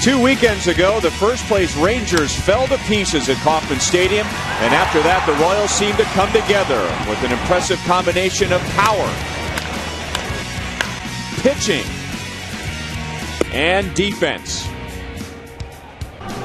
2 weekends ago, the first-place Rangers fell to pieces at Kauffman Stadium, and after that, the Royals seemed to come together with an impressive combination of power, pitching, and defense.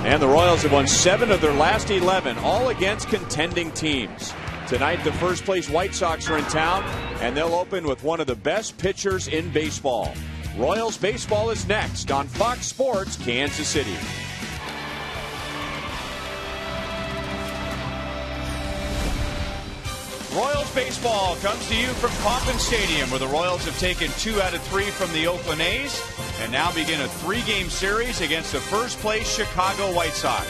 And the Royals have won 7 of their last 11, all against contending teams. Tonight, the first-place White Sox are in town, and they'll open with one of the best pitchers in baseball. Royals baseball is next on Fox Sports Kansas City. Royals baseball comes to you from Kauffman Stadium, where the Royals have taken 2 out of 3 from the Oakland A's and now begin a 3-game series against the first-place Chicago White Sox.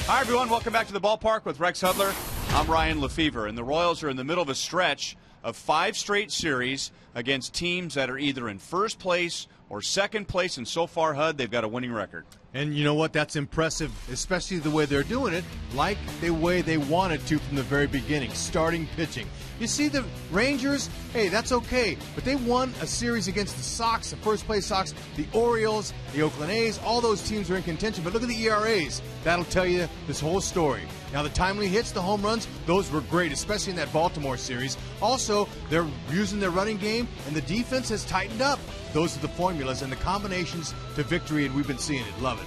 Hi, everyone. Welcome back to the ballpark with Rex Hudler. I'm Ryan Lefevre, and the Royals are in the middle of a stretch of 5 straight series against teams that are either in first place or second place, and so far, Hud, they've got a winning record. And you know what? That's impressive, especially the way they're doing it, like the way they wanted to from the very beginning, starting pitching. You see the Rangers, hey, that's okay, but they won a series against the Sox, the first-place Sox, the Orioles, the Oakland A's. All those teams are in contention, but look at the ERAs. That'll tell you this whole story. Now, the timely hits, the home runs, those were great, especially in that Baltimore series. Also, they're using their running game, and the defense has tightened up. Those are the formulas and the combinations to victory, and we've been seeing it. Love it.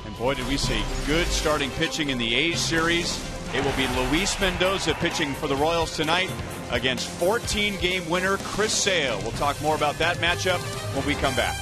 And boy, did we see good starting pitching in the A's series. It will be Luis Mendoza pitching for the Royals tonight against 14-game winner Chris Sale. We'll talk more about that matchup when we come back.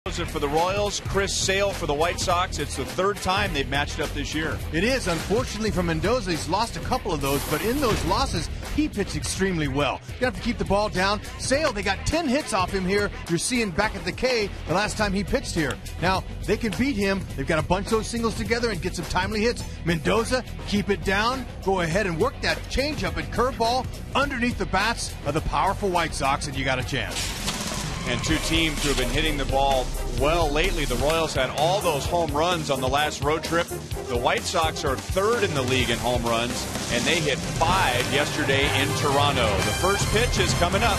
For the Royals, Chris Sale for the White Sox. It's the 3rd time they've matched up this year. It is. Unfortunately for Mendoza, he's lost a couple of those, but in those losses, he pitched extremely well. You have to keep the ball down. Sale, they got 10 hits off him here. You're seeing back at the K the last time he pitched here. Now, they can beat him. They've got to bunch those singles together and get some timely hits. Mendoza, keep it down. Go ahead and work that changeup and curveball underneath the bats of the powerful White Sox, and you got a chance. And 2 teams who have been hitting the ball well lately. The Royals had all those home runs on the last road trip. The White Sox are 3rd in the league in home runs. and they hit 5 yesterday in Toronto. The first pitch is coming up.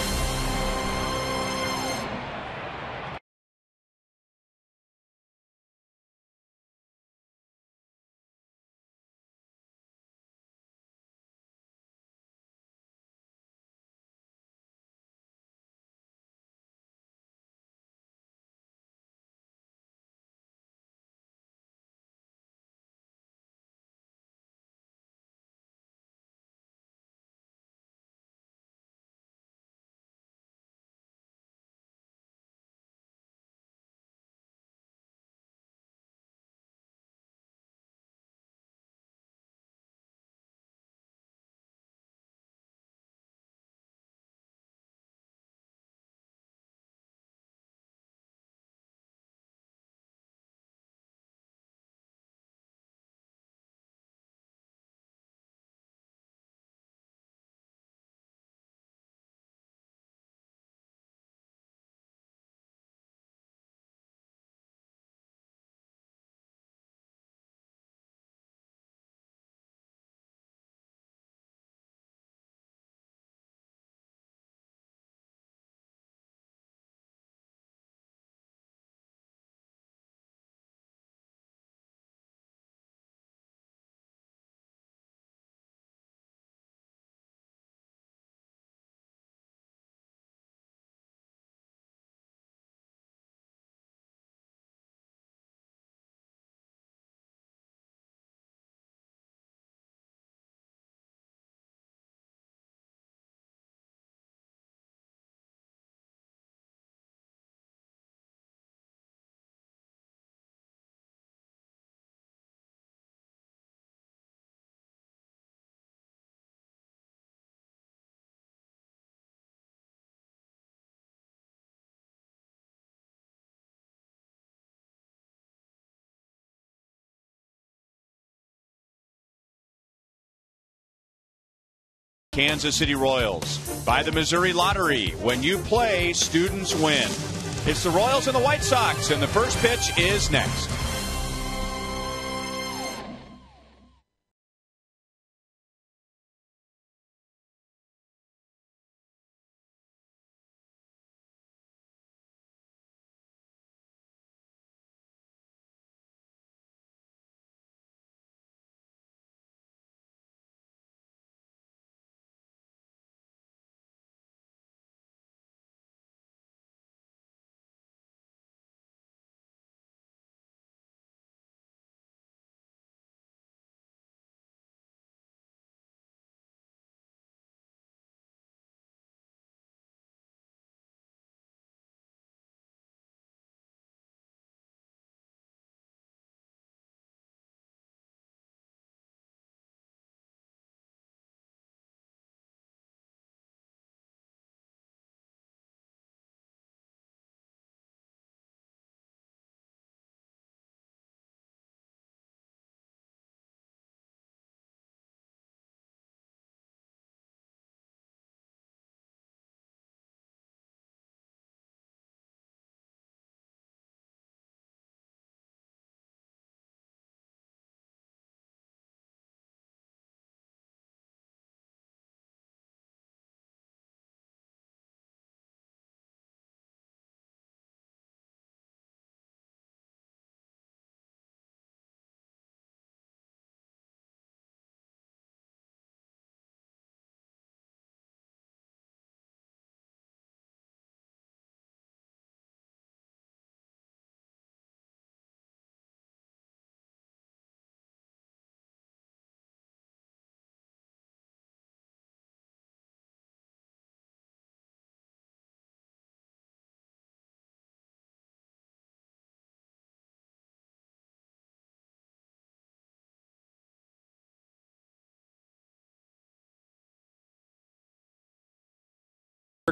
Kansas City Royals by the Missouri Lottery. When you play, students win. It's the Royals and the White Sox, and the first pitch is next.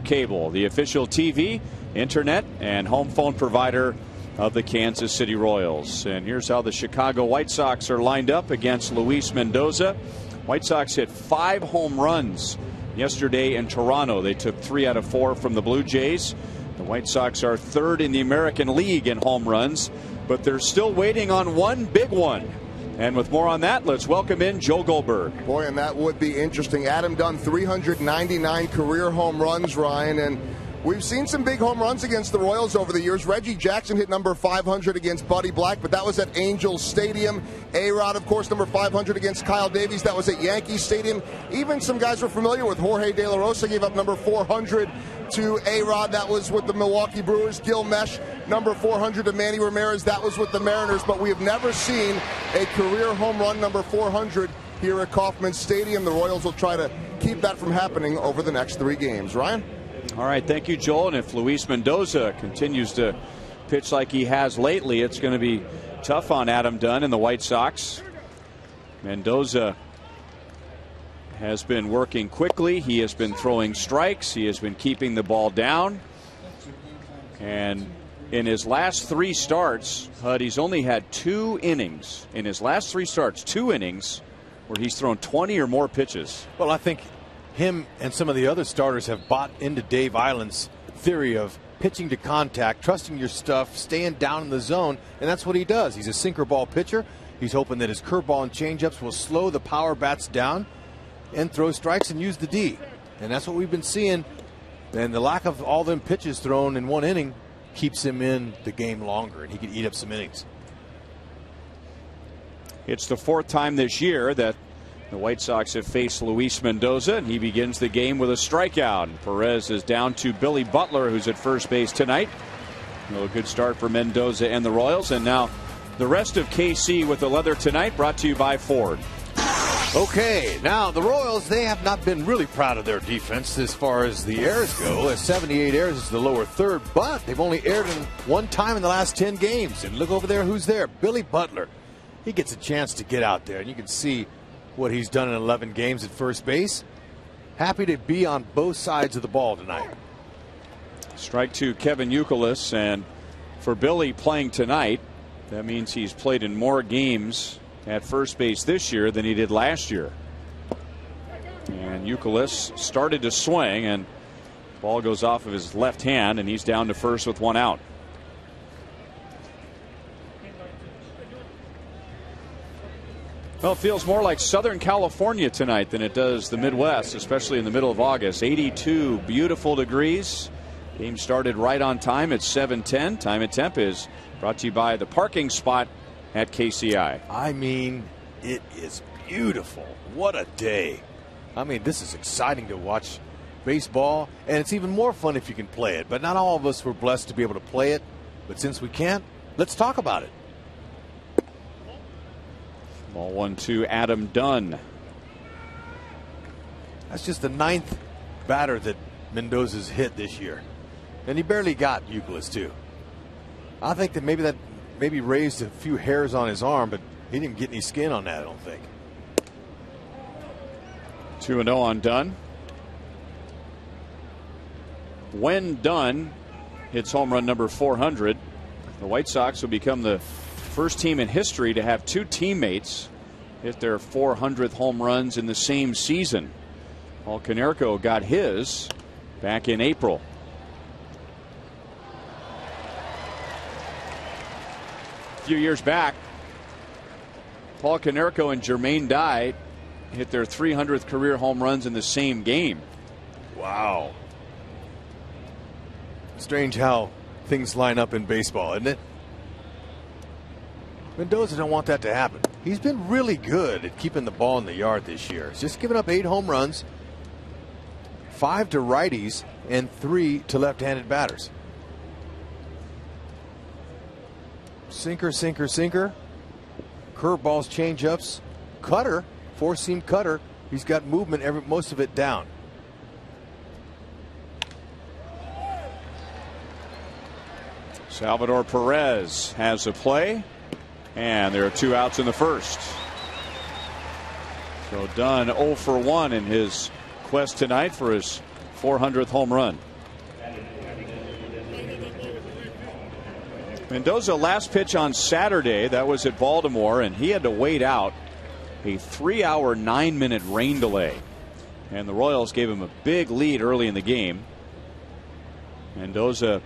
Cable, the official TV, internet, and home phone provider of the Kansas City Royals. And here's how the Chicago White Sox are lined up against Luis Mendoza. White Sox hit 5 home runs yesterday in Toronto. They took 3 out of 4 from the Blue Jays. The White Sox are 3rd in the American League in home runs, but they're still waiting on one big one. And with more on that, let's welcome in Joe Goldberg. Boy, and that would be interesting. Adam Dunn, 399 career home runs, Ryan, and we've seen some big home runs against the Royals over the years. Reggie Jackson hit number 500 against Buddy Black, but that was at Angels Stadium. A-Rod, of course, number 500 against Kyle Davies. That was at Yankee Stadium. Even some guys we're familiar with. Jorge De La Rosa gave up number 400 to A-Rod. That was with the Milwaukee Brewers. Gil Mesh, number 400 to Manny Ramirez. That was with the Mariners. But we have never seen a career home run number 400 here at Kauffman Stadium. The Royals will try to keep that from happening over the next 3 games. Ryan? All right, thank you, Joel. And if Luis Mendoza continues to pitch like he has lately, it's going to be tough on Adam Dunn and the White Sox. Mendoza has been working quickly. He has been throwing strikes. He has been keeping the ball down. And in his last 3 starts, Hud, he's only had 2 innings. In his last 3 starts, 2 innings where he's thrown 20 or more pitches. Well, I think him and some of the other starters have bought into Dave Island's theory of pitching to contact, trusting your stuff, staying down in the zone, and that's what he does. He's a sinker ball pitcher. He's hoping that his curveball and changeups will slow the power bats down and throw strikes and use the D. And that's what we've been seeing. And the lack of all them pitches thrown in 1 inning keeps him in the game longer, and he can eat up some innings. It's the 4th time this year that the White Sox have faced Luis Mendoza, and he begins the game with a strikeout. Perez is down to Billy Butler, who's at first base tonight. A good start for Mendoza and the Royals. And now the rest of KC with the leather tonight, brought to you by Ford. Okay, now the Royals, they have not been really proud of their defense as far as the errors go. 78 errors is the lower third, but they've only erred in 1 time in the last 10 games. And look over there, who's there? Billy Butler. He gets a chance to get out there, and you can see what he's done in 11 games at first base. Happy to be on both sides of the ball tonight. Strike 2, Kevin Youkilis, and for Billy playing tonight, that means he's played in more games at first base this year than he did last year. And Youkilis started to swing, and the ball goes off of his left hand, and he's down to first with 1 out. Well, it feels more like Southern California tonight than it does the Midwest, especially in the middle of August. 82 beautiful degrees. Game started right on time at 7:10. Time and temp is brought to you by the parking spot at KCI. I mean, it is beautiful. What a day. I mean, this is exciting to watch baseball, and it's even more fun if you can play it. But not all of us were blessed to be able to play it. But since we can't, let's talk about it. Ball 1-2, Adam Dunn. That's just the 9th batter that Mendoza's hit this year. And he barely got Youkilis, too. I think that maybe raised a few hairs on his arm, but he didn't get any skin on that, I don't think. 2-0 on Dunn. When Dunn hits home run number 400, the White Sox will become the first team in history to have 2 teammates hit their 400th home runs in the same season. Paul Konerko got his back in April. A few years back, Paul Konerko and Jermaine Dye hit their 300th career home runs in the same game. Wow. Strange how things line up in baseball, isn't it? Mendoza don't want that to happen. He's been really good at keeping the ball in the yard this year. He's just given up 8 home runs, 5 to righties, and 3 to left-handed batters. Sinker, sinker, sinker. Curveballs, changeups, cutter, 4-seam cutter. He's got movement, most of it down. Salvador Perez has a play, and there are 2 outs in the first. So Dunn 0 for 1 in his quest tonight for his 400th home run. Mendoza last pitch on Saturday, that was at Baltimore, and he had to wait out a 3-hour 9-minute rain delay. And the Royals gave him a big lead early in the game. Mendoza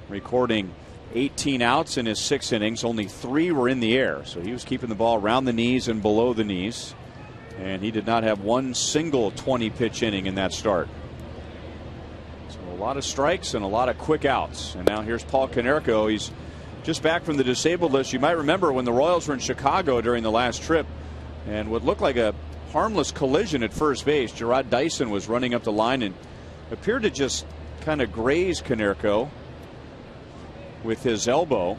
recording 18 outs in his 6 innings. Only 3 were in the air. So he was keeping the ball around the knees and below the knees. And he did not have one single 20-pitch inning in that start. So a lot of strikes and a lot of quick outs. And now here's Paul Konerko. He's just back from the disabled list. You might remember when the Royals were in Chicago during the last trip, and what looked like a harmless collision at first base. Gerard Dyson was running up the line and appeared to just kind of graze Konerko with his elbow.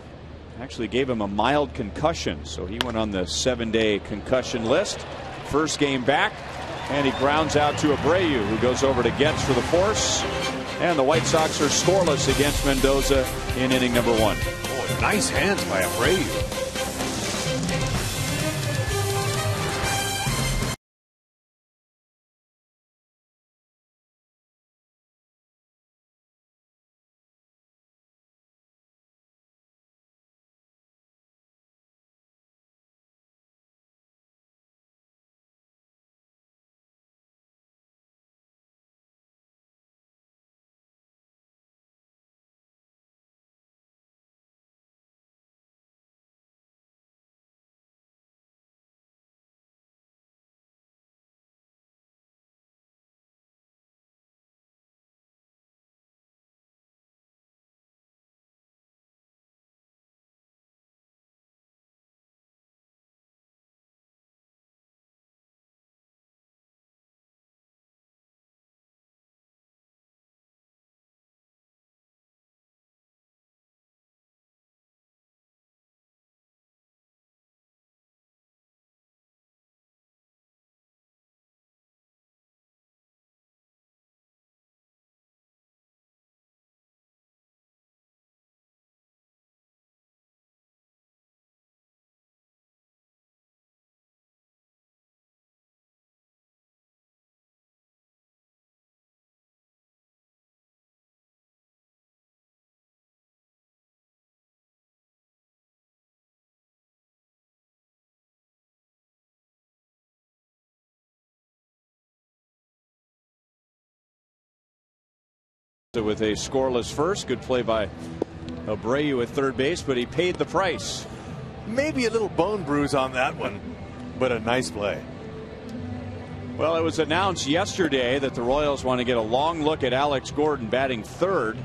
Actually gave him a mild concussion, so he went on the 7-day concussion list. First game back, and he grounds out to Abreu, who goes over to Getz for the force. And the White Sox are scoreless against Mendoza in inning number 1. Boy, nice hands by Abreu. With a scoreless first. Good play by Abreu at third base, but he paid the price. Maybe a little bone bruise on that one, but a nice play. Well, it was announced yesterday that the Royals want to get a long look at Alex Gordon batting third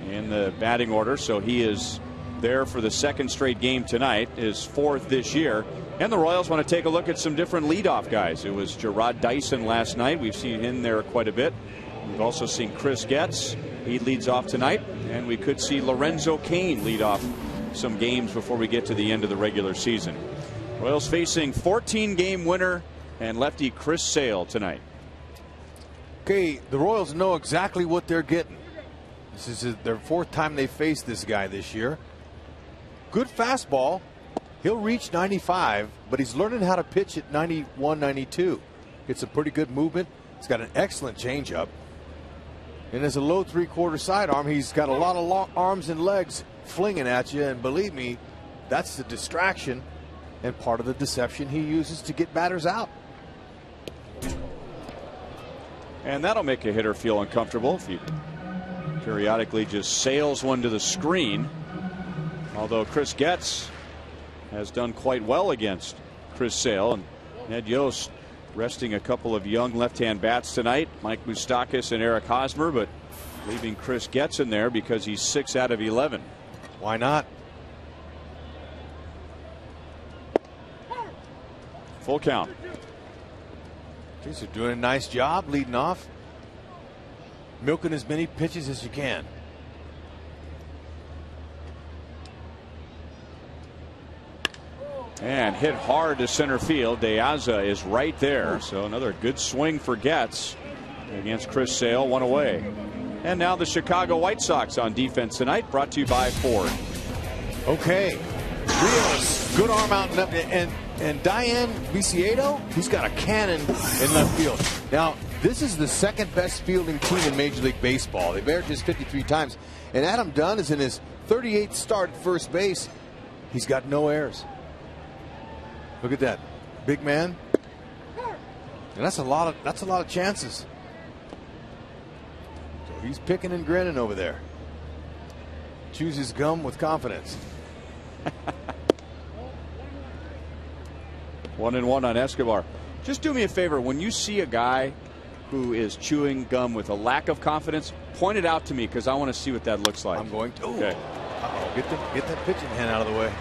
in the batting order, so he is there for the 2nd straight game tonight, his 4th this year. And the Royals want to take a look at some different leadoff guys. It was Gerard Dyson last night. We've seen him there quite a bit. We've also seen Chris Getz. He leads off tonight, and we could see Lorenzo Cain lead off some games before we get to the end of the regular season. Royals facing 14-game winner and lefty Chris Sale tonight. Okay, the Royals know exactly what they're getting. This is their 4th time they faced this guy this year. Good fastball. He'll reach 95, but he's learning how to pitch at 91, 92. Gets a pretty good movement. He's got an excellent changeup. And as a low 3/4 sidearm, he's got a lot of long arms and legs flinging at you. And believe me, that's the distraction and part of the deception he uses to get batters out. And that'll make a hitter feel uncomfortable if he periodically just sails one to the screen. Although Chris Getz has done quite well against Chris Sale, and Ned Yost resting a couple of young left-hand bats tonight, Mike Moustakas and Eric Hosmer, but leaving Chris Getz in there because he's 6 out of 11. Why not? Full count. Geez, they're doing a nice job leading off. Milking as many pitches as you can. And hit hard to center field. De Aza is right there. So another good swing for Getz against Chris Sale. One away. And now the Chicago White Sox on defense tonight, brought to you by Ford. Okay. Rios, good arm out in left. And Diane Viciedo, he's got a cannon in left field. Now, this is the 2nd best fielding team in Major League Baseball. They've aired just 53 times. And Adam Dunn is in his 38th start at first base. He's got no errors. Look at that, big man, and that's a lot of chances. So he's picking and grinning over there. chews his gum with confidence. 1-1 on Escobar. Just do me a favor. When you see a guy who is chewing gum with a lack of confidence, point it out to me because I want to see what that looks like. I'm going to. Okay. Get that pitching hand out of the way.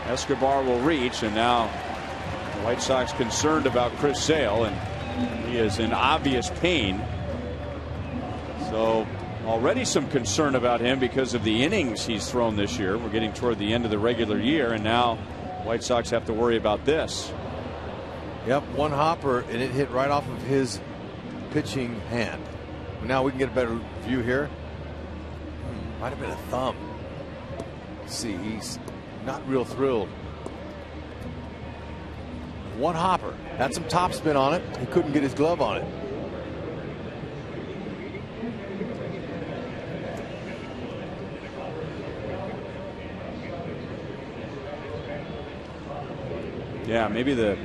Escobar will reach, and now the White Sox concerned about Chris Sale, and he is in obvious pain. So already some concern about him because of the innings he's thrown this year. We're getting toward the end of the regular year, and now White Sox have to worry about this. Yep, one hopper, and it hit right off of his pitching hand. Now we can get a better view here. Might have been a thumb. Let's see, he's not real thrilled. One hopper. Had some topspin on it. He couldn't get his glove on it. Yeah, maybe the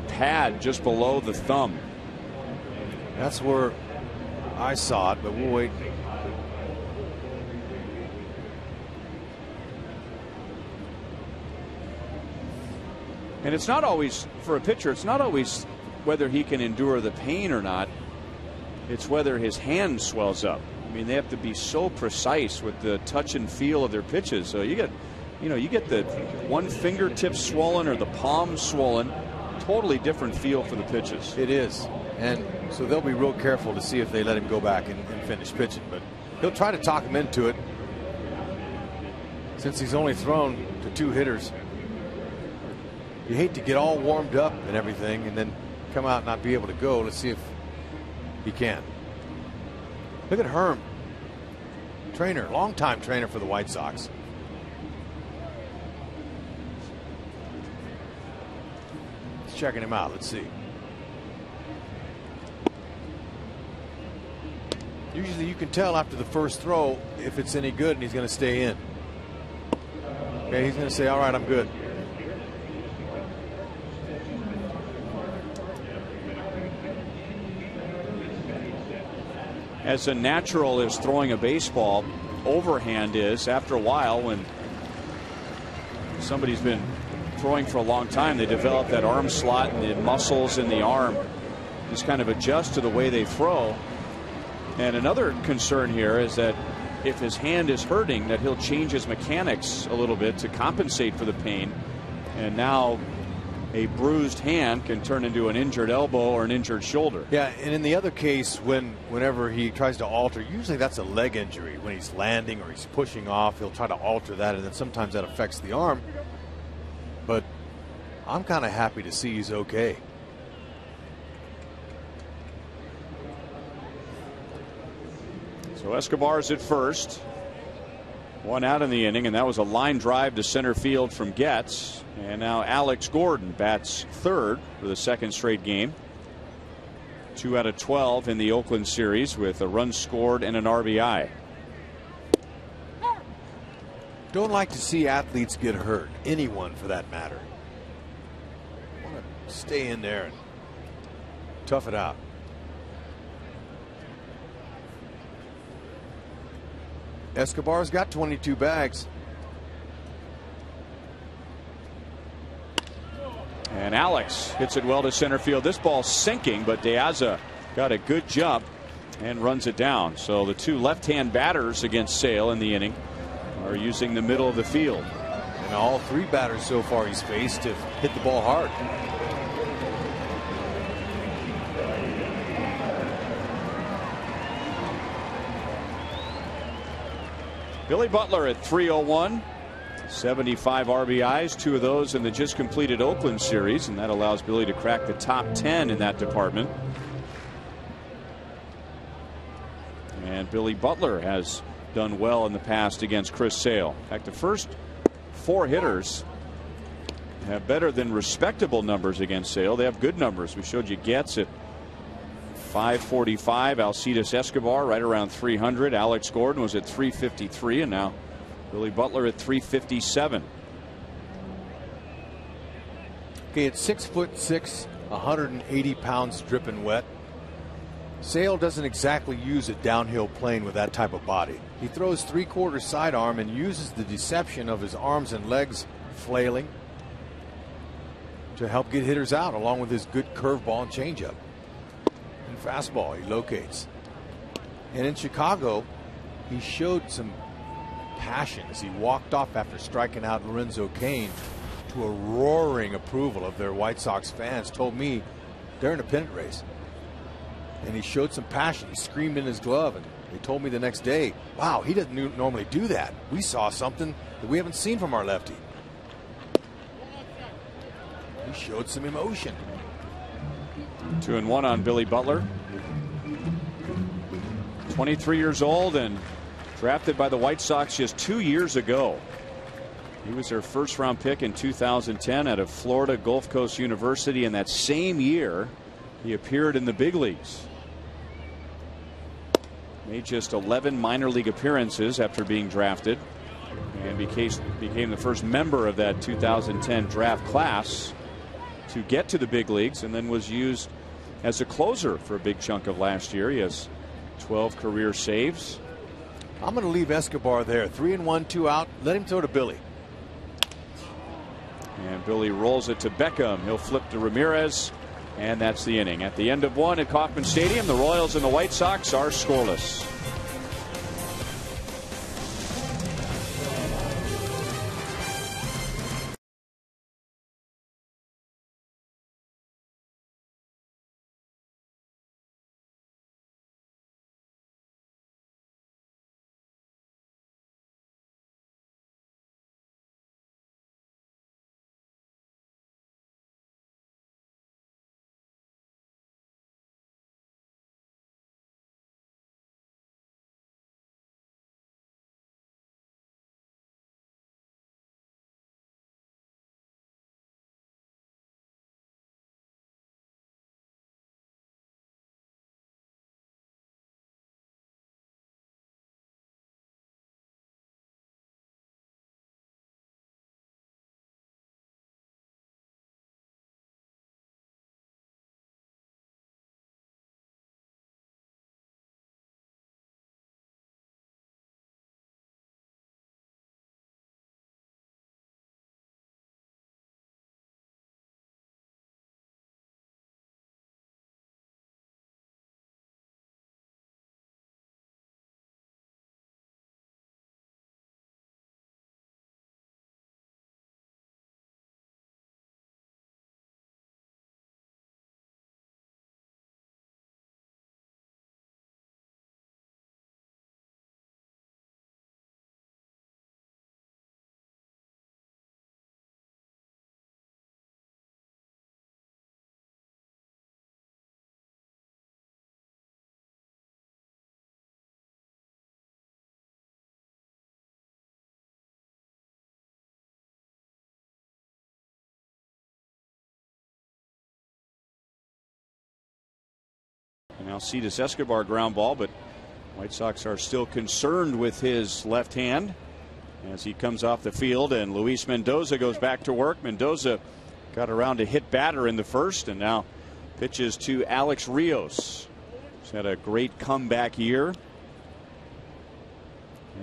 pad just below the thumb. That's where I saw it, but we'll wait. And it's not always, for a pitcher, it's not always whether he can endure the pain or not. It's whether his hand swells up. I mean, they have to be so precise with the touch and feel of their pitches. So you get the one fingertip swollen or the palm swollen. Totally different feel for the pitches. It is. And so they'll be real careful to see if they let him go back and finish pitching. But he'll try to talk him into it. Since he's only thrown to 2 hitters. You hate to get all warmed up and everything and then come out and not be able to go. Let's see if he can. Look at Herm. Trainer, longtime trainer for the White Sox. He's checking him out. Let's see. Usually you can tell after the first throw if it's any good and he's going to stay in. Okay, he's going to say, all right, I'm good. As a natural as throwing a baseball, overhand is. After a while, when somebody's been throwing for a long time, they develop that arm slot and the muscles in the arm just kind of adjust to the way they throw. And another concern here is that if his hand is hurting, that he'll change his mechanics a little bit to compensate for the pain. And now a bruised hand can turn into an injured elbow or an injured shoulder. Yeah, and in the other case, whenever he tries to alter, usually that's a leg injury. When he's landing or he's pushing off, he'll try to alter that, and then sometimes that affects the arm. But I'm kind of happy to see he's okay. So Escobar's at first. 1 out in the inning, and that was a line drive to center field from Getz. And now Alex Gordon bats third for the second straight game. 2 out of 12 in the Oakland series with a run scored and an RBI. Don't like to see athletes get hurt. Anyone for that matter. Want to stay in there and tough it out. Escobar's got 22 bags. And Alex hits it well to center field. This ball's sinking, but De Aza got a good jump and runs it down. So the 2 left-hand batters against Sale in the inning are using the middle of the field. And all 3 batters so far he's faced have hit the ball hard. Billy Butler at 301. 75 RBIs, 2 of those in the just completed Oakland series, and that allows Billy to crack the top 10 in that department. And Billy Butler has done well in the past against Chris Sale. In fact, the first 4 hitters have better than respectable numbers against Sale. They have good numbers. We showed you Getz at 545. Alcides Escobar right around 300. Alex Gordon was at 353, and now Billy Butler at 357. Okay, it's 6'6", 180 pounds dripping wet. Sale doesn't exactly use a downhill plane with that type of body. He throws three-quarter sidearm and uses the deception of his arms and legs flailing to help get hitters out, along with his good curveball and changeup. And fastball, he locates. And in Chicago, he showed some passion as he walked off after striking out Lorenzo Cain to a roaring approval of their White Sox fans. Told me they're in a pennant race. And he showed some passion. He screamed in his glove, and they told me the next day, wow, he doesn't normally do that. We saw something that we haven't seen from our lefty. He showed some emotion. 2-1 on Billy Butler. 23 years old and drafted by the White Sox just 2 years ago. He was their first-round pick in 2010 out of Florida Gulf Coast University, and that same year he appeared in the big leagues. Made just 11 minor league appearances after being drafted, and became the first member of that 2010 draft class to get to the big leagues, and then was used as a closer for a big chunk of last year. He has 12 career saves. I'm going to leave Escobar there. 3-1, 2 out. Let him throw to Billy. And Billy rolls it to Beckham. He'll flip to Ramirez, and that's the inning. At the end of one at Kauffman Stadium, the Royals and the White Sox are scoreless. And now Cetus Escobar ground ball, but White Sox are still concerned with his left hand as he comes off the field, and Luis Mendoza goes back to work. Mendoza got around to hit batter in the first, and now pitches to Alex Rios. He's had a great comeback year.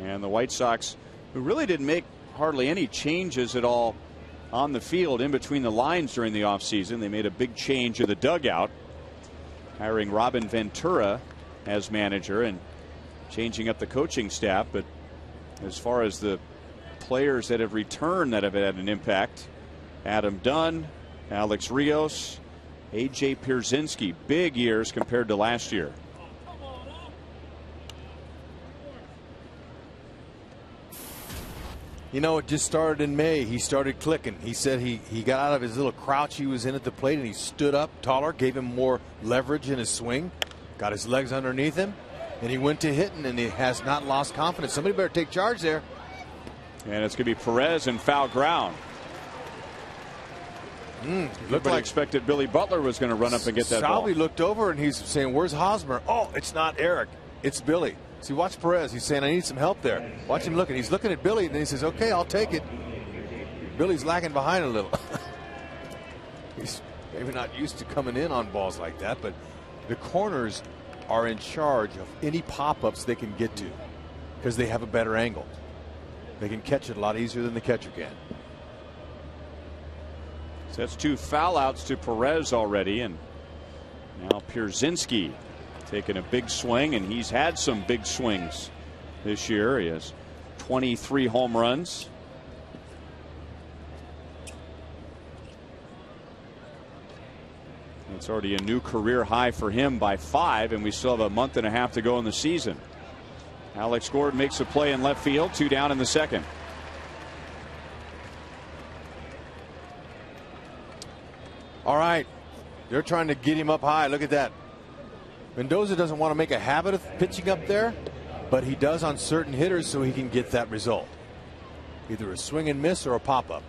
And the White Sox, who really didn't make hardly any changes at all on the field in between the lines during the offseason. They made a big change in the dugout, hiring Robin Ventura as manager and changing up the coaching staff. But as far as the players that have returned that have had an impact, Adam Dunn, Alex Rios, AJ Pierzynski, big years compared to last year. You know, it just started in May. He started clicking. He said he got out of his little crouch he was in at the plate, and he stood up taller, gave him more leverage in his swing, got his legs underneath him, and he went to hitting, and he has not lost confidence. Somebody better take charge there. And it's going to be Perez and foul ground. Everybody expected Billy Butler was going to run up and get that ball. Salvi looked over, and he's saying, where's Hosmer? Oh, it's not Eric. It's Billy. See, watch Perez. He's saying, I need some help there. Watch him looking. He's looking at Billy, and then he says, okay, I'll take it. Billy's lagging behind a little. He's maybe not used to coming in on balls like that, but the corners are in charge of any pop-ups they can get to. because they have a better angle. They can catch it a lot easier than the catcher can. So that's 2 foul outs to Perez already, and now Pierzynski taking a big swing, and he's had some big swings this year. He has 23 home runs. It's already a new career high for him by 5, and we still have a month and a half to go in the season. Alex Gordon makes a play in left field, 2 down in the second. All right, they're trying to get him up high. Look at that. Mendoza doesn't want to make a habit of pitching up there, but he does on certain hitters so he can get that result. Either a swing and miss or a pop-up.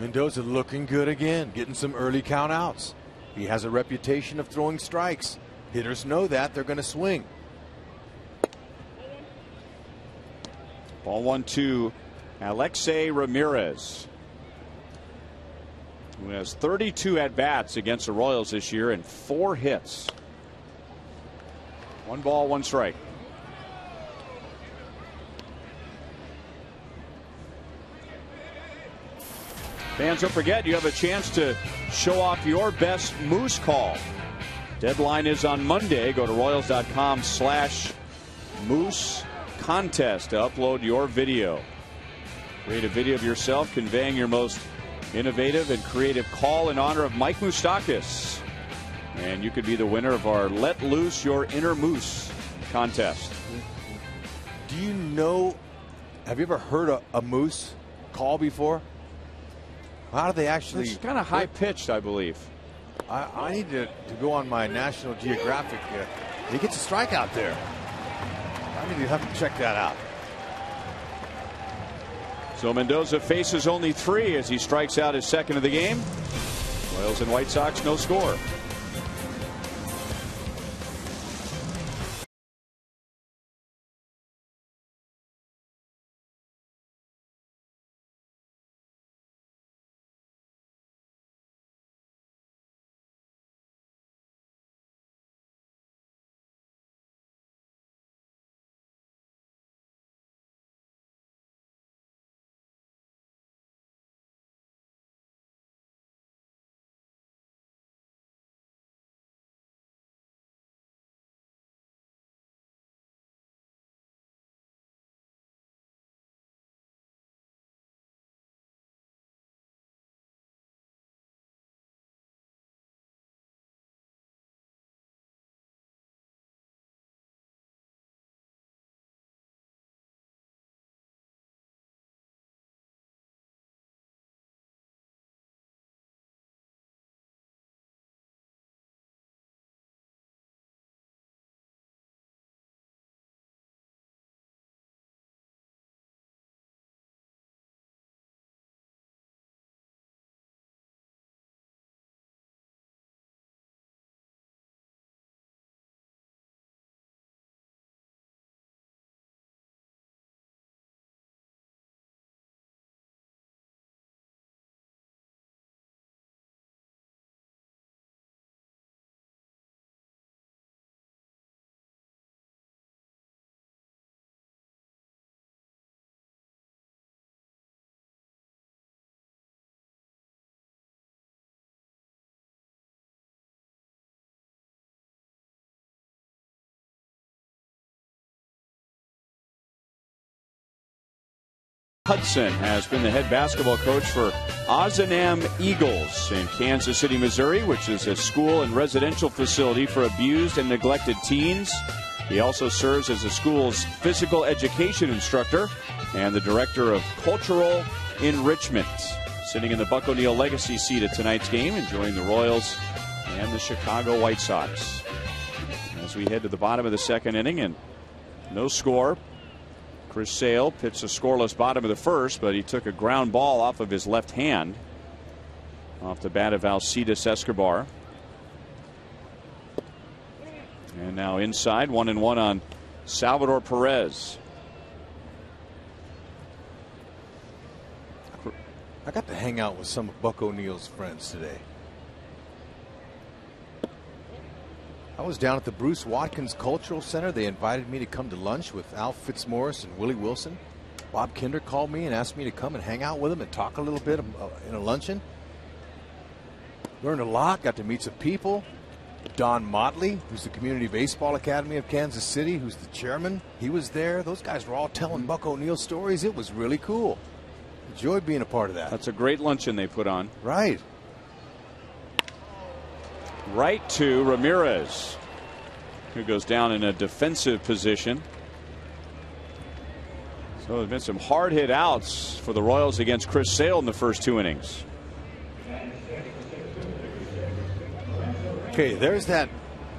Mendoza looking good again, getting some early count outs. He has a reputation of throwing strikes. Hitters know that. They're going to swing. Ball 1-2. Alexei Ramirez, who has 32 at-bats against the Royals this year and 4 hits. 1 ball, 1 strike. Fans, don't forget you have a chance to show off your best Moose call. Deadline is on Monday. Go to Royals.com/Moose contest to upload your video. Create a video of yourself conveying your most innovative and creative call in honor of Mike Moustakas. And you could be the winner of our Let Loose Your Inner Moose contest. Do you know, have you ever heard a moose call before? How do they actually? It's kind of high pitched, I believe. I need to go on my National Geographic. He gets a strikeout there. I need to have to check that out. So Mendoza faces only 3 as he strikes out his second of the game. Royals and White Sox, no score. Hudson has been the head basketball coach for Ozanam Eagles in Kansas City, Missouri, which is a school and residential facility for abused and neglected teens. He also serves as the school's physical education instructor and the director of cultural enrichment. Sitting in the Buck O'Neil legacy seat at tonight's game, enjoying the Royals and the Chicago White Sox. As we head to the bottom of the second inning and no score. Chris Sale pitched a scoreless bottom of the first, but he took a ground ball off of his left hand off the bat of Alcides Escobar. And now inside, 1-1 on Salvador Perez. I got to hang out with some of Buck O'Neil's friends today. was down at the Bruce Watkins Cultural Center. They invited me to come to lunch with Al Fitzmaurice and Willie Wilson. Bob Kinder called me and asked me to come and hang out with him and talk a little bit in a luncheon. Learned a lot, got to meet some people. Don Motley, who's the Community Baseball Academy of Kansas City, who's the chairman, he was there. Those guys were all telling Buck O'Neil stories. It was really cool. Enjoyed being a part of that. That's a great luncheon they put on. Right. Right to Ramirez, who goes down in a defensive position. So there's been some hard hit outs for the Royals against Chris Sale in the first 2 innings. Okay, there's that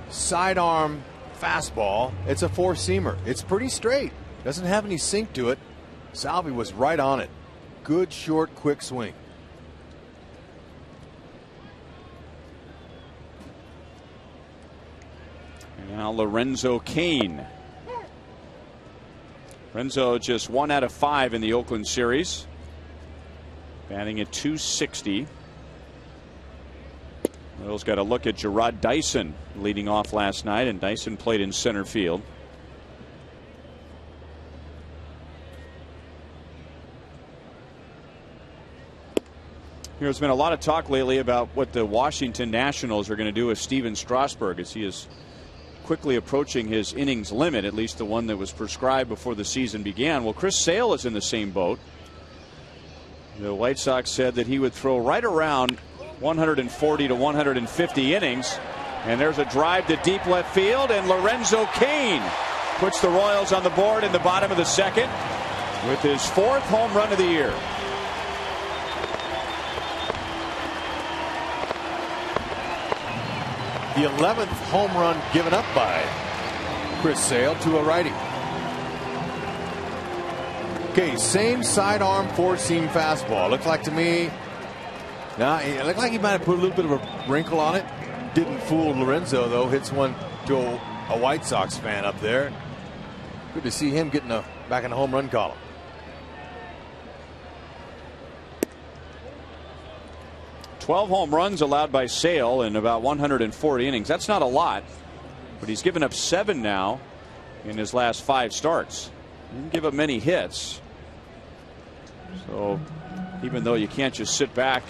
sidearm fastball. It's a four-seamer. It's pretty straight. Doesn't have any sink to it. Salvi was right on it. Good, short, quick swing. And now Lorenzo Cain. Renzo just 1 out of 5 in the Oakland series. Batting at .260. Royals got a look at Gerard Dyson leading off last night, and Dyson played in center field. There's been a lot of talk lately about what the Washington Nationals are going to do with Steven Strasburg as he is quickly approaching his innings limit, at least the one that was prescribed before the season began. Well, Chris Sale is in the same boat. The White Sox said that he would throw right around 140 to 150 innings. And there's a drive to deep left field, and Lorenzo Cain puts the Royals on the board in the bottom of the second with his 4th home run of the year. The 11th home run given up by Chris Sale to a righty. Okay, same sidearm four-seam fastball. Looked like to me, it looked like he might have put a little bit of a wrinkle on it. Didn't fool Lorenzo, though. Hits one to a White Sox fan up there. Good to see him getting back in the home run column. "12 home runs allowed by Sale in about 140 innings. That's not a lot, but he's given up 7 now in his last 5 starts. He didn't give up many hits. So even though you can't just sit back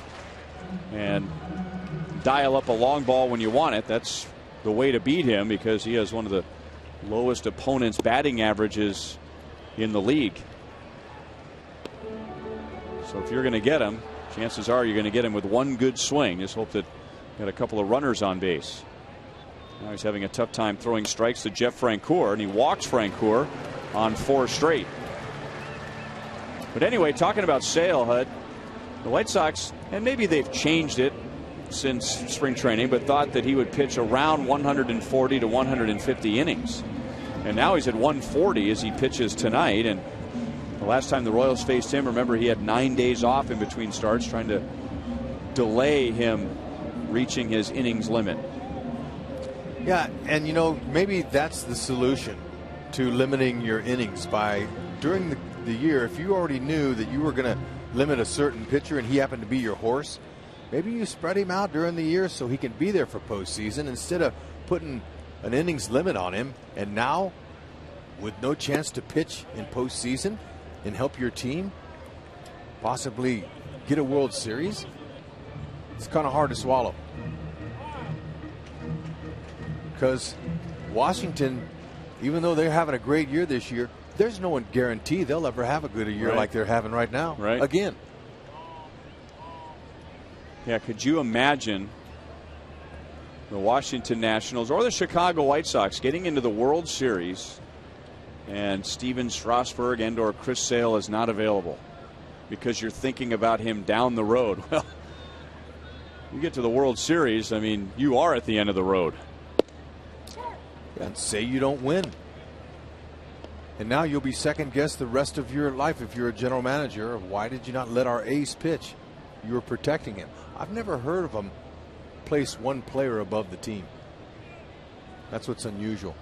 and dial up a long ball when you want it, that's the way to beat him, because he has one of the lowest opponent's batting averages in the league. So if you're going to get him, chances are you're going to get him with one good swing. Just hope that you got a couple of runners on base. Now he's having a tough time throwing strikes to Jeff Francoeur, and he walks Francoeur on 4 straight. But anyway, talking about Sale, Hud, the White Sox, and maybe they've changed it since spring training, but thought that he would pitch around 140 to 150 innings. And now he's at 140 as he pitches tonight. And the last time the Royals faced him, remember, he had 9 days off in between starts, trying to delay him reaching his innings limit. Yeah, and maybe that's the solution to limiting your innings by during the year. If you already knew that you were going to limit a certain pitcher and he happened to be your horse, maybe you spread him out during the year so he can be there for postseason instead of putting an innings limit on him. And now, with no chance to pitch in postseason and help your team possibly get a World Series, it's kind of hard to swallow. Because Washington, even though they're having a great year this year, there's no one guarantee they'll ever have a good year like they're having right now. Right. Again. Yeah, could you imagine the Washington Nationals or the Chicago White Sox getting into the World Series and Steven Strasburg and or Chris Sale is not available because you're thinking about him down the road? Well, you get to the World Series, I mean, you are at the end of the road. And say you don't win. And now you'll be second guessed the rest of your life if you're a general manager of why did you not let our ace pitch? You were protecting him. I've never heard of them place one player above the team. That's what's unusual.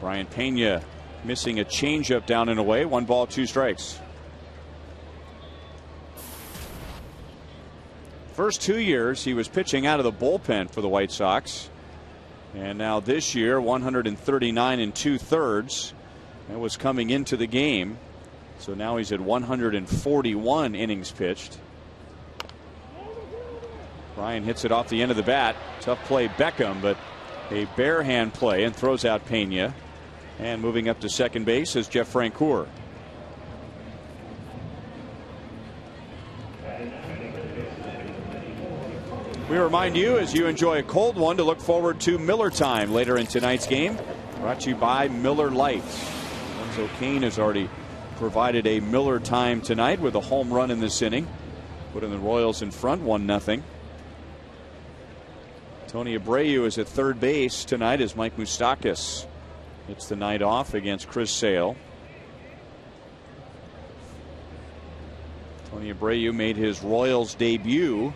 Brian Pena missing a changeup down and away. 1 ball, 2 strikes. First 2 years he was pitching out of the bullpen for the White Sox. And now this year 139 2/3. That was coming into the game. So now he's at 141 innings pitched. Ryan hits it off the end of the bat. Tough play Beckham, but a bare hand play, and throws out Pena. And moving up to second base is Jeff Francoeur. We remind you, as you enjoy a cold one, to look forward to Miller Time later in tonight's game. Brought to you by Miller Lite. Lorenzo Cain has already provided a Miller Time tonight with a home run in this inning, putting the Royals in front 1-0. Tony Abreu is at third base tonight as Mike Moustakas hits the night off against Chris Sale. Tony Abreu made his Royals debut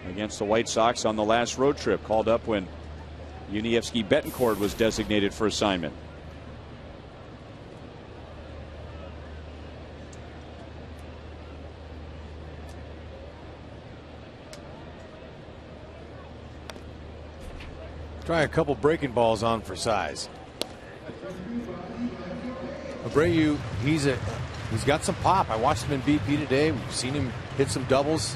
against the White Sox on the last road trip, called up when Yuniesky Betancourt was designated for assignment. Try a couple breaking balls on for size. Abreu, he's got some pop. I watched him in BP today. We've seen him hit some doubles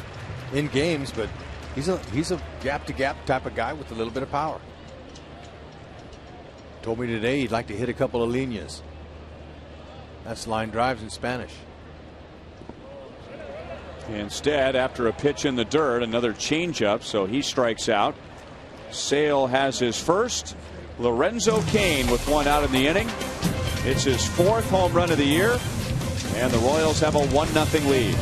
in games, but he's a gap to gap type of guy with a little bit of power. Told me today he'd like to hit a couple of líneas. That's line drives in Spanish. Instead, after a pitch in the dirt, another changeup, so he strikes out. Sale has his first. Lorenzo Cain with one out in the inning. It's his fourth home run of the year, and the Royals have a 1-0 lead.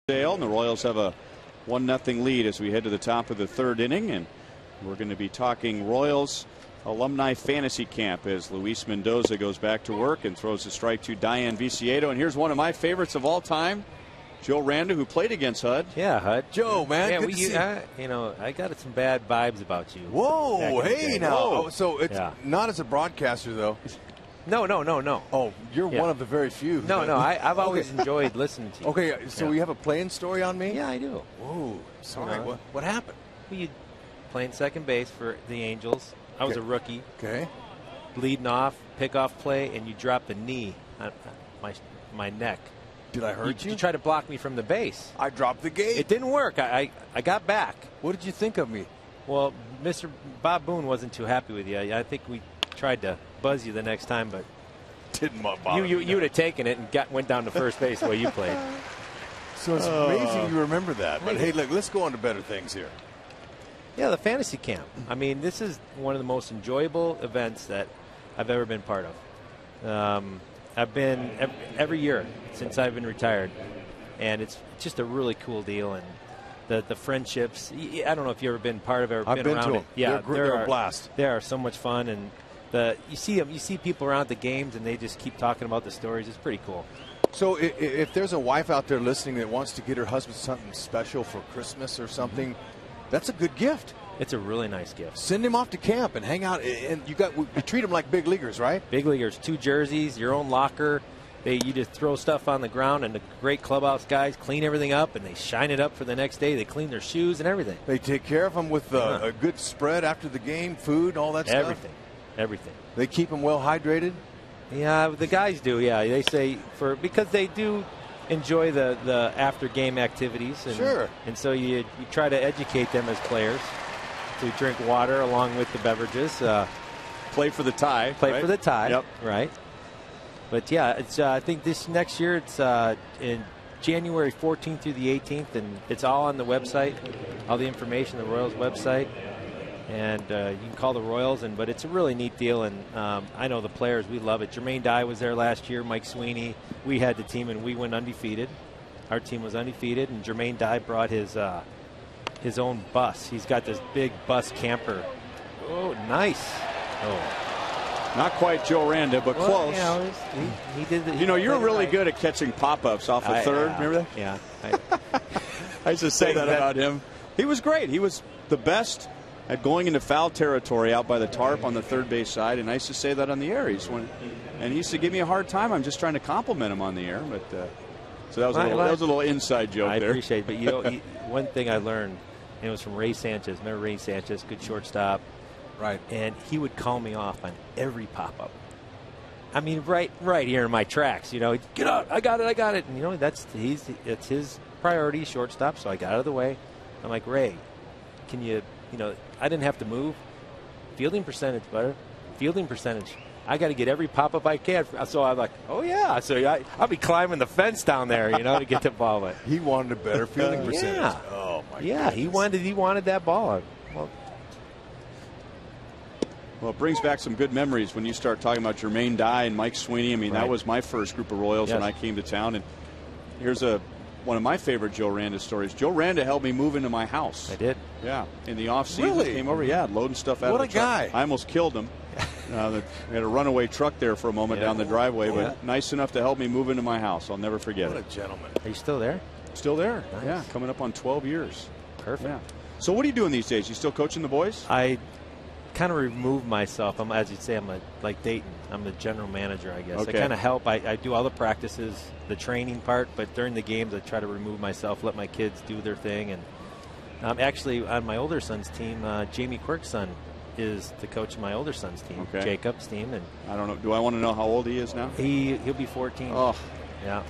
And the Royals have a 1-0 lead as we head to the top of the third inning, and we're going to be talking Royals alumni fantasy camp as Luis Mendoza goes back to work and throws a strike to Diane Viciedo. And here's one of my favorites of all time, Joe Randa, who played against HUD. Yeah, HUD. Joe, man, yeah, good to see you. I got some bad vibes about you. Whoa, hey now. Whoa. Oh, so it's not as a broadcaster though. No. Oh, you're one of the very few. No, I've always enjoyed listening to you. Okay, so we have a playing story on me? Yeah, I do. Whoa, sorry. What happened? Well, you playing second base for the Angels. I was a rookie. Okay. Leading off, pickoff play, and you dropped the knee on my neck. Did I hurt you? You tried to block me from the base. I dropped the gate. It didn't work. I got back. What did you think of me? Well, Mr. Bob Boone wasn't too happy with you. I think we tried to buzz you the next time, but didn't bother you would have taken it and went down to first base the way you played. So it's amazing you remember that. But hey, look, let's go on to better things here. Yeah, the fantasy camp. I mean, this is one of the most enjoyable events that I've ever been part of. I've been every year since I've been retired, and it's just a really cool deal. And the friendships. I don't know if you've ever been part of it or I've been been around to it. them. Yeah, they're a blast. They are so much fun, and you see them. You see people around the games, and they just keep talking about the stories. It's pretty cool. So if there's a wife out there listening that wants to get her husband something special for Christmas or something, that's a good gift. It's a really nice gift. Send him off to camp and hang out. And you treat them like big leaguers, right? Big leaguers. 2 jerseys, your own locker. You just throw stuff on the ground, and the great clubhouse guys clean everything up, and they shine it up for the next day. They clean their shoes and everything. They take care of them with a good spread after the game, food, all that stuff. Everything. They keep them well hydrated. Yeah, the guys do. Yeah, they say because they do enjoy the after game activities. And, sure. And so you try to educate them as players to drink water along with the beverages. Play for the tie. Play for the tie. Yep. Right. But yeah, it's I think this next year it's in January 14th through the 18th, and it's all on the website, all the information, the Royals website, and you can call the Royals. But it's a really neat deal, and I know the players, we love it. Jermaine Dye was there last year, Mike Sweeney. We had the team, and we went undefeated. Our team was undefeated, and Jermaine Dye brought his own bus. He's got this big bus camper. Oh, nice. Oh. Not quite Joe Randa, but close. He did. You're really good at catching pop-ups off the third. Remember that? Yeah. I used to say that about him. He was great. He was the best at going into foul territory out by the tarp on the third base side, and I used to say that on the air. And he used to give me a hard time. I'm just trying to compliment him on the air, but so that was a little inside joke there. I appreciate it. But one thing I learned, and it was from Ray Sanchez. Remember Ray Sanchez, good shortstop. Right. And he would call me off on every pop-up. I mean, right here in my tracks. Get out! I got it. And it's his priority, shortstop. So I got out of the way. I'm like, Ray, can you? I didn't have to move. Fielding percentage, brother. Fielding percentage. I got to get every pop-up I can. So I'm like, oh yeah. So I'll be climbing the fence down there, to get the ball. But he wanted a better fielding percentage. Yeah. Oh my. Yeah, goodness. he wanted that ball. Well, it brings back some good memories when you start talking about Jermaine Dye and Mike Sweeney. I mean, that was my first group of Royals when I came to town. And here's one of my favorite Joe Randa stories. Joe Randa helped me move into my house. I did? Yeah. In the offseason, really? Came over, loading stuff out of the truck. What a guy. I almost killed him. We had a runaway truck there for a moment down the driveway, but nice enough to help me move into my house. I'll never forget it. What a gentleman. Are you still there? Still there. Nice. Yeah, coming up on 12 years. Perfect. Yeah. So what are you doing these days? You still coaching the boys? I kind of remove myself. As you'd say, I'm like Dayton. I'm the general manager, I guess. Okay. I kind of help. I do all the practices, the training part, but during the games I try to remove myself, let my kids do their thing. And actually, on my older son's team, Jamie Quirk's son is the coach of my older son's team, Jacob's team. And I don't know. Do I want to know how old he is now? He'll be 14. Oh. Yeah.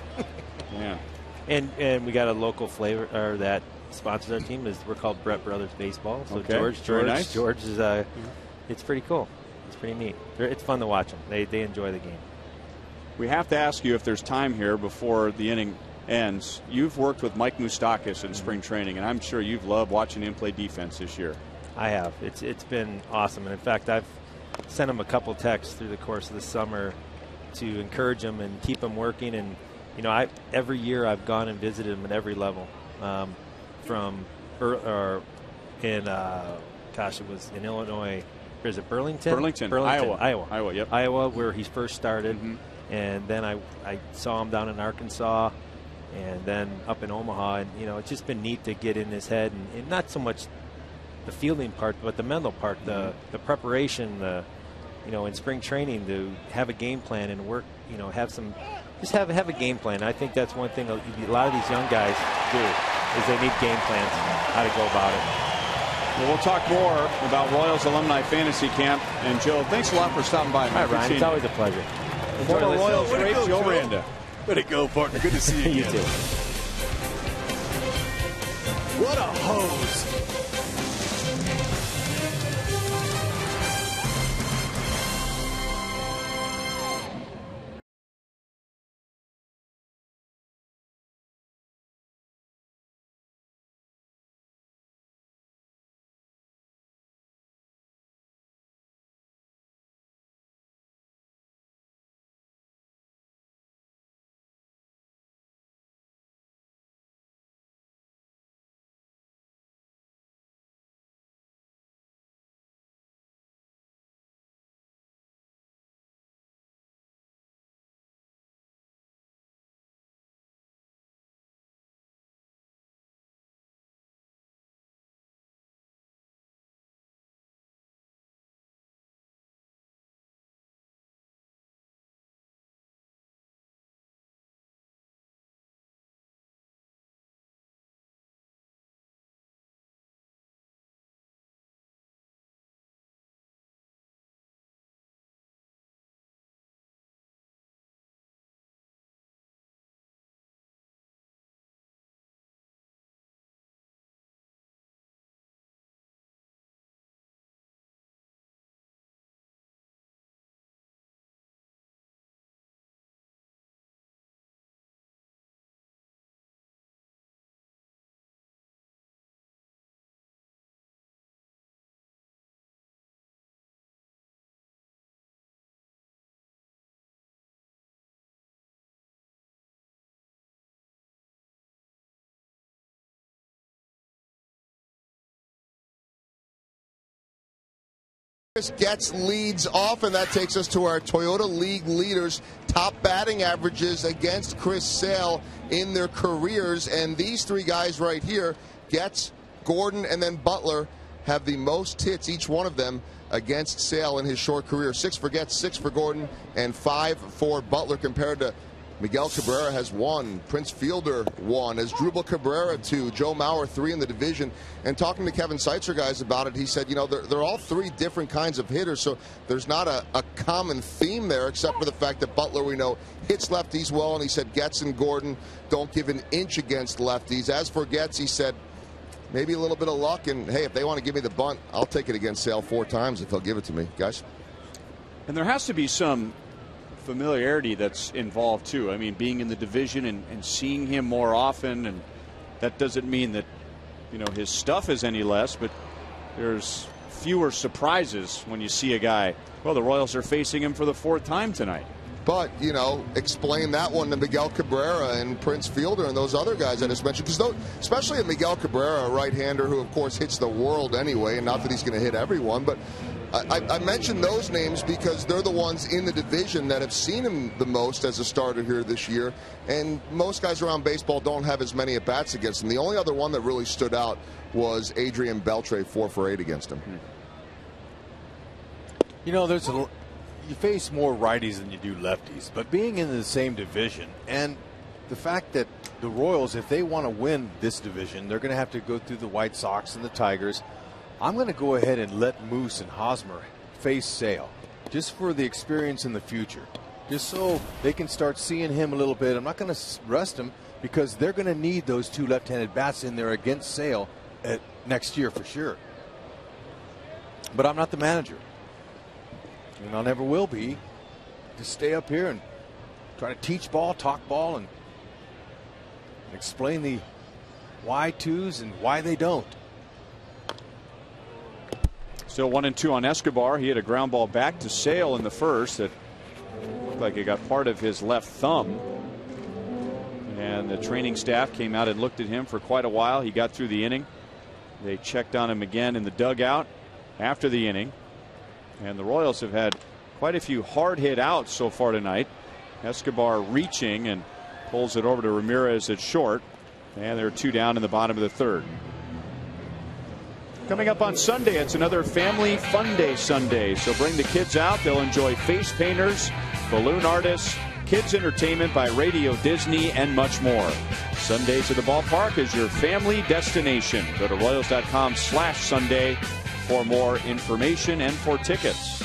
Man. And we got a local flavor that sponsors our team. We're called Brett Brothers Baseball. So George nice. George is it's pretty cool. It's pretty neat. It's fun to watch them. They enjoy the game. We have to ask you if there's time here before the inning ends. You've worked with Mike Moustakis in spring training, and I'm sure you've loved watching him play defense this year. I have. It's been awesome. And in fact, I've sent him a couple texts through the course of the summer to encourage him and keep him working. And every year I've gone and visited him at every level. It was in Illinois. Or is it Burlington? Burlington, Iowa. Yep. Iowa, where he first started. Mm-hmm. And then I saw him down in Arkansas, and then up in Omaha. And, it's just been neat to get in his head. And not so much the fielding part, but the mental part, the preparation, in spring training to have a game plan and work, have a game plan. I think that's one thing a lot of these young guys do is they need game plans, how to go about it. Well, we'll talk more about Royals Alumni Fantasy Camp. And, Joe, thanks a lot for stopping by. All right, Ryan, it's always a pleasure. Former Royals great Joe Randa. Way to go, partner. Good to see you again. You too. What a hose. Chris Getz leads off, and that takes us to our Toyota League leaders. Top batting averages against Chris Sale in their careers. And these three guys right here, Getz, Gordon, and then Butler, have the most hits, each one of them, against Sale in his short career. 6 for Getz, 6 for Gordon, and 5 for Butler, compared to Miguel Cabrera has 1, Prince Fielder 1, Asdrubal Cabrera 2, Joe Mauer 3 in the division. And talking to Kevin Seitzer guys about it, he said, you know, they're all 3 different kinds of hitters, so there's not a common theme there, except for the fact that Butler, we know, hits lefties well, and he said Getz and Gordon don't give an inch against lefties. As for Getz, he said, maybe a little bit of luck, and hey, if they want to give me the bunt, I'll take it against Sale 4 times if he'll give it to me, guys. And there has to be some familiarity that's involved too. I mean, being in the division and seeing him more often, and that doesn't mean that, you know, his stuff is any less, but there's fewer surprises when you see a guy. Well, the Royals are facing him for the 4th time tonight. But, you know, explain that one to Miguel Cabrera and Prince Fielder and those other guys I just mentioned. Because especially a Miguel Cabrera, a right-hander who, of course, hits the world anyway, and not that he's going to hit everyone. But I mentioned those names because they're the ones in the division that have seen him the most as a starter here this year. And most guys around baseball don't have as many at-bats against him. The only other one that really stood out was Adrian Beltre, 4 for 8 against him. You know, you face more righties than you do lefties, but being in the same division, and the fact that the Royals, if they want to win this division, they're going to have to go through the White Sox and the Tigers. I'm going to go ahead and let Moose and Hosmer face Sale, just for the experience in the future, just so they can start seeing him a little bit. I'm not going to rest him, because they're going to need those 2 left-handed bats in there against Sale next year for sure. But I'm not the manager, and I never will be. Just stay up here and try to teach ball, talk ball, and explain the why twos and why they don't. Still 1-2 on Escobar. He had a ground ball back to Sale in the first that looked like it got part of his left thumb. And the training staff came out and looked at him for quite a while. He got through the inning. They checked on him again in the dugout after the inning. And the Royals have had quite a few hard hit outs so far tonight. Escobar reaching and pulls it over to Ramirez at short. And there are 2 down in the bottom of the 3rd. Coming up on Sunday, it's another Family Fun Day Sunday. So bring the kids out. They'll enjoy face painters, balloon artists, kids entertainment by Radio Disney, and much more. Sundays at the ballpark is your family destination. Go to Royals.com/Sunday for more information and for tickets.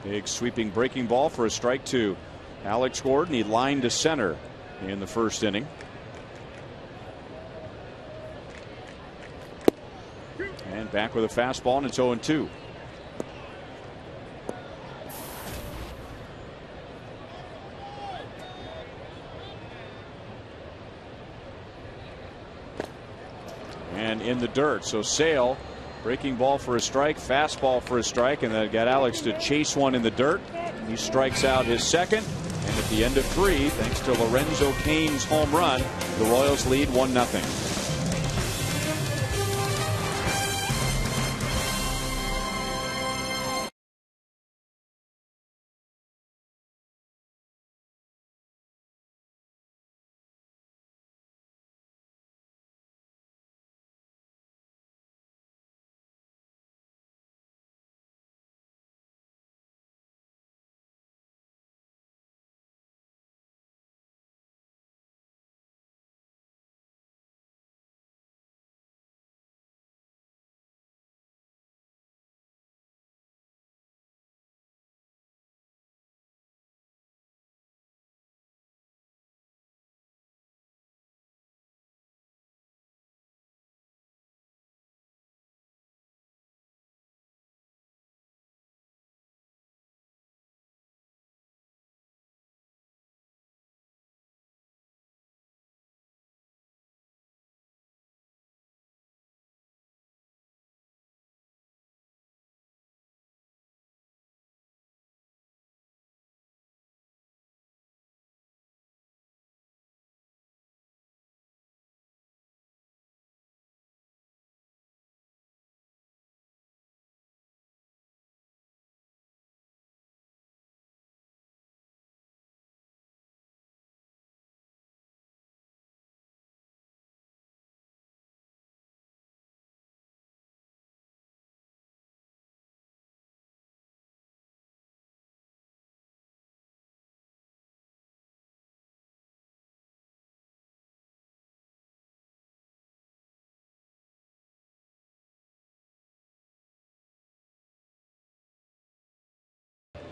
Big sweeping breaking ball for a strike 2. Alex Gordon, he lined to center in the first inning. And back with a fastball, and it's 0-2. And in the dirt. So Sale, breaking ball for a strike, fastball for a strike, and that got Alex to chase one in the dirt. He strikes out his second. And at the end of 3, thanks to Lorenzo Cain's home run, the Royals lead 1-0.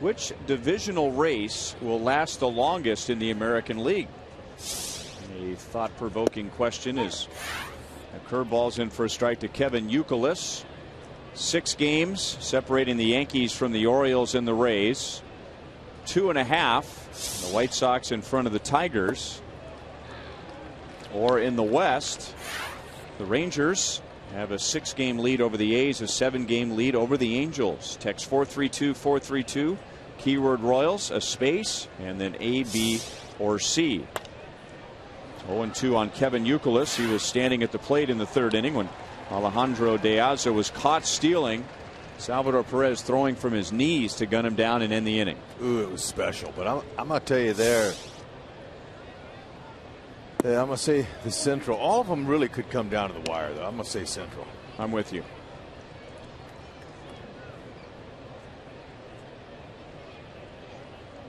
Which divisional race will last the longest in the American League? A thought-provoking question is a curveball's in for a strike to Kevin Youkilis. 6 games separating the Yankees from the Orioles and the Rays. 2.5 the White Sox in front of the Tigers. Or in the West, the Rangers have a 6-game lead over the A's, a 7-game lead over the Angels. Text 432-432, keyword Royals, a space, and then A, B, or C. 0-2 on Kevin Youkilis. He was standing at the plate in the 3rd inning when Alejandro De Aza was caught stealing. Salvador Perez throwing from his knees to gun him down and end the inning. Ooh, it was special. But I'm going to tell you there, I'm going to say the Central. All of them really could come down to the wire, though. I'm going to say Central. I'm with you.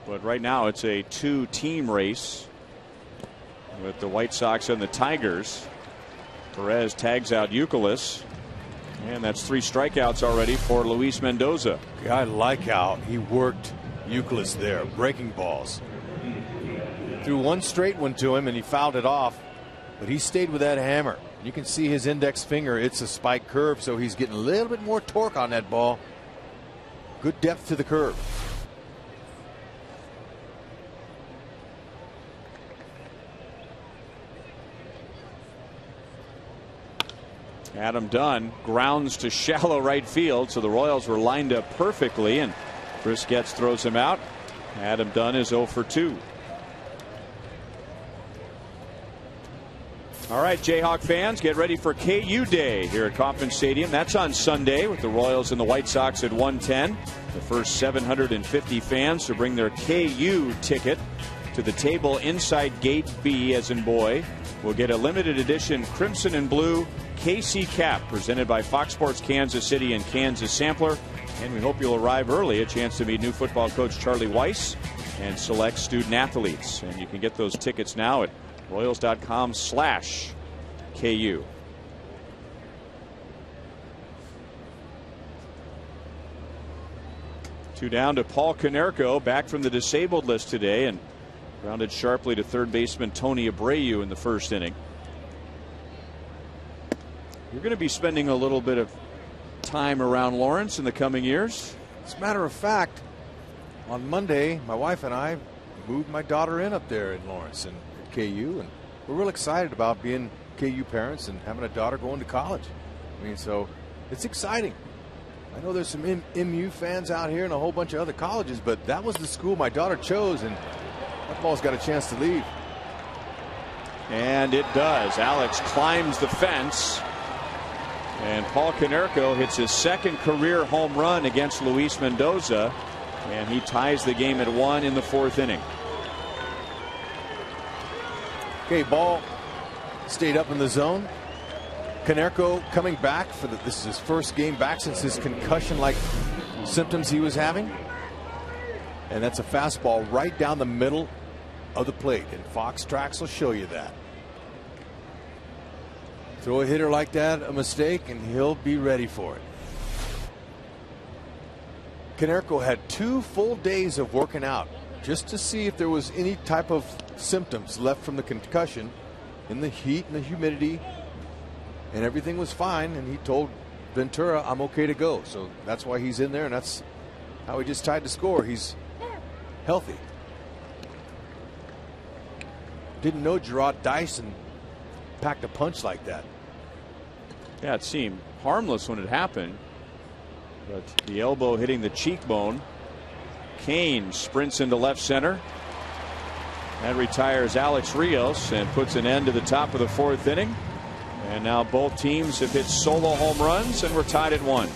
But right now it's a 2-team race with the White Sox and the Tigers. Perez tags out Youkilis. And that's 3 strikeouts already for Luis Mendoza. I like how he worked Youkilis there, breaking balls. Threw one straight one to him and he fouled it off, but he stayed with that hammer. You can see his index finger, it's a spike curve, so he's getting a little bit more torque on that ball. Good depth to the curve. Adam Dunn grounds to shallow right field, so the Royals were lined up perfectly, and Chris Getz throws him out. Adam Dunn is 0 for 2. All right, Jayhawk fans, get ready for KU Day here at Kauffman Stadium. That's on Sunday with the Royals and the White Sox at 1:10. The first 750 fans to bring their KU ticket to the table inside Gate B, as in boy, will get a limited edition crimson and blue KC cap presented by Fox Sports Kansas City and Kansas Sampler. And we hope you'll arrive early. A chance to meet new football coach Charlie Weiss and select student athletes. And you can get those tickets now at Royals.com/KU. Two down to Paul Konerko, back from the disabled list today, and grounded sharply to third baseman Tony Abreu in the 1st inning. You're going to be spending a little bit of time around Lawrence in the coming years. As a matter of fact, on Monday, my wife and I moved my daughter in up there in Lawrence and at KU, and we're real excited about being KU parents and having a daughter going to college. I mean, so it's exciting. I know there's some MU fans out here and a whole bunch of other colleges, but that was the school my daughter chose, and that ball's got a chance to leave. And it does. Alex climbs the fence, and Paul Konerko hits his 2nd career home run against Luis Mendoza, and he ties the game at 1 in the 4th inning. Okay, ball stayed up in the zone. Konerko coming back for this is his 1st game back since his concussion-like symptoms he was having. And that's a fastball right down the middle of the plate, and Fox Tracks will show you that. Throw a hitter like that a mistake and he'll be ready for it. Konerko had 2 full days of working out just to see if there was any type of symptoms left from the concussion in the heat and the humidity, and everything was fine, and he told Ventura, I'm okay to go. So that's why he's in there, and that's how he just tied the score. He's healthy. Didn't know Gerard Dyson packed a punch like that. Yeah, it seemed harmless when it happened, but the elbow hitting the cheekbone. Kane sprints into left center. That retires Alex Rios and puts an end to the top of the 4th inning. And now both teams have hit solo home runs, and we're tied at 1.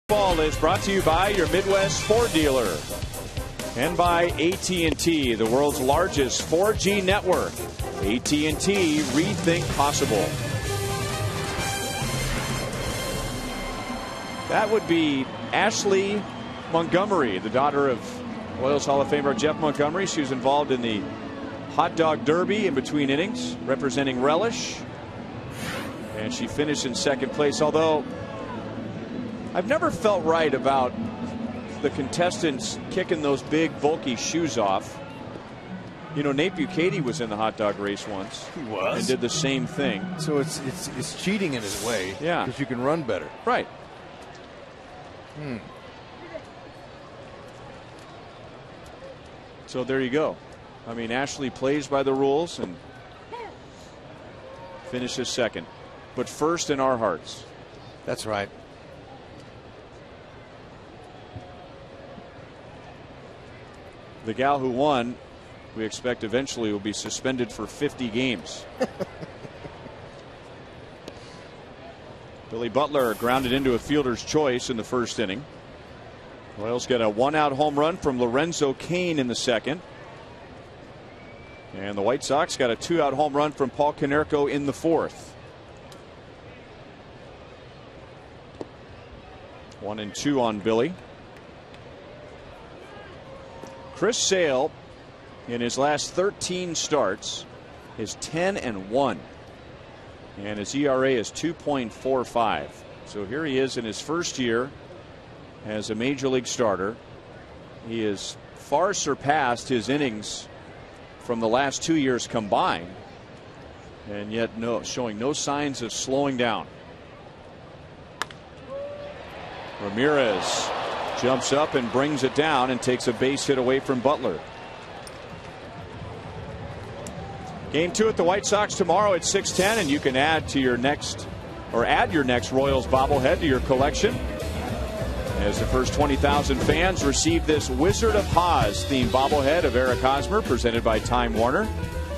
Ball is brought to you by your Midwest Ford dealer and by AT&T, the world's largest 4G network. AT&T, rethink possible. That would be Ashley Montgomery, the daughter of Royals Hall of Famer Jeff Montgomery. She was involved in the Hot Dog Derby in between innings, representing Relish. And she finished in second place, although I've never felt right about the contestants kicking those big, bulky shoes off. You know, Nate Bukaty was in the hot dog race once. He was. And did the same thing. So it's cheating in his way. Yeah. Because you can run better. Right. So there you go. I mean, Ashley plays by the rules and finishes second, but first in our hearts. That's right. The gal who won, we expect eventually will be suspended for 50 games. Billy Butler grounded into a fielder's choice in the first inning. Royals get a 1-out home run from Lorenzo Cain in the second. And the White Sox got a 2-out home run from Paul Konerko in the fourth. 1-2 on Billy. Chris Sale, in his last 13 starts, is 10-1. And his ERA is 2.45. So here he is in his first year as a major league starter. He has far surpassed his innings from the last 2 years combined, and yet showing no signs of slowing down. Ramirez jumps up and brings it down and takes a base hit away from Butler. Game 2 at the White Sox tomorrow at 6:10, and you can add your next Royals bobblehead to your collection as the first 20,000 fans receive this Wizard of Oz themed bobblehead of Eric Hosmer presented by Time Warner.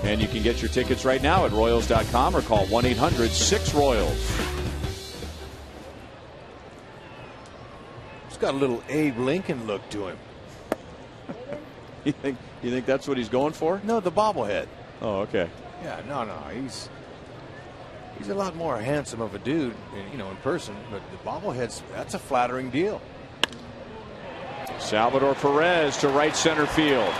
And you can get your tickets right now at Royals.com or call 1-800-6-ROYALS. He's got a little Abe Lincoln look to him. You think that's what he's going for? No, the bobblehead. Oh, okay. Yeah, no. He's a lot more handsome of a dude, in person. But the that's a flattering deal. Salvador Perez to right center field.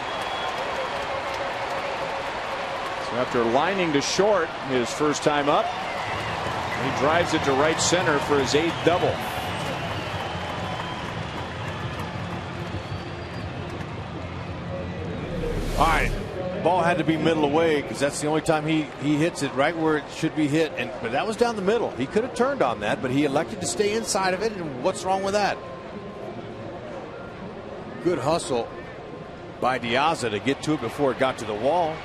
So after lining to short his first time up, he drives it to right center for his 8th double. All right. Ball had to be middle away because that's the only time he hits it right where it should be hit. But that was down the middle. He could have turned on that, but he elected to stay inside of it. And what's wrong with that? Good hustle by Diaza to get to it before it got to the wall.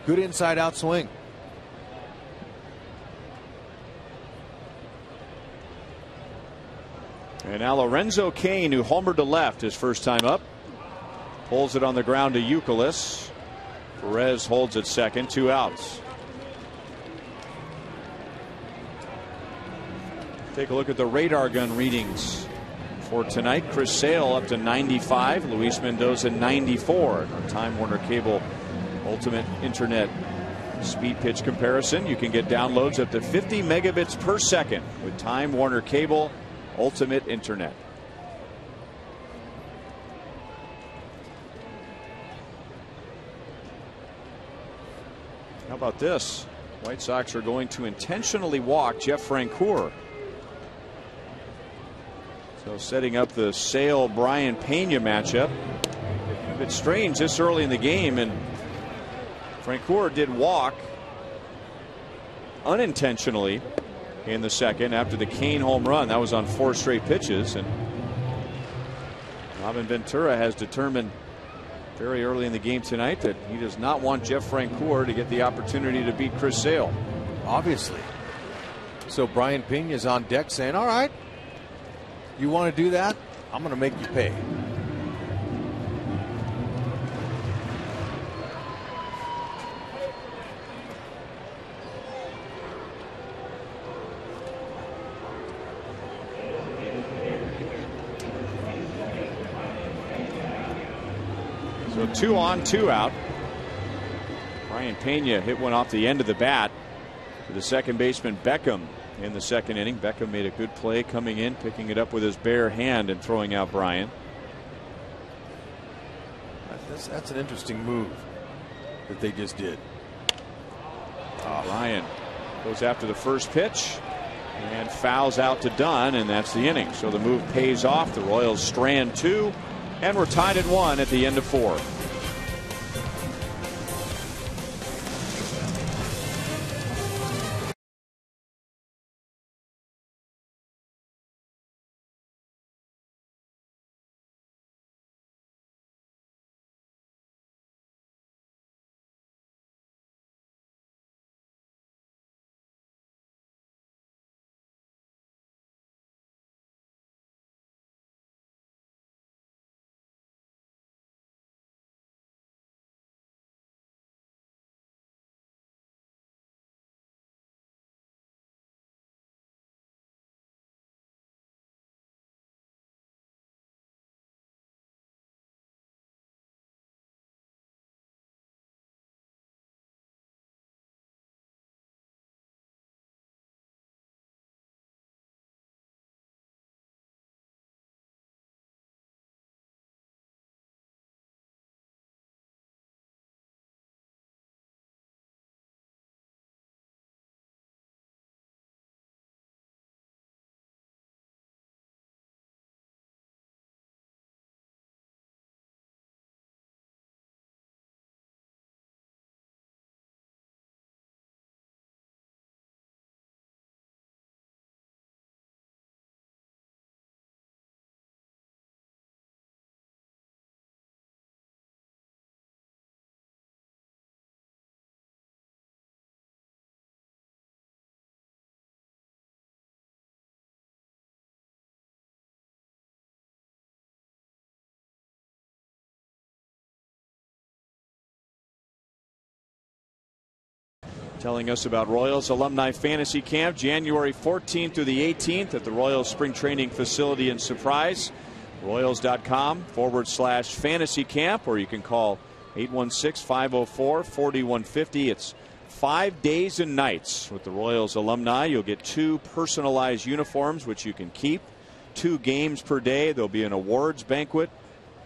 Good inside out swing. And now Lorenzo Cain, who homered to left his first time up, pulls it on the ground to Youkilis. Perez holds it second, 2 outs. Take a look at the radar gun readings for tonight. Chris Sale up to 95, Luis Mendoza 94. On Time Warner Cable Ultimate Internet speed pitch comparison. You can get downloads up to 50 megabits per second with Time Warner Cable Ultimate Internet. How about this? White Sox are going to intentionally walk Jeff Francoeur. So setting up the Sale-Brian Pena matchup. A bit strange this early in the game, and Francoeur did walk unintentionally in the second after the Cain home run. That was on 4 straight pitches, and Robin Ventura has determined very early in the game tonight that he does not want Jeff Francoeur to get the opportunity to beat Chris Sale. Obviously. So Brian Pena's on deck saying, all right, you want to do that? I'm going to make you pay. So 2 on, 2 out. Brian Pena hit one off the end of the bat to the second baseman Beckham in the second inning. Beckham made a good play coming in, picking it up with his bare hand and throwing out Brian. That's an interesting move that they just did. Brian goes after the first pitch and fouls out to Dunn, and that's the inning. So the move pays off. The Royals strand 2, and we're tied at 1 at the end of 4. Telling us about Royals Alumni Fantasy Camp, January 14th through the 18th at the Royals Spring Training Facility in Surprise. Royals.com/fantasy camp, or you can call 816-504-4150. It's 5 days and nights with the Royals alumni. You'll get 2 personalized uniforms, which you can keep. 2 games per day. There'll be an awards banquet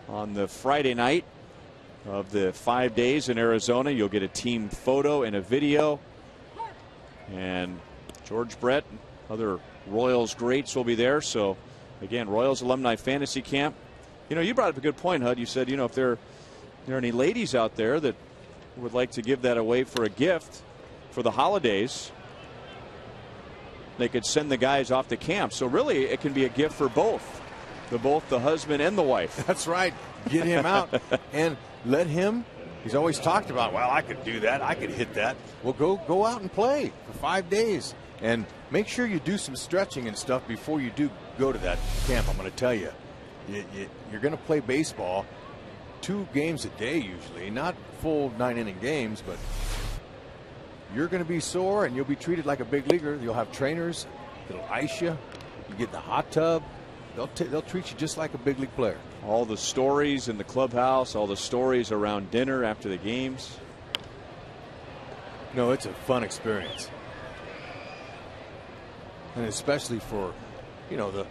on the Friday night of the 5 days in Arizona. You'll get a team photo and a video. And George Brett, other Royals greats will be there. So, again, Royals Alumni Fantasy Camp. You know, you brought up a good point, Hud. You said, you know, if there are any ladies out there that would like to give that away for a gift for the holidays, they could send the guys off to camp. So, really, it can be a gift for both the husband and the wife. That's right. Get him out and let him. He's always talked about, well, I could do that, I could hit that. Well, go out and play for 5 days, and make sure you do some stretching and stuff before you do go to that camp. I'm going to tell you, you're going to play baseball 2 games a day usually, not full 9-inning games, but you're going to be sore and you'll be treated like a big leaguer. You'll have trainers that'll ice you. You get in the hot tub. They'll treat you just like a big league player. All the stories in the clubhouse, all the stories around dinner after the games. No, it's a fun experience. And especially for, you know, the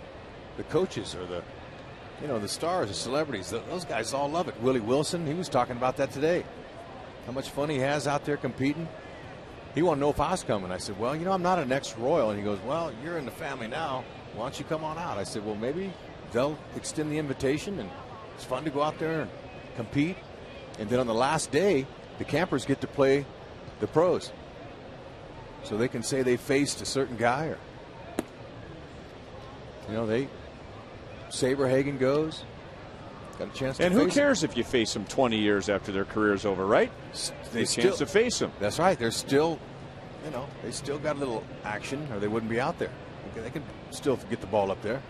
coaches or the stars, the celebrities. Those guys all love it. Willie Wilson, he was talking about that today. How much fun he has out there competing. He wanted to know if I was coming. I said, well, you know, I'm not an ex-Royal. And he goes, well, you're in the family now. Why don't you come on out? I said, well, maybe they'll extend the invitation, and it's fun to go out there and compete. And then on the last day, the campers get to play the pros. So they can say they faced a certain guy, or, you know, Saberhagen goes. Got a chance to and face who cares if you face them 20 years after their career's over, right? They chance to face them. That's right. They're still, you know, they still got a little action, or they wouldn't be out there. They can still get the ball up there.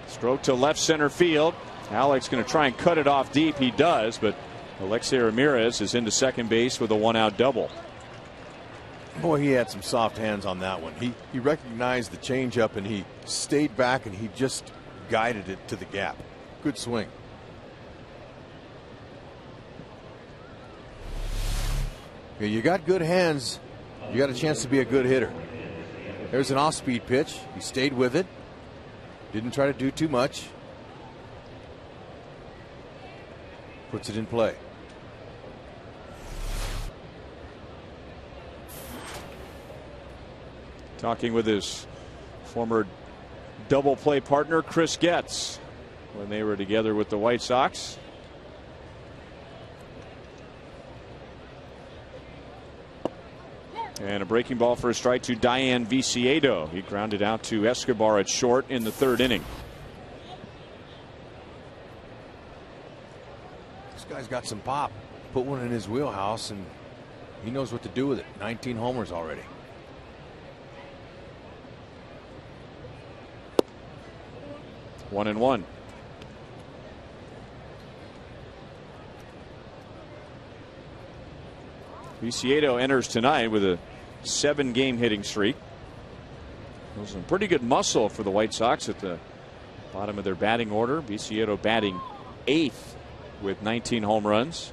Stroke to left center field. Alex going to try and cut it off deep. He does, but Alexei Ramirez is into second base with a 1-out double. Boy, he had some soft hands on that one. He recognized the changeup, and he stayed back, and he just guided it to the gap. Good swing. You got good hands. You got a chance to be a good hitter. There's an off-speed pitch. He stayed with it. Didn't try to do too much. Puts it in play. Talking with his former double play partner Chris Getz when they were together with the White Sox. And a breaking ball for a strike to Diane Viciedo. He grounded out to Escobar at short in the third inning. This guy's got some pop. Put one in his wheelhouse, and he knows what to do with it. 19 homers already. One and one. Viciedo enters tonight with a 7-game hitting streak. There's some pretty good muscle for the White Sox at the bottom of their batting order. Viciedo batting 8th with 19 home runs.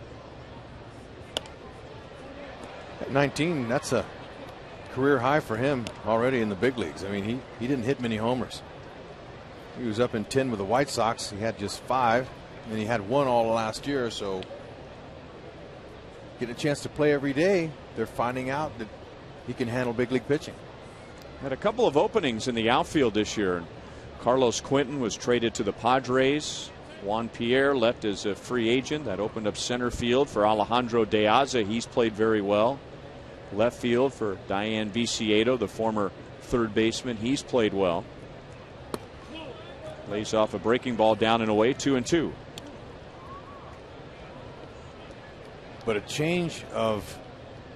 At 19, that's a career high for him already in the big leagues. I mean, he didn't hit many homers. He was up in 10 with the White Sox. He had just 5, and he had 1 all last year. So getting a chance to play every day, they're finding out that he can handle big league pitching. Had a couple of openings in the outfield this year. Carlos Quinton was traded to the Padres. Juan Pierre left as a free agent. That opened up center field for Alejandro De Aza. He's played very well. Left field for Diane Viciedo, the former third baseman. He's played well. Lays off a breaking ball down and away, 2-2. But a change of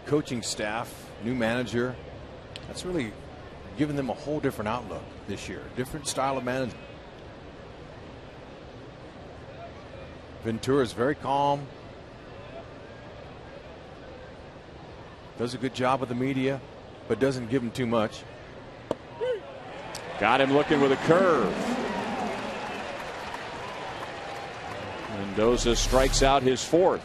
coaching staff, new manager, that's really given them a whole different outlook this year. Different style of management. Ventura is very calm. Does a good job with the media, but doesn't give him too much. Got him looking with a curve. Mendoza strikes out his 4th.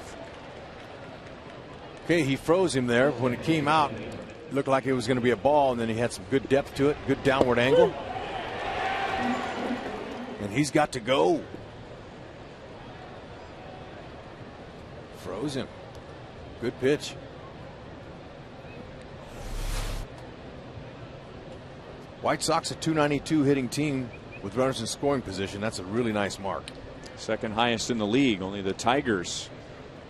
Okay, he froze him there. When it came out, it looked like it was going to be a ball, and then he had some good depth to it, good downward angle. And he's got to go. Froze him. Good pitch. White Sox a .292 hitting team with runners in scoring position. That's a really nice mark. Second highest in the league. Only the Tigers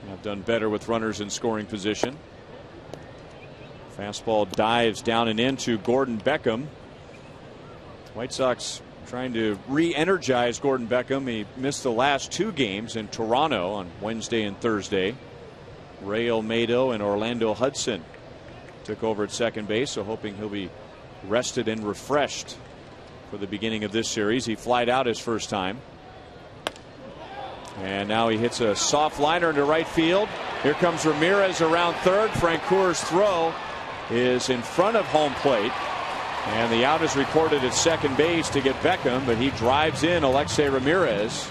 have done better with runners in scoring position. Fastball dives down and into Gordon Beckham. White Sox trying to re-energize Gordon Beckham. He missed the last 2 games in Toronto on Wednesday and Thursday. Ray Olmedo and Orlando Hudson took over at second base, so hoping he'll be rested and refreshed for the beginning of this series. He flied out his first time. And now he hits a soft liner into right field. Here comes Ramirez around third. Francoeur's throw is in front of home plate. And the out is recorded at second base to get Beckham, but he drives in Alexei Ramirez.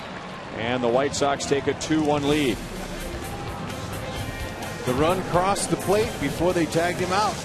And the White Sox take a 2-1 lead. The run crossed the plate before they tagged him out.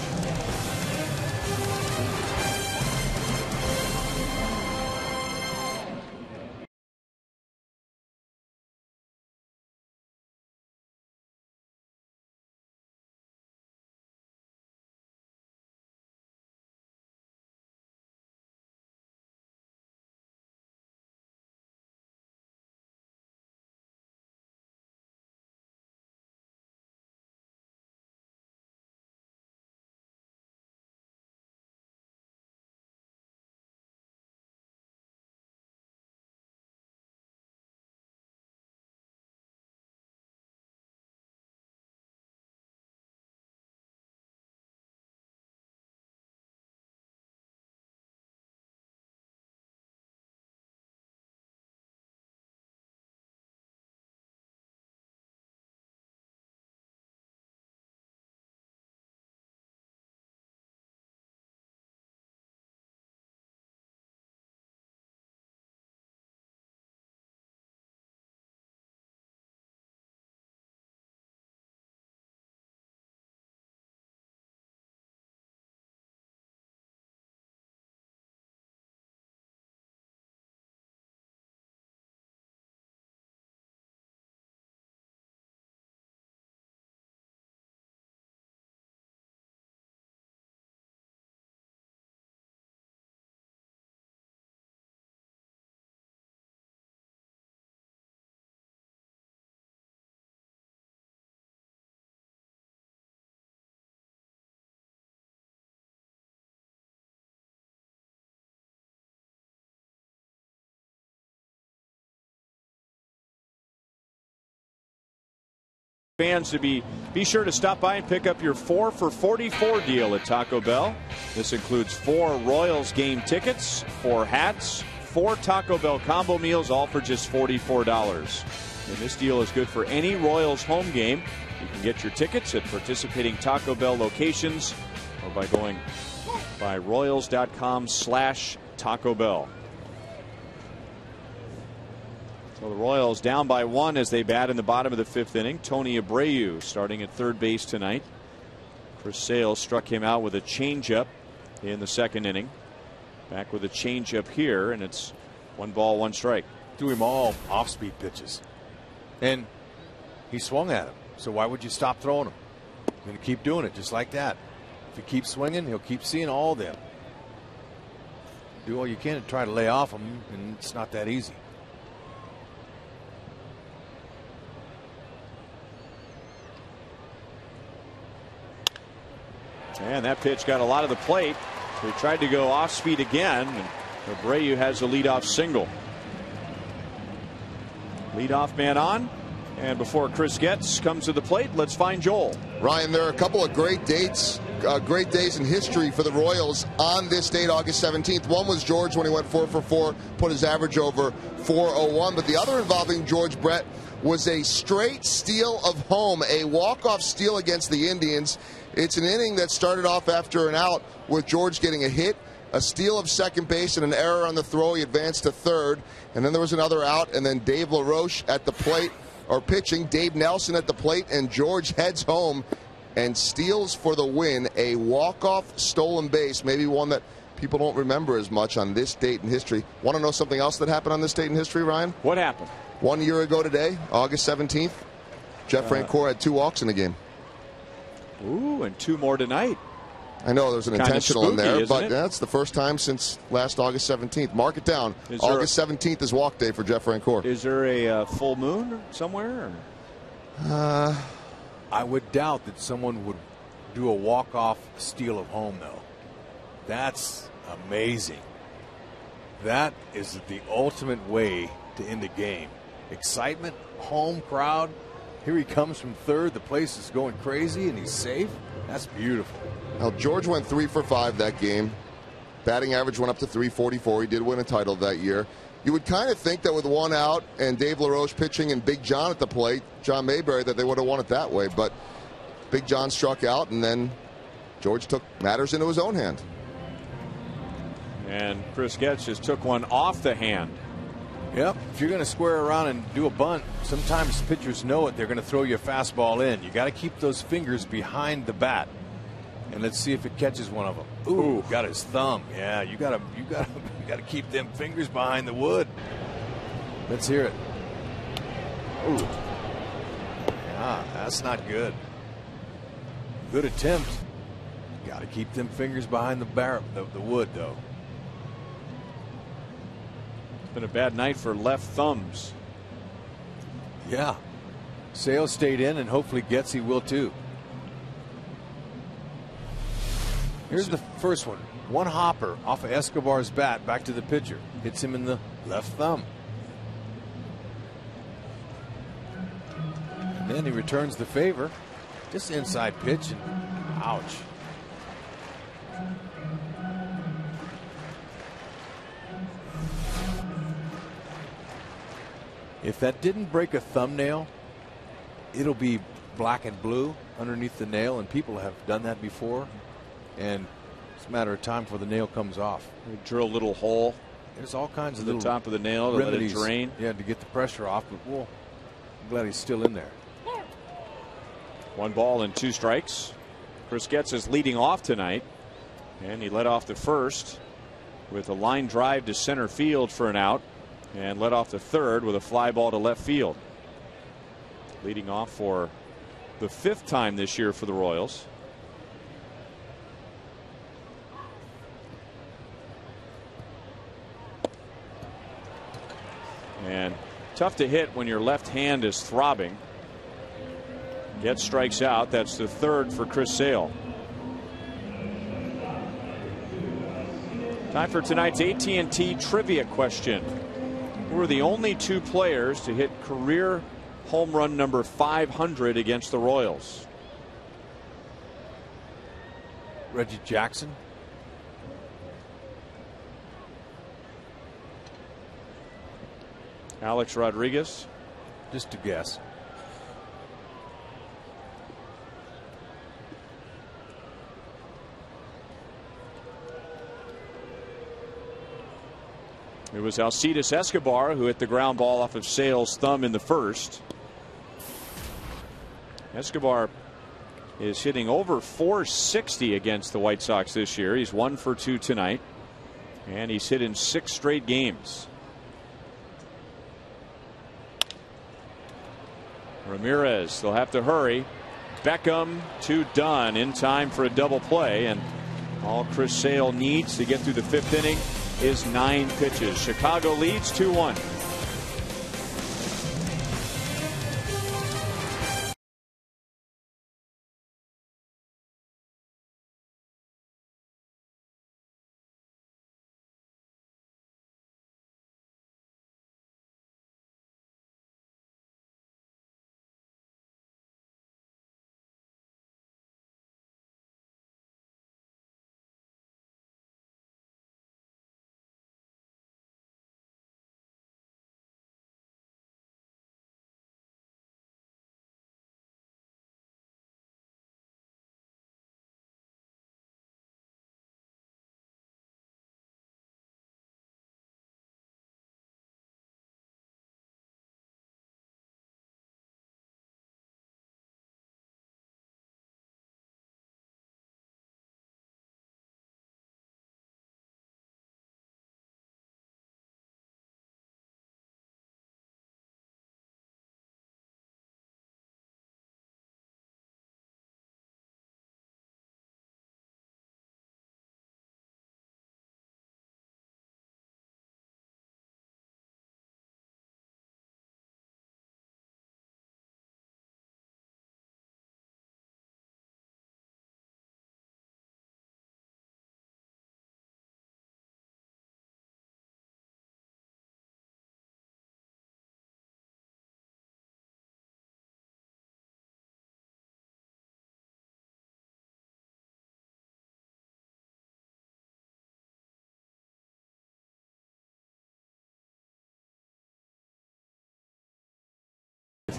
Fans to be sure to stop by and pick up your 4 for $44 deal at Taco Bell. This includes 4 Royals game tickets, 4 hats, 4 Taco Bell combo meals, all for just $44. And this deal is good for any Royals home game. You can get your tickets at participating Taco Bell locations or by going by royals.com/Taco Bell. So the Royals down by 1 as they bat in the bottom of the 5th inning. Tony Abreu starting at third base tonight. Chris Sale struck him out with a changeup in the 2nd inning. Back with a changeup here, and it's 1 ball, 1 strike. Threw him all off-speed pitches. And he swung at him. So why would you stop throwing him? You're going to keep doing it just like that. If you keep swinging, he'll keep seeing all of them. Do all you can to try to lay off him, and it's not that easy. And that pitch got a lot of the plate. They tried to go off speed again, and Abreu has a leadoff single. Leadoff man on, and before Chris Getz comes to the plate, let's find Joel. Ryan, there are a couple of great days in history for the Royals on this date, August 17th. One was George when he went 4 for 4, put his average over .401. But the other involving George Brett was a straight steal of home, a walk-off steal against the Indians. It's an inning that started off after an out with George getting a hit, a steal of second base, and an error on the throw. He advanced to third, and then there was another out, and then Dave LaRoche at the plate, or pitching, Dave Nelson at the plate, and George heads home and steals for the win, a walk-off stolen base, maybe one that people don't remember as much on this date in history. Want to know something else that happened on this date in history, Ryan? What happened? 1 year ago today, August 17th, Jeff Francoeur had 2 walks in the game. Ooh, and 2 more tonight. I know there's an Kinda intentional spooky, in there, isn't but it? that's the first time since last August 17th. Mark it down. August 17th is walk day for Jeff Francoeur. Is there a full moon somewhere? I would doubt that someone would do a walk-off steal of home, though. That's amazing. That is the ultimate way to end a game. Excitement, home crowd. Here he comes from third. The place is going crazy, and he's safe. That's beautiful. Now, George went 3 for 5 that game. Batting average went up to .344. He did win a title that year. You would kind of think that with 1 out and Dave LaRoche pitching and Big John at the plate, John Mayberry, that they would have won it that way. But Big John struck out, and then George took matters into his own hand. And Chris Getz just took one off the hand. Yep. If you're going to square around and do a bunt, sometimes pitchers know it. They're going to throw you a fastball in. You got to keep those fingers behind the bat. And let's see if it catches one of them. Ooh, got his thumb. Yeah, you got to keep them fingers behind the wood. Let's hear it. Ooh. Yeah, that's not good. Good attempt. Got to keep them fingers behind the wood, though. Been a bad night for left thumbs. Yeah. Sale stayed in, and hopefully Getz will too. Here's the first one. One hopper off of Escobar's bat back to the pitcher. Hits him in the left thumb. And then he returns the favor. Just inside pitch, and ouch. If that didn't break a thumbnail, it'll be black and blue underneath the nail, and people have done that before. And it's a matter of time before the nail comes off. We drill a little hole. There's all kinds of the little top of the nail to remedies, let it drain. Yeah, to get the pressure off. But I'm glad he's still in there. 1 ball and 2 strikes. Chris Getz is leading off tonight, and he led off the first with a line drive to center field for an out, and led off the third with a fly ball to left field. Leading off for the 5th time this year for the Royals. And tough to hit when your left hand is throbbing. Getz strikes out. That's the 3rd for Chris Sale. Time for tonight's AT Trivia question. Who are the only 2 players to hit career home run number 500 against the Royals? Reggie Jackson. Alex Rodriguez. Just to guess. It was Alcides Escobar who hit the ground ball off of Sale's thumb in the first. Escobar is hitting over 460 against the White Sox this year. He's 1 for 2 tonight, and he's hit in 6 straight games. Ramirez, they'll have to hurry. Beckham to Dunn in time for a double play, and all Chris Sale needs to get through the 5th inning is 9 pitches. Chicago leads 2-1.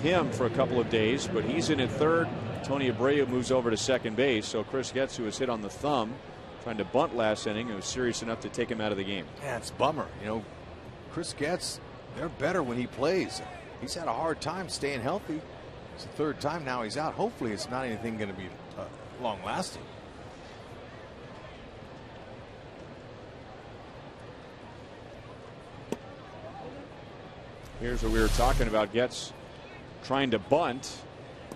Him for a couple of days, but he's in at third. Tony Abreu moves over to second base, so Chris Getz, who was hit on the thumb trying to bunt last inning, was serious enough to take him out of the game. Yeah, it's a bummer. You know, Chris Getz, they're better when he plays. He's had a hard time staying healthy. It's the 3rd time now he's out. Hopefully it's not anything going to be long lasting. Here's what we were talking about. Getz trying to bunt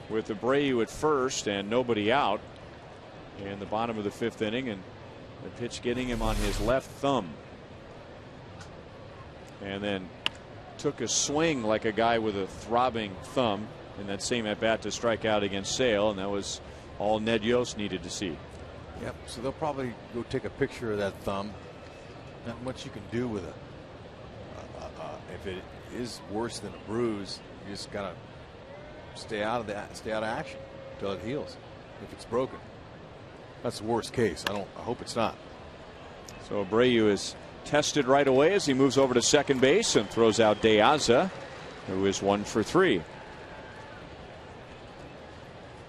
with Abreu at first and nobody out in the bottom of the 5th inning, and the pitch getting him on his left thumb, and then took a swing like a guy with a throbbing thumb in that same at bat to strike out against Sale, and that was all Ned Yost needed to see. Yep. So they'll probably go take a picture of that thumb. Not much you can do with it. If it is worse than a bruise, you just gotta stay out of action until it heals. If it's broken, that's the worst case. I hope it's not. So Abreu is tested right away as he moves over to second base and throws out De Aza, who is 1 for 3.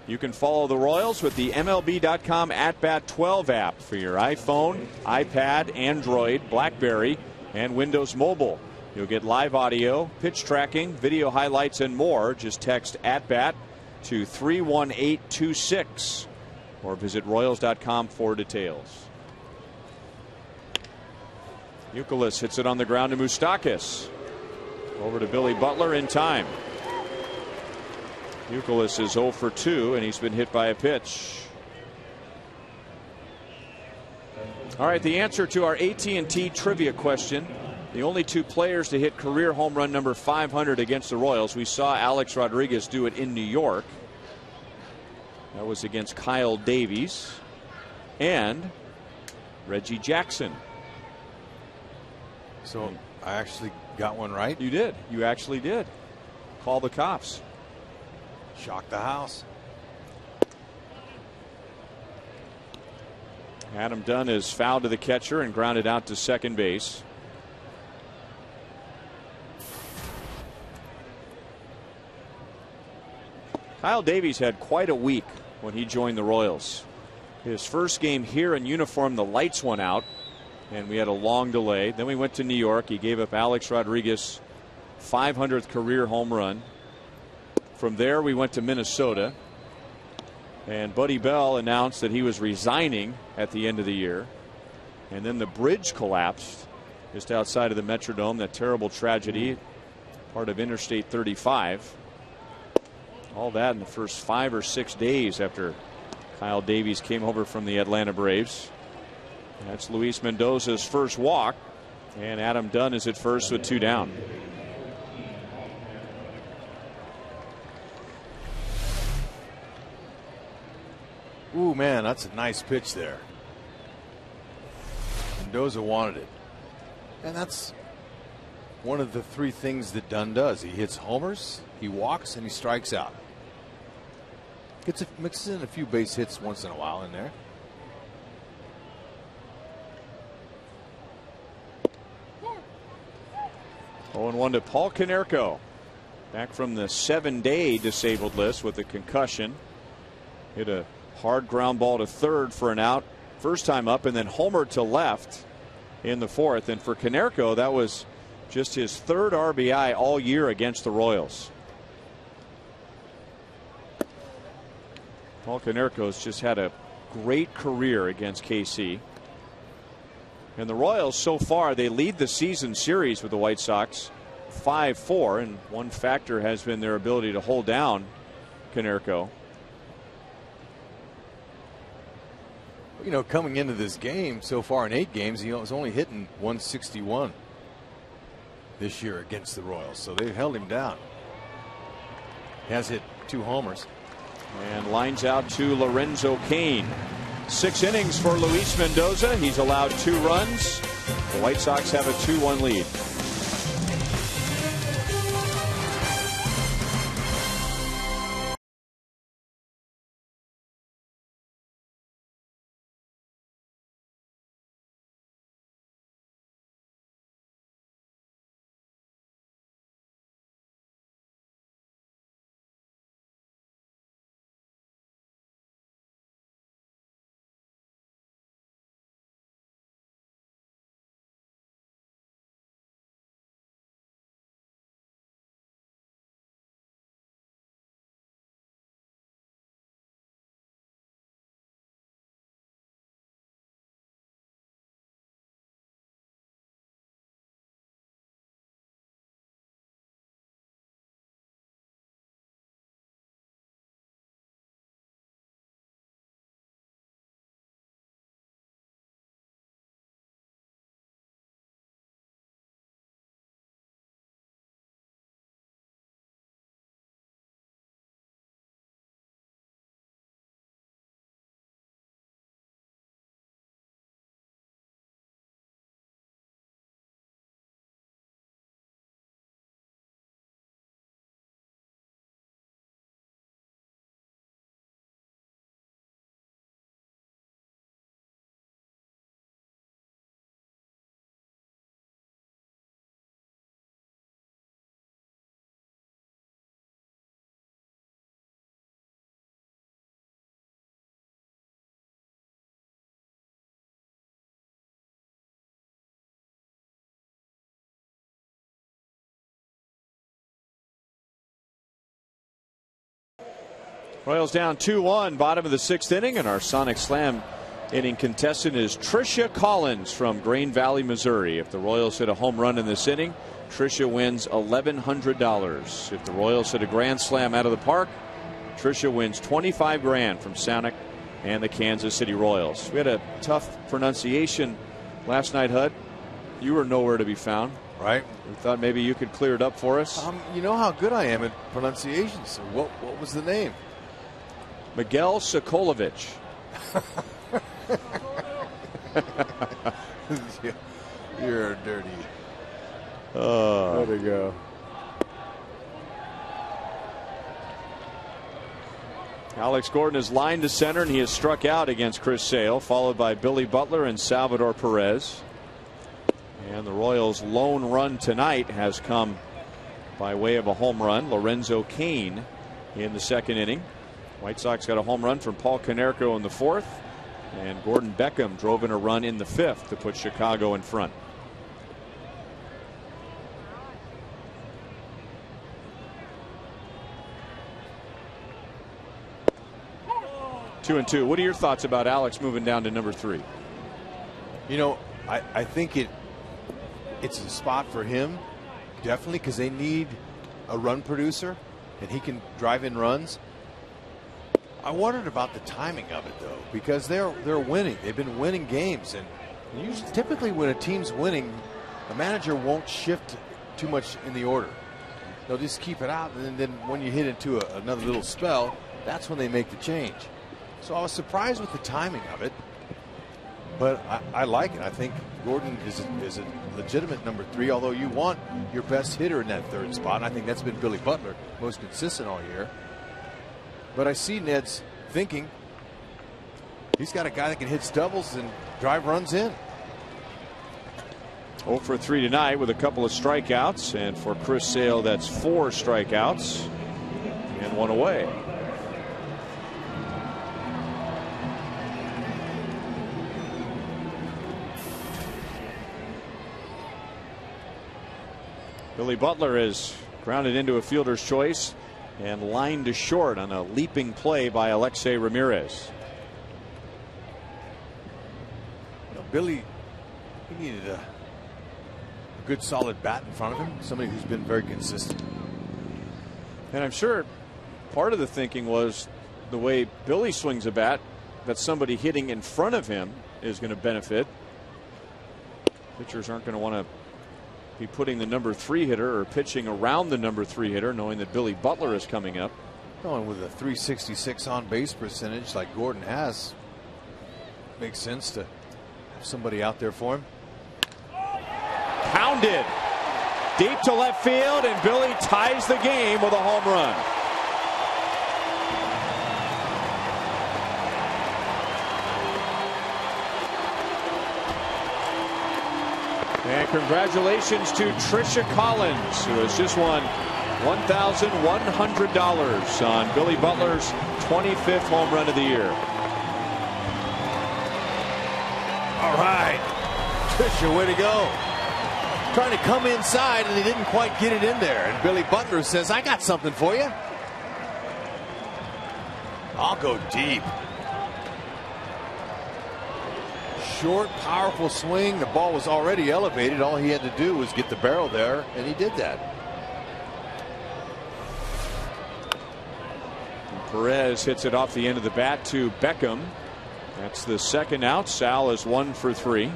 You can follow the Royals with the MLB.com @Bat 12 app for your iPhone, iPad, Android, BlackBerry, and Windows Mobile. You'll get live audio, pitch tracking, video highlights, and more. Just text @Bat to 31826 or visit Royals.com for details. Youkilis hits it on the ground to Moustakas. Over to Billy Butler in time. Youkilis is 0 for 2, and he's been hit by a pitch. All right, the answer to our AT&T trivia question. The only 2 players to hit career home run number 500 against the Royals. We saw Alex Rodriguez do it in New York. That was against Kyle Davies and Reggie Jackson. So I actually got one right. You did. You actually did. Call the cops. Shock the house. Adam Dunn is fouled to the catcher and grounded out to second base. Kyle Davies had quite a week when he joined the Royals. His first game here in uniform, the lights went out and we had a long delay. Then we went to New York. He gave up Alex Rodriguez 500th career home run. From there we went to Minnesota, and Buddy Bell announced that he was resigning at the end of the year. And then the bridge collapsed just outside of the Metrodome, that terrible tragedy, part of Interstate 35. All that in the first 5 or 6 days after Kyle Davies came over from the Atlanta Braves. That's Luis Mendoza's first walk, and Adam Dunn is at first with 2 down. Ooh, man, that's a nice pitch there. Mendoza wanted it. And that's one of the 3 things that Dunn does. He hits homers, he walks, and he strikes out. Mixes in a few base hits once in a while in there. Oh, and 1 to Paul Konerko, back from the 7-day disabled list with a concussion. Hit a hard ground ball to third for an out first time up, and then homer to left in the 4th. And for Konerko, that was just his 3rd RBI all year against the Royals. Paul Konerko's just had a great career against KC. And the Royals, so far, they lead the season series with the White Sox 5-4, and one factor has been their ability to hold down Konerko. You know, coming into this game, so far in 8 games, he was only hitting 161 this year against the Royals, so they've held him down. He has hit 2 homers. And lines out to Lorenzo Cain. 6 innings for Luis Mendoza. He's allowed 2 runs. The White Sox have a 2-1 lead. Royals down 2-1, bottom of the 6th inning, and our Sonic Slam inning contestant is Tricia Collins from Grain Valley, Missouri. If the Royals hit a home run in this inning, Tricia wins $1,100. If the Royals hit a grand slam out of the park, Tricia wins $25,000 from Sonic and the Kansas City Royals. We had a tough pronunciation last night, Hud. You were nowhere to be found. Right. We thought maybe you could clear it up for us. You know how good I am at pronunciation. So what was the name? Miguel Sokolovich. You're dirty. There we go. Alex Gordon is lined to center, and he has struck out against Chris Sale, followed by Billy Butler and Salvador Perez. And the Royals' lone run tonight has come by way of a home run. Lorenzo Cain in the second inning. White Sox got a home run from Paul Konerko in the fourth, and Gordon Beckham drove in a run in the fifth to put Chicago in front. Two and two. What are your thoughts about Alex moving down to number 3? You know, I think it's a spot for him, definitely, because they need a run producer, and he can drive in runs. I wondered about the timing of it, though, because they're winning. They've been winning games, and usually, typically when a team's winning, the manager won't shift too much in the order. They'll just keep it out, and then when you hit into another little spell, that's when they make the change. So I was surprised with the timing of it, but I like it. I think Gordon is a legitimate number 3, although you want your best hitter in that third spot. And I think that's been Billy Butler, most consistent all year. But I see Ned's thinking. He's got a guy that can hit doubles and drive runs in. 0 for 3 tonight with a couple of strikeouts, and for Chris Sale, that's 4 strikeouts and 1 away. Billy Butler is grounded into a fielder's choice and lined to short on a leaping play by Alexei Ramirez. You know, Billy, he needed a good solid bat in front of him, somebody who's been very consistent. And I'm sure part of the thinking was the way Billy swings a bat, that somebody hitting in front of him is going to benefit. Pitchers aren't going to want to be putting the number 3 hitter or pitching around the number 3 hitter, knowing that Billy Butler is coming up. Oh, and with a 366 on base percentage like Gordon has, makes sense to have somebody out there for him. Pounded deep to left field, and Billy ties the game with a home run. And congratulations to Tricia Collins, who has just won $1,100 on Billy Butler's 25th home run of the year. All right, Tricia, way to go. Trying to come inside, and he didn't quite get it in there. And Billy Butler says, I got something for you. I'll go deep. Short, powerful swing. The ball was already elevated. All he had to do was get the barrel there, and he did that. Perez hits it off the end of the bat to Beckham. That's the second out. Sal is 1 for 3.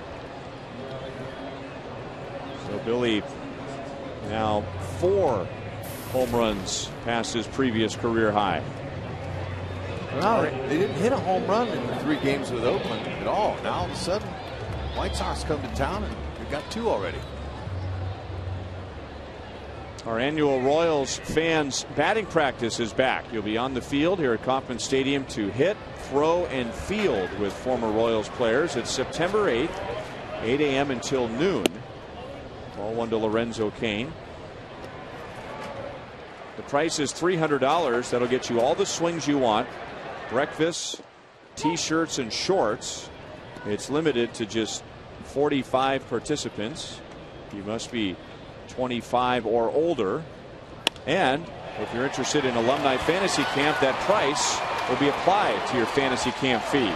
So Billy now 4 home runs past his previous career high. Well, they didn't hit a home run in the 3 games with Oakland at all. Now all of a sudden, White Sox come to town and they've got 2 already. Our annual Royals fans batting practice is back. You'll be on the field here at Kauffman Stadium to hit, throw, and field with former Royals players. It's September 8th, 8 a.m. until noon. Ball 1 to Lorenzo Cain. The price is $300. That'll get you all the swings you want. Breakfast, t-shirts, and shorts. It's limited to just 45 participants. You must be 25 or older. And if you're interested in alumni fantasy camp, that price will be applied to your fantasy camp fee.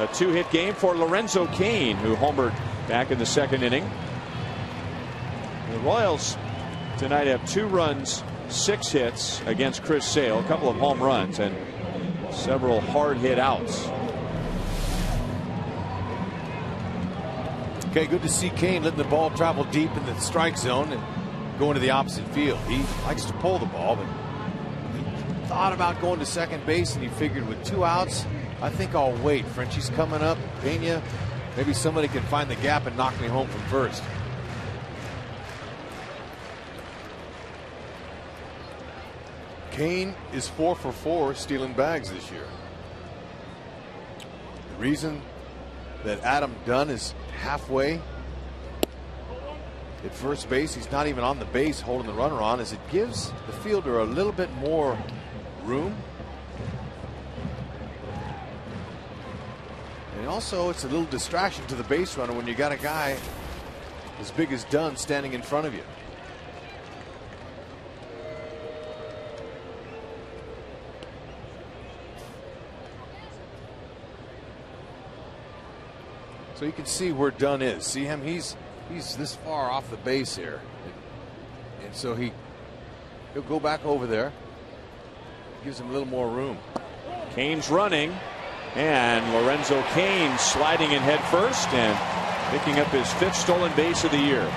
A 2-hit game for Lorenzo Cain, who homered back in the second inning. The Royals tonight have 2 runs, 6 hits against Chris Sale, a couple of home runs, and several hard hit outs. Okay, good to see Cain letting the ball travel deep in the strike zone and going to the opposite field. He likes to pull the ball, but he thought about going to second base, and he figured with 2 outs, I think I'll wait. Frenchie's coming up, Pena, maybe somebody can find the gap and knock me home from first. Kane is 4 for 4 stealing bags this year. The reason that Adam Dunn is halfway at first base, he's not even on the base holding the runner on, is it gives the fielder a little bit more room. And also it's a little distraction to the base runner when you got a guy as big as Dunn standing in front of you. So you can see where Dunn is. See him? He's this far off the base here, and so he'll go back over there. Gives him a little more room. Kane's running, and Lorenzo Cain sliding in head first and picking up his 5th stolen base of the year.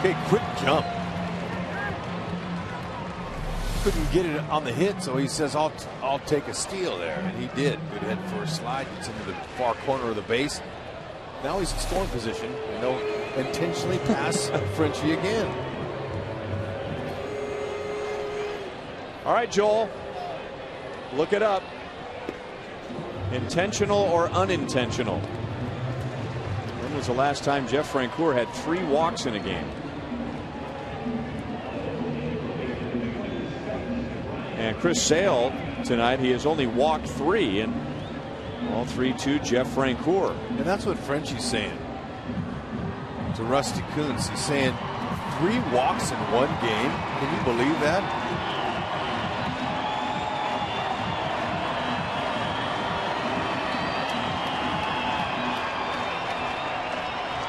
Okay, quick jump. Couldn't get it on the hit, so he says, I'll take a steal there, and he did. Good head first slide, gets into the far corner of the base. Now he's in scoring position, and they'll intentionally pass Frenchie again. All right, Joel, look it up. Intentional or unintentional? When was the last time Jeff Francoeur had 3 walks in a game? And Chris Sale tonight, he has only walked 3, and all 3 to Jeff Francoeur. And that's what Frenchie's saying to Rusty Kuntz. He's saying 3 walks in 1 game. Can you believe that?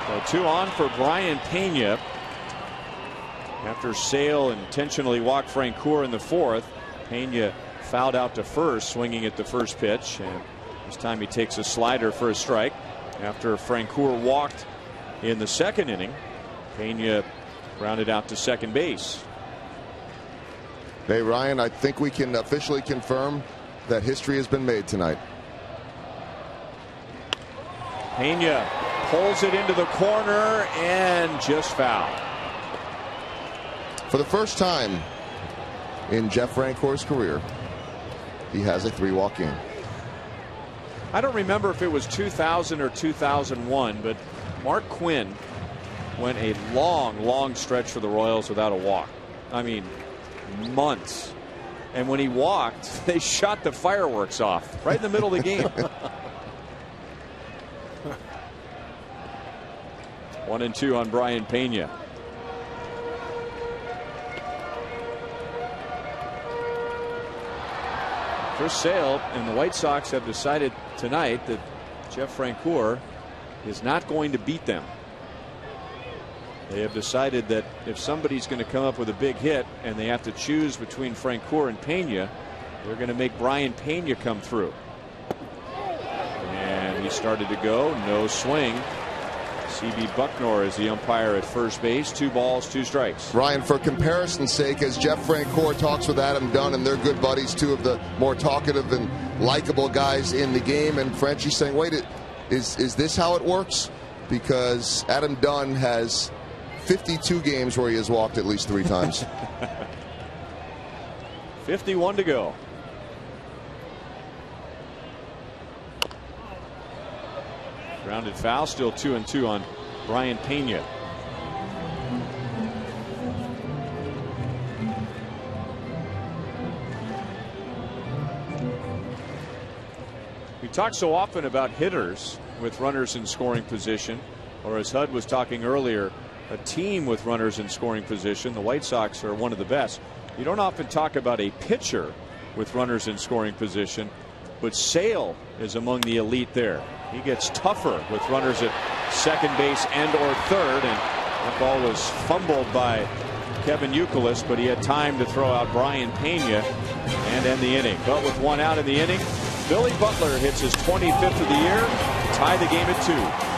So 2 on for Brian Pena after Sale intentionally walked Francoeur in the 4th. Pena fouled out to first, swinging at the first pitch, and this time he takes a slider for a strike. After Francoeur walked in the 2nd inning, Pena grounded out to second base. Hey, Ryan, I think we can officially confirm that history has been made tonight. Pena pulls it into the corner and just foul. For the first time in Jeff Francoeur's career, he has a 3-walk game. I don't remember if it was 2000 or 2001, but Mark Quinn went a long stretch for the Royals without a walk. I mean, months. And when he walked, they shot the fireworks off right in the middle of the game. 1-2 on Brian Pena. Chris Sale and the White Sox have decided tonight that Jeff Francoeur is not going to beat them. They have decided that if somebody's going to come up with a big hit and they have to choose between Francoeur and Pena, they're going to make Brian Pena come through. And he started to go. No swing. C.B. Bucknor is the umpire at first base. 2 balls, 2 strikes. Ryan, for comparison's sake, as Jeff Francoeur talks with Adam Dunn, and they're good buddies, 2 of the more talkative and likable guys in the game, and Frenchie's saying, wait, is this how it works? Because Adam Dunn has 52 games where he has walked at least 3 times. 51 to go. Grounded foul, still 2-2 on Brian Pena. We talk so often about hitters with runners in scoring position, or as Hud was talking earlier, a team with runners in scoring position. The White Sox are one of the best. You don't often talk about a pitcher with runners in scoring position, but Sale is among the elite there. He gets tougher with runners at second base and or third, and that ball was fumbled by Kevin Youkilis, but he had time to throw out Brian Pena and end the inning. But with 1 out in the inning, Billy Butler hits his 25th of the year, tie the game at 2.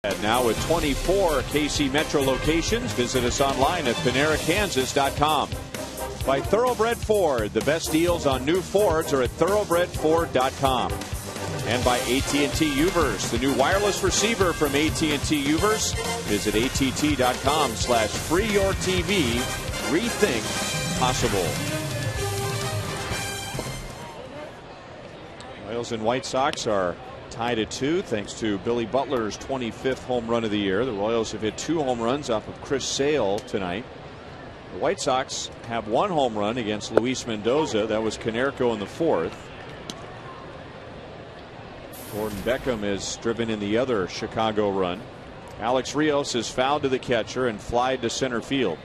Now with 24 KC Metro locations, visit us online at PaneraKansas.com. By Thoroughbred Ford, the best deals on new Fords are at thoroughbredford.com. And by AT Uverse, the new wireless receiver from AT Uverse. Visit att.com/freeyourtv. Rethink possible. Royals and White Sox are tied at 2 thanks to Billy Butler's 25th home run of the year. The Royals have hit 2 home runs off of Chris Sale tonight. The White Sox have 1 home run against Luis Mendoza. That was Konerko in the 4th. Gordon Beckham has driven in the other Chicago run. Alex Rios is fouled to the catcher and flied to center field.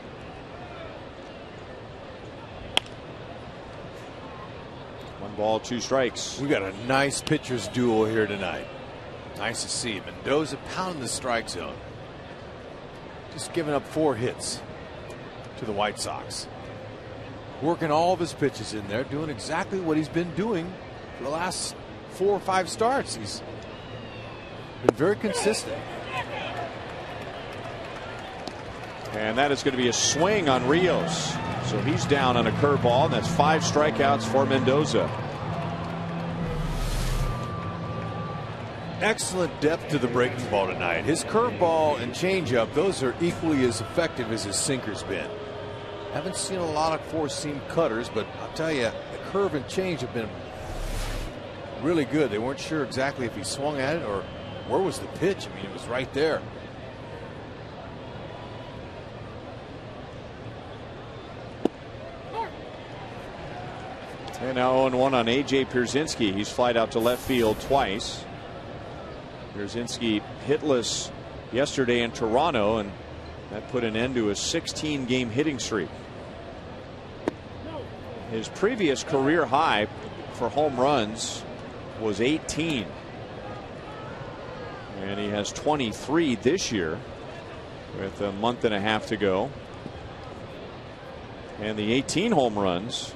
Ball, 2 strikes. We got a nice pitcher's duel here tonight. Nice to see. Mendoza pounding the strike zone. Just giving up 4 hits to the White Sox. Working all of his pitches in there, doing exactly what he's been doing for the last 4 or 5 starts. He's been very consistent. And that is going to be a swing on Rios. So he's down on a curveball. That's 5 strikeouts for Mendoza. Excellent depth to the breaking ball tonight. His curveball and changeup, those are equally as effective as his sinker's been. Haven't seen a lot of 4-seam cutters, but I'll tell you, the curve and change have been really good. They weren't sure exactly if he swung at it or where was the pitch. I mean, it was right there. And now 0-1 on A.J. Pierzynski. He's flied out to left field twice. Pierzynski hitless yesterday in Toronto, and that put an end to a 16-game hitting streak. His previous career high for home runs was 18. And he has 23 this year with a month and a half to go. And the 18 home runs,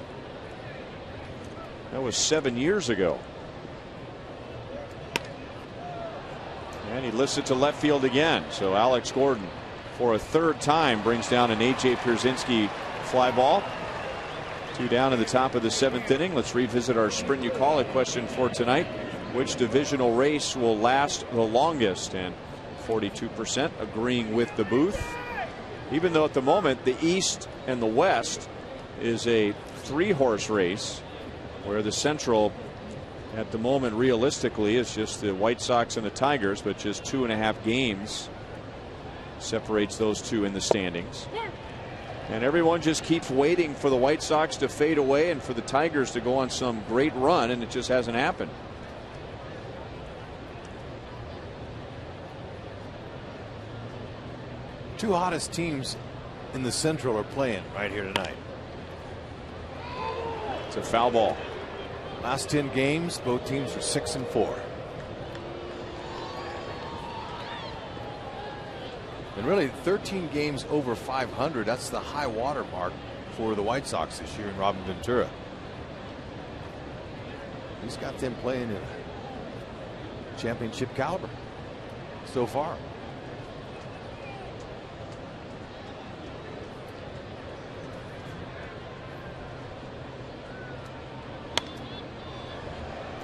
that was 7 years ago. And he lifts it to left field again. So Alex Gordon, for a 3rd time, brings down an A.J. Pierzynski fly ball. 2 down in the top of the 7th inning. Let's revisit our Sprint You Call It question for tonight. Which divisional race will last the longest? And 42% agreeing with the booth. Even though at the moment the East and the West is a 3-horse race, where the Central at the moment realistically is just the White Sox and the Tigers, but just 2.5 games separates those 2 in the standings. And everyone just keeps waiting for the White Sox to fade away and for the Tigers to go on some great run, and it just hasn't happened. Two hottest teams in the Central are playing right here tonight. It's a foul ball. Last 10 games, both teams are 6-4. And really 13 games over 500. That's the high water mark for the White Sox this year in Robin Ventura. He's got them playing in championship caliber so far.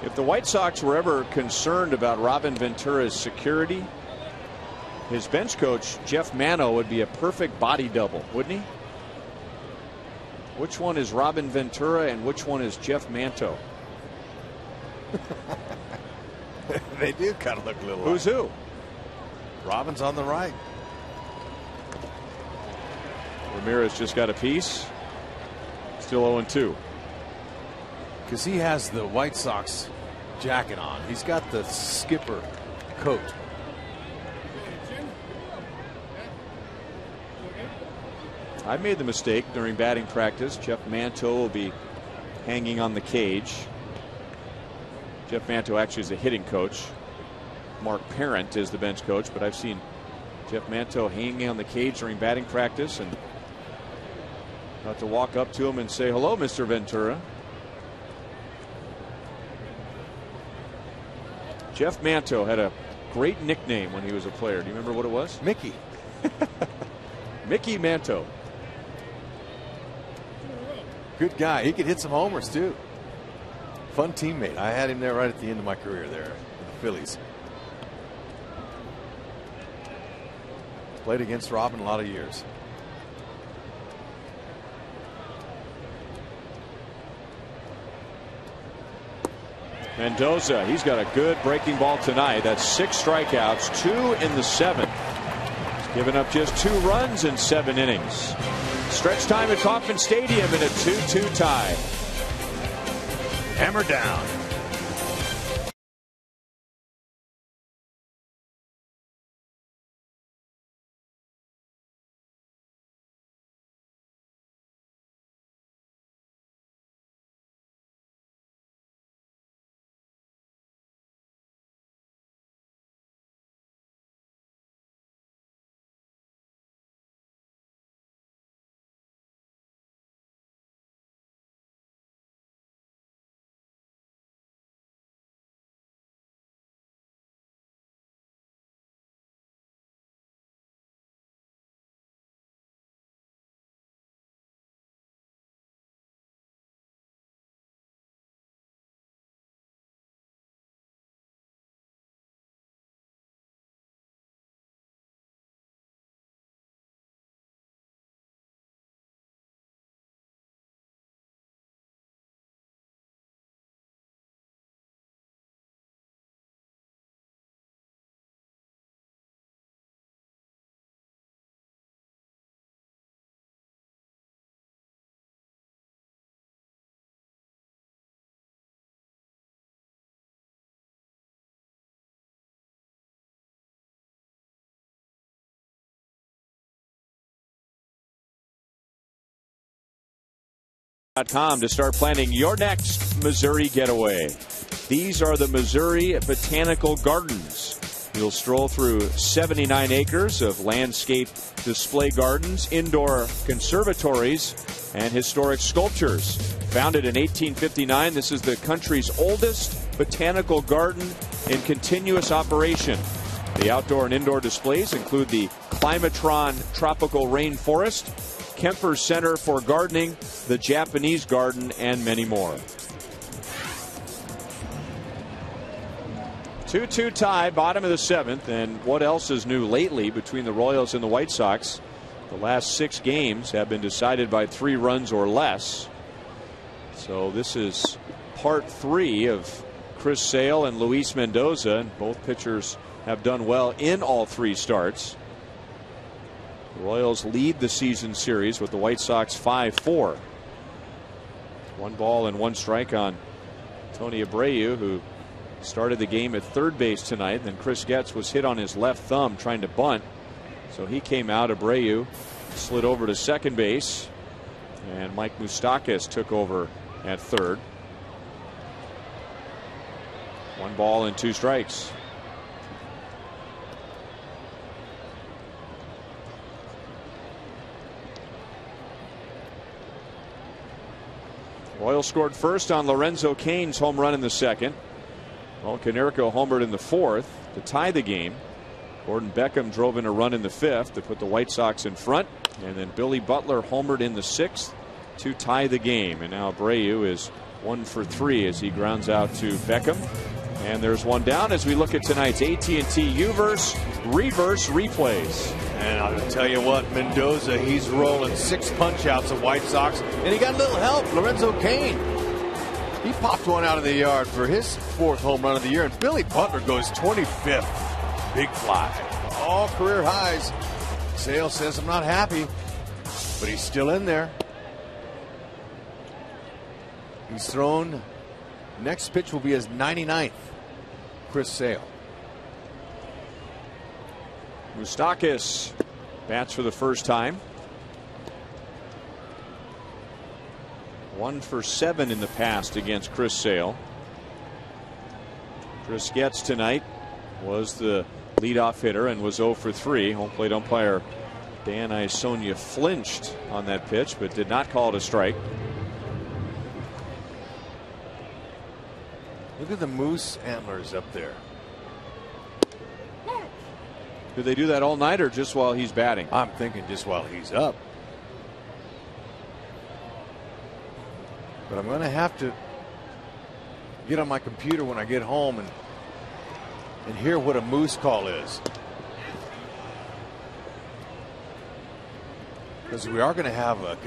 If the White Sox were ever concerned about Robin Ventura's security, his bench coach Jeff Mano would be a perfect body double, wouldn't he? Which one is Robin Ventura and which one is Jeff Manto? They do kind of look a little Who's like. who? Robin's on the right. Ramirez just got a piece. Still 0-2. Because he has the White Sox jacket on. He's got the skipper coat. I made the mistake during batting practice. Jeff Manto will be hanging on the cage. Jeff Manto actually is a hitting coach. Mark Parent is the bench coach, but I've seen Jeff Manto hanging on the cage during batting practice, and got to walk up to him and say, "Hello, Mr. Ventura." Jeff Manto had a great nickname when he was a player. Do you remember what it was? Mickey. Mickey Mantle. Good guy. He could hit some homers too. Fun teammate. I had him there right at the end of my career there with the Phillies. Played against Robin a lot of years. Mendoza, he's got a good breaking ball tonight. That's 6 strikeouts, 2 in the 7th. He's given up just 2 runs in 7 innings. Stretch time at Kauffman Stadium in a 2-2 tie. Hammer down. To start planning your next Missouri getaway. These are the Missouri Botanical Gardens. You'll stroll through 79 acres of landscape display gardens, indoor conservatories, and historic sculptures. Founded in 1859, this is the country's oldest botanical garden in continuous operation. The outdoor and indoor displays include the Climatron Tropical Rainforest, Kemper Center for Gardening, the Japanese Garden, and many more. 2-2 tie, bottom of the 7th. And what else is new lately between the Royals and the White Sox? The last 6 games have been decided by 3 runs or less. So this is part 3 of Chris Sale and Luis Mendoza. And both pitchers have done well in all 3 starts. The Royals lead the season series with the White Sox 5-4. 1 ball and 1 strike on Tony Abreu, who started the game at third base tonight. Then Chris Getz was hit on his left thumb trying to bunt, so he came out. Abreu slid over to second base, and Mike Moustakas took over at third. 1 ball and 2 strikes. Royals scored first on Lorenzo Cain's home run in the 2nd. Well, Konerko homered in the 4th to tie the game. Gordon Beckham drove in a run in the 5th to put the White Sox in front. And then Billy Butler homered in the 6th to tie the game. And now Abreu is 1 for 3 as he grounds out to Beckham. And there's 1 down as we look at tonight's AT&T U-verse reverse replays. And I'll tell you what, Mendoza, he's rolling 6 punch outs of White Sox, and he got a little help. Lorenzo Cain, he popped 1 out of the yard for his 4th home run of the year, and Billy Butler goes 25th. Big fly. All career highs. Sale says, I'm not happy, but he's still in there. He's thrown. Next pitch will be his 99th. Chris Sale. Moustakas bats for the first time. 1 for 7 in the past against Chris Sale. Chris Getz tonight was the leadoff hitter and was 0 for 3. Home plate umpire Dan Isonia flinched on that pitch but did not call it a strike. Look at the moose antlers up there. Do they do that all night or just while he's batting? I'm thinking just while he's up. But I'm going to have to get on my computer when I get home and hear what a moose call is. Because we are going to have a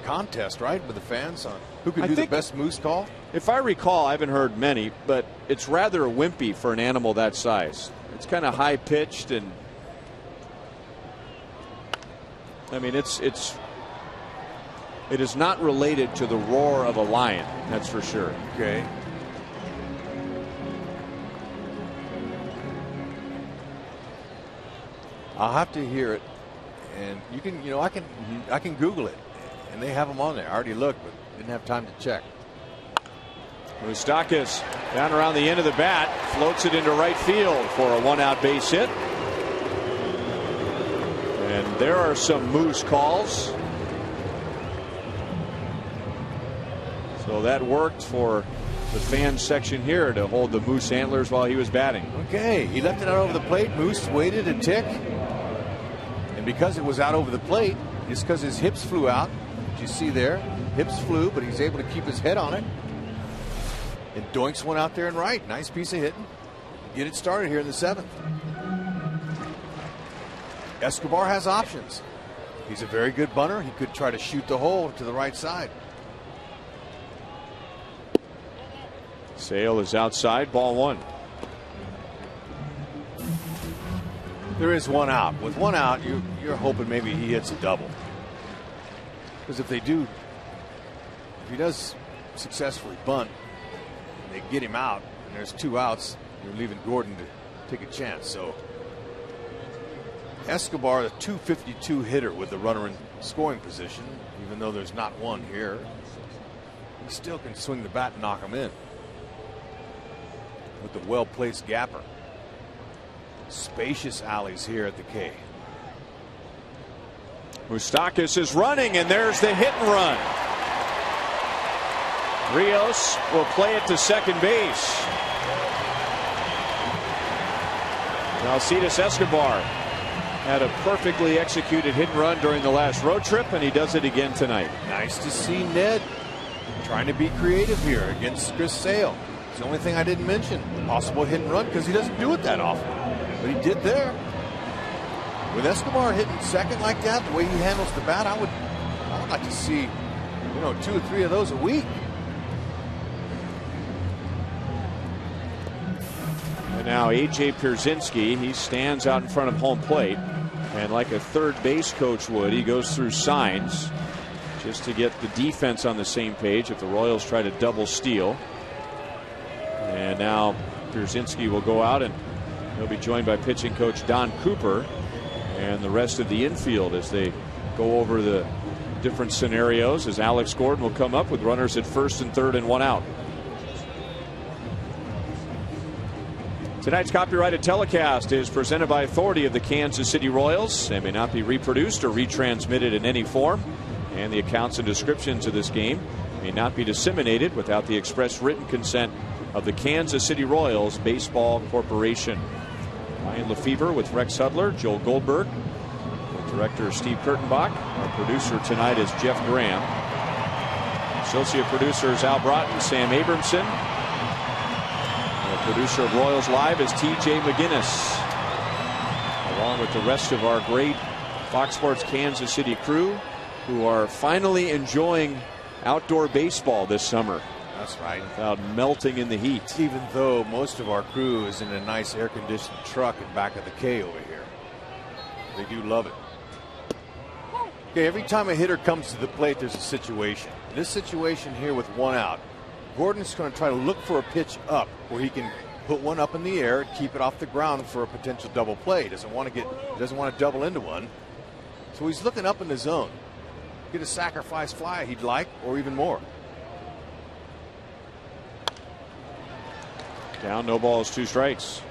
contest, right, with the fans on who can do the best moose call. If I recall, I haven't heard many, but it's rather wimpy for an animal that size. It's kind of high pitched, and I mean it is not related to the roar of a lion, that's for sure. Okay. I'll have to hear it, and you can, I can Google it, and they have them on there. I already looked, but didn't have time to check. Moustakas down around the end of the bat, floats it into right field for a 1-out base hit. And there are some moose calls. So that worked for the fan section here to hold the moose antlers while he was batting. Okay, he left it out over the plate. Moose waited a tick. And because it was out over the plate, it's because his hips flew out. As you see there, hips flew, but he's able to keep his head on it. And doinks one out there and right. Nice piece of hitting. Get it started here in the 7th. Escobar has options. He's a very good bunter. He could try to shoot the hole to the right side. Sale is outside, ball 1. There is 1 out. With 1 out, you're hoping maybe he hits a double. Because if he does successfully bunt, they get him out, and there's 2 outs, you're leaving Gordon to take a chance. So Escobar, the .252 hitter with the runner in scoring position, even though there's not one here, he still can swing the bat and knock him in with the well-placed gapper. Spacious alleys here at the K. Moustakas is running, and there's the hit and run. Rios will play it to second base. Alcides Escobar had a perfectly executed hit and run during the last road trip, and he does it again tonight. Nice to see Ned trying to be creative here against Chris Sale. It's the only thing I didn't mention. Possible hit and run, because he doesn't do it that often. But he did there. With Escobar hitting second like that, the way he handles the bat, I would like to see, 2 or 3 of those a week. And now A.J. Pierzynski, he stands out in front of home plate, and like a third base coach would, he goes through signs just to get the defense on the same page if the Royals try to double steal. And now Pierzynski will go out, and he'll be joined by pitching coach Don Cooper and the rest of the infield as they go over the different scenarios, as Alex Gordon will come up with runners at first and third and 1 out. Tonight's copyrighted telecast is presented by authority of the Kansas City Royals and may not be reproduced or retransmitted in any form. And the accounts and descriptions of this game may not be disseminated without the express written consent of the Kansas City Royals Baseball Corporation. Ryan Lefevre with Rex Hudler, Joel Goldberg, with director Steve Kurtenbach. Our producer tonight is Jeff Graham. Associate producers Al Broughton, Sam Abramson. The producer of Royals Live is TJ McGinnis, along with the rest of our great Fox Sports Kansas City crew, who are finally enjoying outdoor baseball this summer. That's right. Without melting in the heat. Even though most of our crew is in a nice air-conditioned truck in back of the K over here. They do love it. Okay, every time a hitter comes to the plate, there's a situation. This situation here with 1 out, Gordon's going to try to look for a pitch up where he can put one up in the air and keep it off the ground for a potential double play. He doesn't want to double into one. So he's looking up in the zone. Get a sacrifice fly he'd like, or even more. Down, no balls, 2 strikes.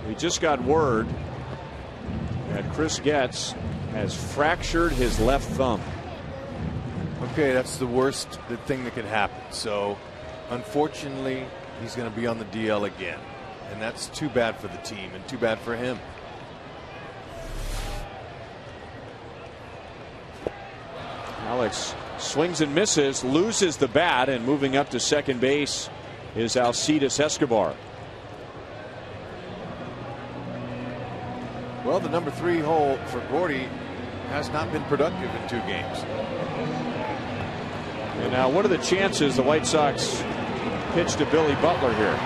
We just got word that Chris Getz has fractured his left thumb. Okay, that's the worst thing that could happen. So, unfortunately, he's going to be on the DL again. and that's too bad for the team and too bad for him. Alex swings and misses, loses the bat, and moving up to second base is Alcides Escobar. Well, the number 3 hole for Gordy has not been productive in 2 games. And now, what are the chances the White Sox pitch to Billy Butler here?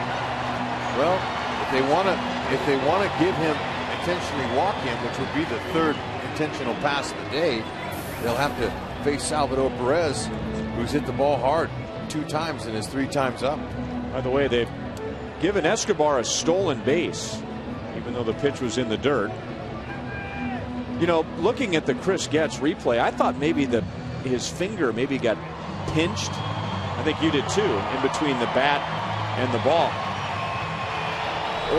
Well, if they want to give him intentionally walk him, which would be the 3rd intentional pass of the day, they'll have to face Salvador Perez, who's hit the ball hard 2 times and is 3 times up. By the way, they've given Escobar a stolen base, even though the pitch was in the dirt. You know, looking at the Chris Getz replay, I thought maybe his finger maybe got pinched. I think you did too, in between the bat and the ball.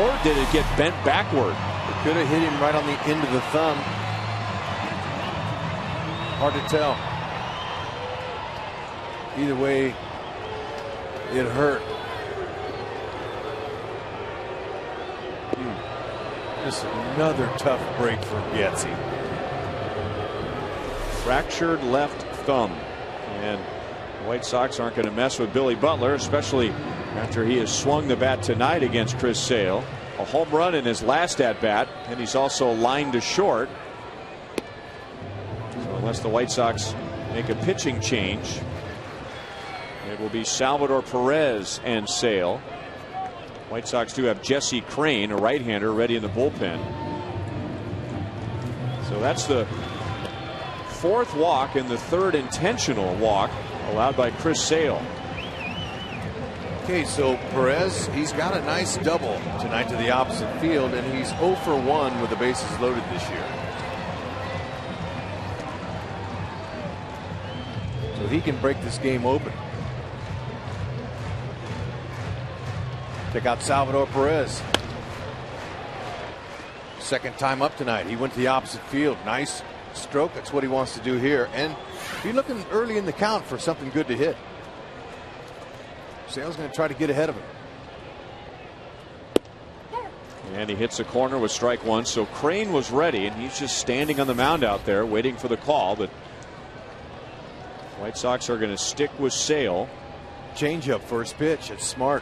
Or did it get bent backward? It could have hit him right on the end of the thumb. Hard to tell. Either way, it hurt. Just another tough break for Getzy. Fractured left thumb. And the White Sox aren't going to mess with Billy Butler, especially after he has swung the bat tonight against Chris Sale. A home run in his last at bat, and he's also lined to short. So unless the White Sox make a pitching change, it will be Salvador Perez and Sale. White Sox do have Jesse Crain, a right-hander, ready in the bullpen. So that's the 4th walk and the 3rd intentional walk allowed by Chris Sale. Okay, so Perez, he's got a nice double tonight to the opposite field, and he's 0 for 1 with the bases loaded this year. So he can break this game open. Check out Salvador Perez. 2nd time up tonight. He went to the opposite field. Nice stroke. That's what he wants to do here. And be looking early in the count for something good to hit. Sale's going to try to get ahead of him. And he hits a corner with strike 1. So Crain was ready, and he's just standing on the mound out there waiting for the call. But White Sox are going to stick with Sale. Changeup first pitch. It's smart.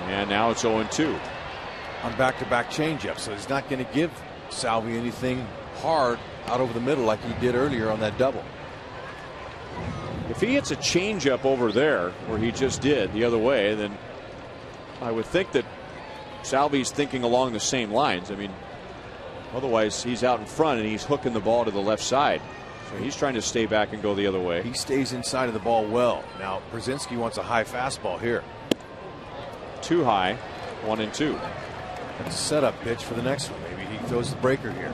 And now it's 0-2 on back-to-back changeup, so he's not going to give Salvi anything hard out over the middle like he did earlier on that double. If he hits a changeup over there where he just did the other way, then I would think that Salvi's thinking along the same lines. I mean, otherwise he's out in front and he's hooking the ball to the left side. So he's trying to stay back and go the other way. He stays inside of the ball well. Now Brzezinski wants a high fastball here. Too high. 1-2. That's a setup pitch for the next one. Maybe he throws the breaker here.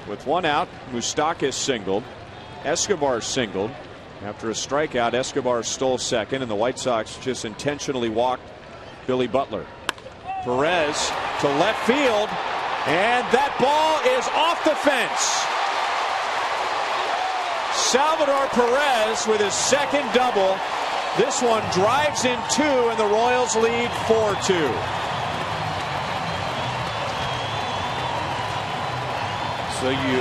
With 1 out, Moustakas singled. Escobar singled. After a strikeout, Escobar stole second, and the White Sox just intentionally walked Billy Butler. Perez to left field, and that ball is off the fence. Salvador Perez with his 2nd double. This one drives in 2, and the Royals lead 4-2. So you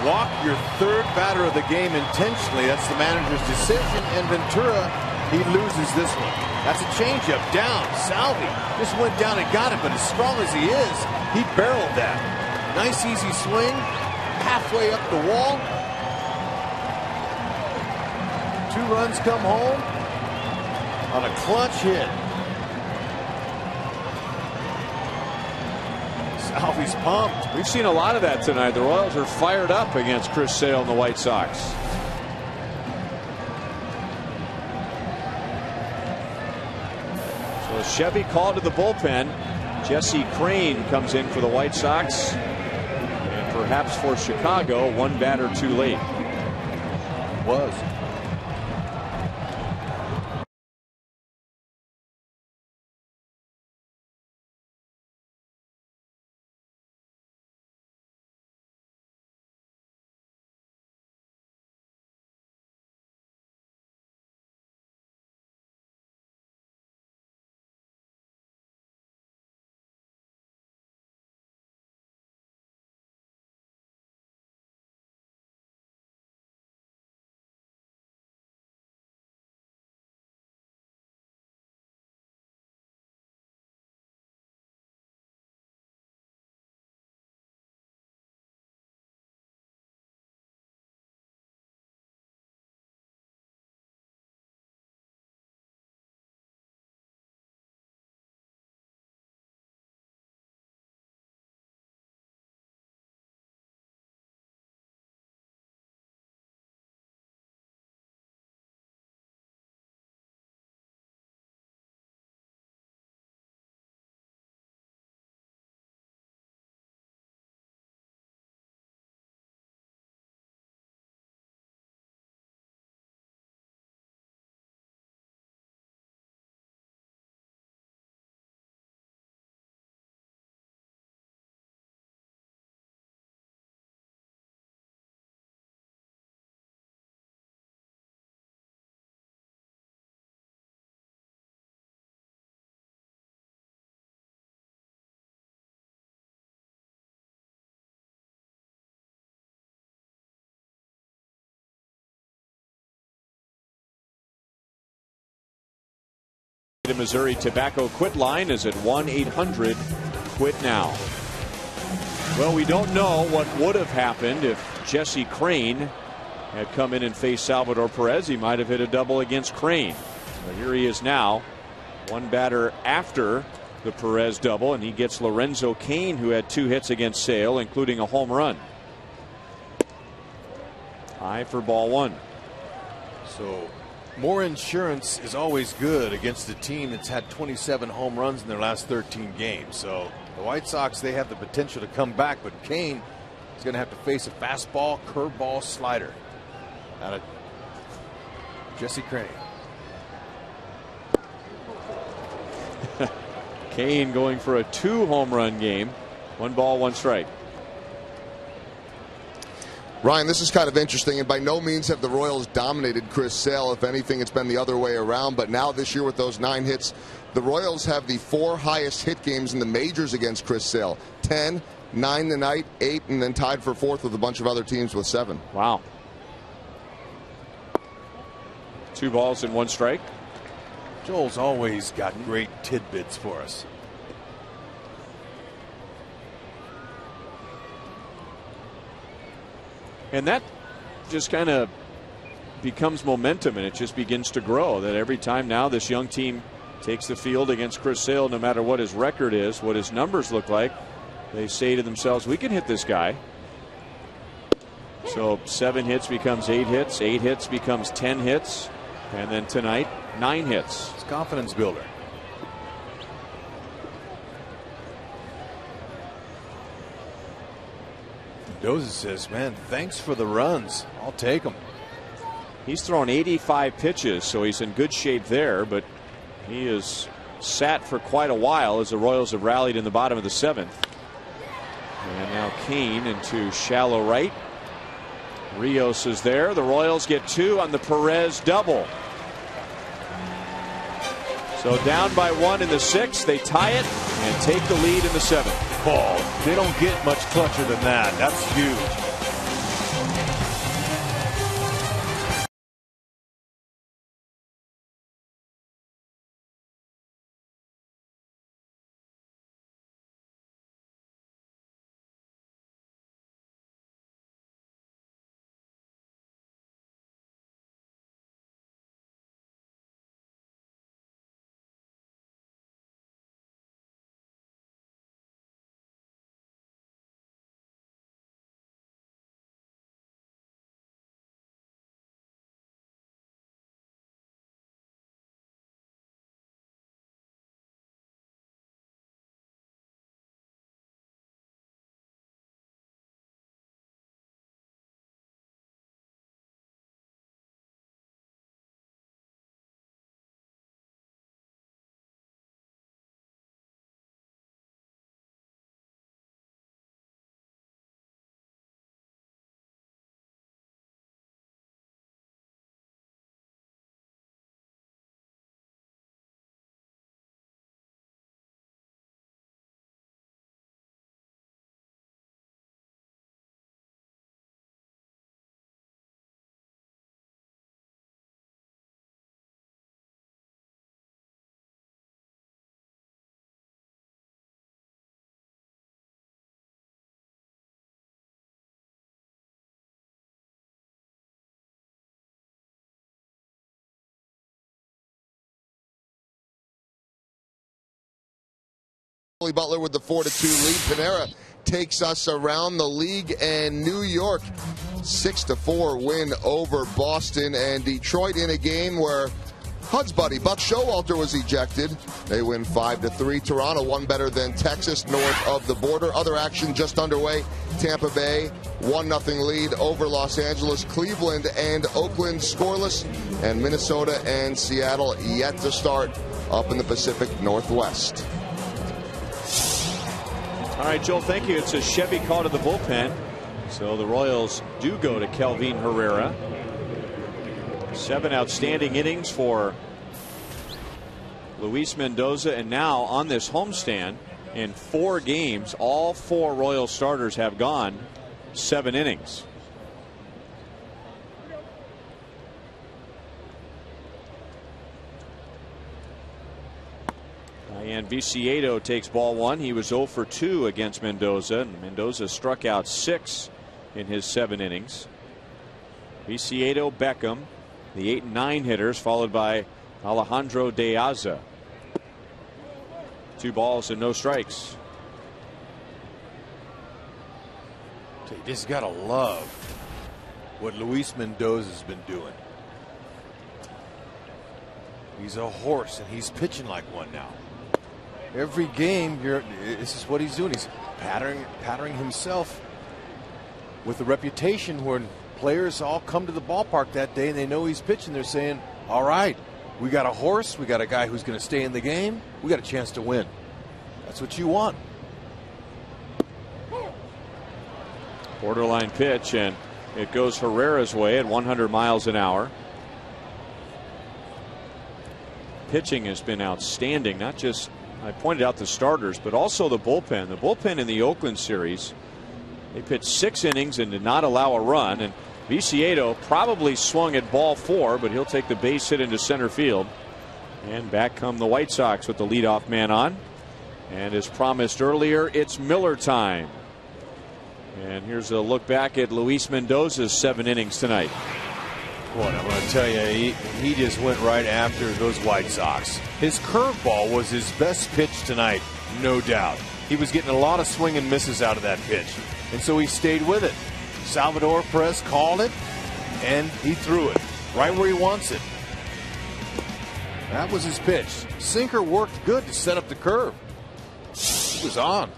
walk your 3rd batter of the game intentionally. That's the manager's decision, and Ventura, he loses this one. That's a changeup down. Salvi just went down and got it, but as strong as he is, he barreled that. Nice easy swing, halfway up the wall. 2 runs come home on a clutch hit. Salvi's pumped. We've seen a lot of that tonight. The Royals are fired up against Chris Sale and the White Sox. So Chevy called to the bullpen. Jesse Crain comes in for the White Sox. And perhaps for Chicago, 1 batter too late. Was. The Missouri Tobacco Quit line is at 1-800-QUIT-NOW. Well, we don't know what would have happened if Jesse Crain had come in and faced Salvador Perez. He might have hit a double against Crain. But here he is now, one batter after the Perez double, and he gets Lorenzo Cain, who had 2 hits against Sale, including a home run. High for ball 1. So more insurance is always good against a team that's had 27 home runs in their last 13 games. So the White Sox, they have the potential to come back, but Cain is going to have to face a fastball, curveball, slider out of Jesse Crain. Cain going for a 2 home run game. 1 ball, 1 strike. Ryan, this is kind of interesting, and by no means have the Royals dominated Chris Sale. If anything, it's been the other way around. But now this year with those 9 hits, the Royals have the 4 highest hit games in the majors against Chris Sale. 10, 9 tonight, 8, and then tied for 4th with a bunch of other teams with 7. Wow. 2 balls and 1 strike. Joel's always got great tidbits for us. And that just kind of becomes momentum, and it just begins to grow. That every time now this young team takes the field against Chris Sale, no matter what his record is, what his numbers look like, they say to themselves, we can hit this guy. So 7 hits becomes 8 hits, 8 hits becomes 10 hits, and then tonight 9 hits. It's a confidence builder. Doza says, man, thanks for the runs. I'll take them. He's thrown 85 pitches, so he's in good shape there, but he is sat for quite a while as the Royals have rallied in the bottom of the 7th. And now Cain into shallow right. Rios is there. The Royals get 2 on the Perez double. So down by 1 in the 6th. They tie it and take the lead in the 7th. Oh, they don't get much clutcher than that. That's huge. Butler with the 4-2 lead. Panera takes us around the league, and New York 6-4 win over Boston, and Detroit in a game where Hud's buddy Buck Showalter was ejected. They win 5-3. Toronto won better than Texas north of the border. Other action just underway. Tampa Bay 1-0 lead over Los Angeles. Cleveland and Oakland scoreless, and Minnesota and Seattle yet to start up in the Pacific Northwest. All right, Joel, thank you. It's a Chevy call to the bullpen. So the Royals do go to Kelvin Herrera. 7 outstanding innings for Luis Mendoza, and now on this homestand in 4 games, all 4 Royal starters have gone 7 innings. And Viciedo takes ball one. He was 0 for 2 against Mendoza, and Mendoza struck out 6 in his 7 innings. Viciedo, Beckham, the 8 and 9 hitters, followed by Alejandro De Aza. 2 balls and no strikes. You just gotta love what Luis Mendoza's been doing. He's a horse and he's pitching like one now. Every game, this is what he's doing. He's patterning himself with a reputation when players all come to the ballpark that day and they know he's pitching. They're saying, all right, we got a horse, we got a guy who's going to stay in the game, we got a chance to win. That's what you want. Borderline pitch, and it goes Herrera's way at 100 miles an hour. Pitching has been outstanding. Not just, I pointed out the starters, but also the bullpen. The bullpen in the Oakland series, they pitched 6 innings and did not allow a run. And Viciedo probably swung at ball 4, but he'll take the base hit into center field. And back come the White Sox with the leadoff man on. And as promised earlier, it's Miller time. And here's a look back at Luis Mendoza's 7 innings tonight. Boy, I'm going to tell you, he just went right after those White Sox. His curveball was his best pitch tonight, no doubt. He was getting a lot of swing and misses out of that pitch, and so he stayed with it. Salvador Perez called it, and he threw it right where he wants it. That was his pitch. Sinker worked good to set up the curve. He was on.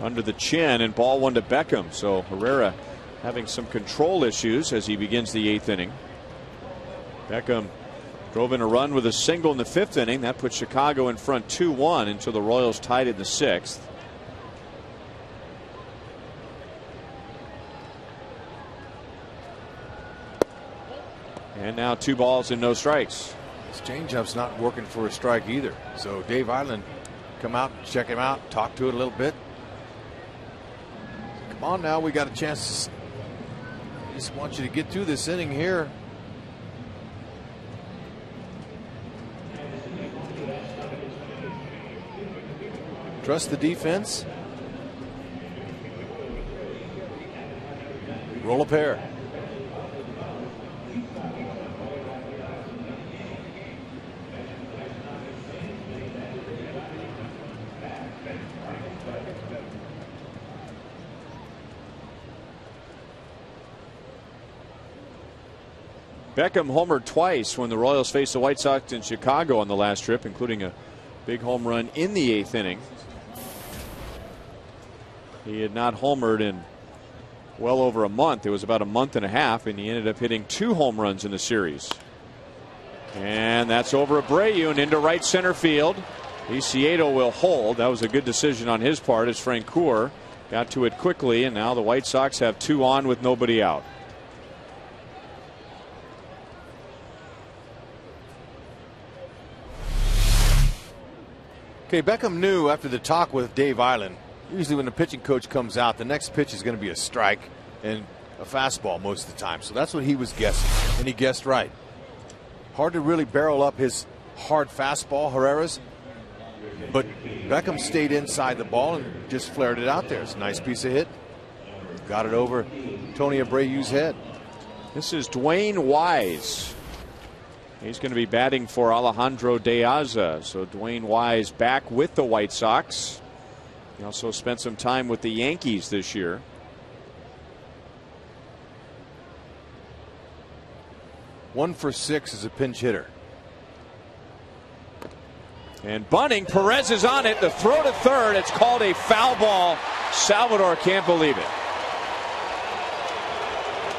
Under the chin, and ball 1 to Beckham. So Herrera having some control issues as he begins the 8th inning. Beckham drove in a run with a single in the 5th inning. That put Chicago in front 2-1 until the Royals tied in the 6th. And now 2 balls and no strikes. His changeup's not working for a strike either. So Dave Island come out, check him out, talk to it a little bit. Come on now, we got a chance. I just want you to get through this inning here. Trust the defense. Roll a pair. Beckham homered twice when the Royals faced the White Sox in Chicago on the last trip, including a big home run in the 8th inning. He had not homered in well over a month. It was about a month and a half, and he ended up hitting 2 home runs in the series. And that's over Abreu and into right center field. Viciedo will hold. That was a good decision on his part as Francoeur got to it quickly, and now the White Sox have 2 on with nobody out. Okay, Beckham knew after the talk with Dave Island, usually when the pitching coach comes out, the next pitch is going to be a strike and a fastball most of the time. So that's what he was guessing, and he guessed right. Hard to really barrel up his hard fastball, Herrera's, but Beckham stayed inside the ball and just flared it out there. It's a nice piece of hit. Got it over Tony Abreu's head. This is Dwayne Wise. He's going to be batting for Alejandro De Aza. So Dwayne Wise back with the White Sox. He also spent some time with the Yankees this year. One for 6 as a pinch hitter. And bunting, Perez is on it. The throw to third. It's called a foul ball. Salvador can't believe it.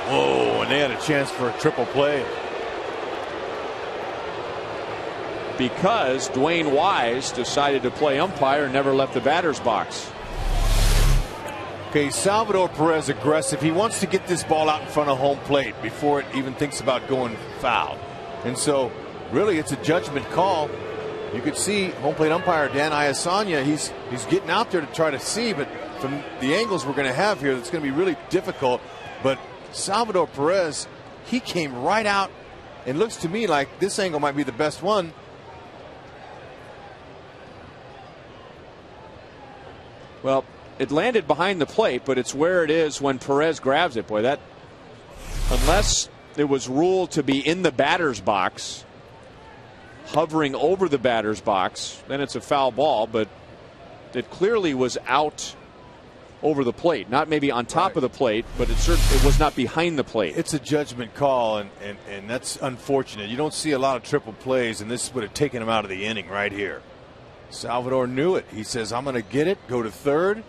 Whoa, and they had a chance for a triple play. Because Dwayne Wise decided to play umpire and never left the batter's box. Okay, Salvador Perez aggressive. He wants to get this ball out in front of home plate before it even thinks about going foul. And so, really, it's a judgment call. You could see home plate umpire Dan Iasanya, he's getting out there to try to see, but from the angles we're going to have here, it's going to be really difficult. But Salvador Perez, he came right out It looks to me like this angle might be the best one. Well, it landed behind the plate, but it's where it is when Perez grabs it. Boy, that, unless it was ruled to be in the batter's box, hovering over the batter's box, then it's a foul ball, but it clearly was out over the plate, not maybe on top of the plate, but it was not behind the plate. It's a judgment call, and that's unfortunate. You don't see a lot of triple plays, and this would have taken him out of the inning right here. Salvador knew it. He says, I'm going to get it, go to third.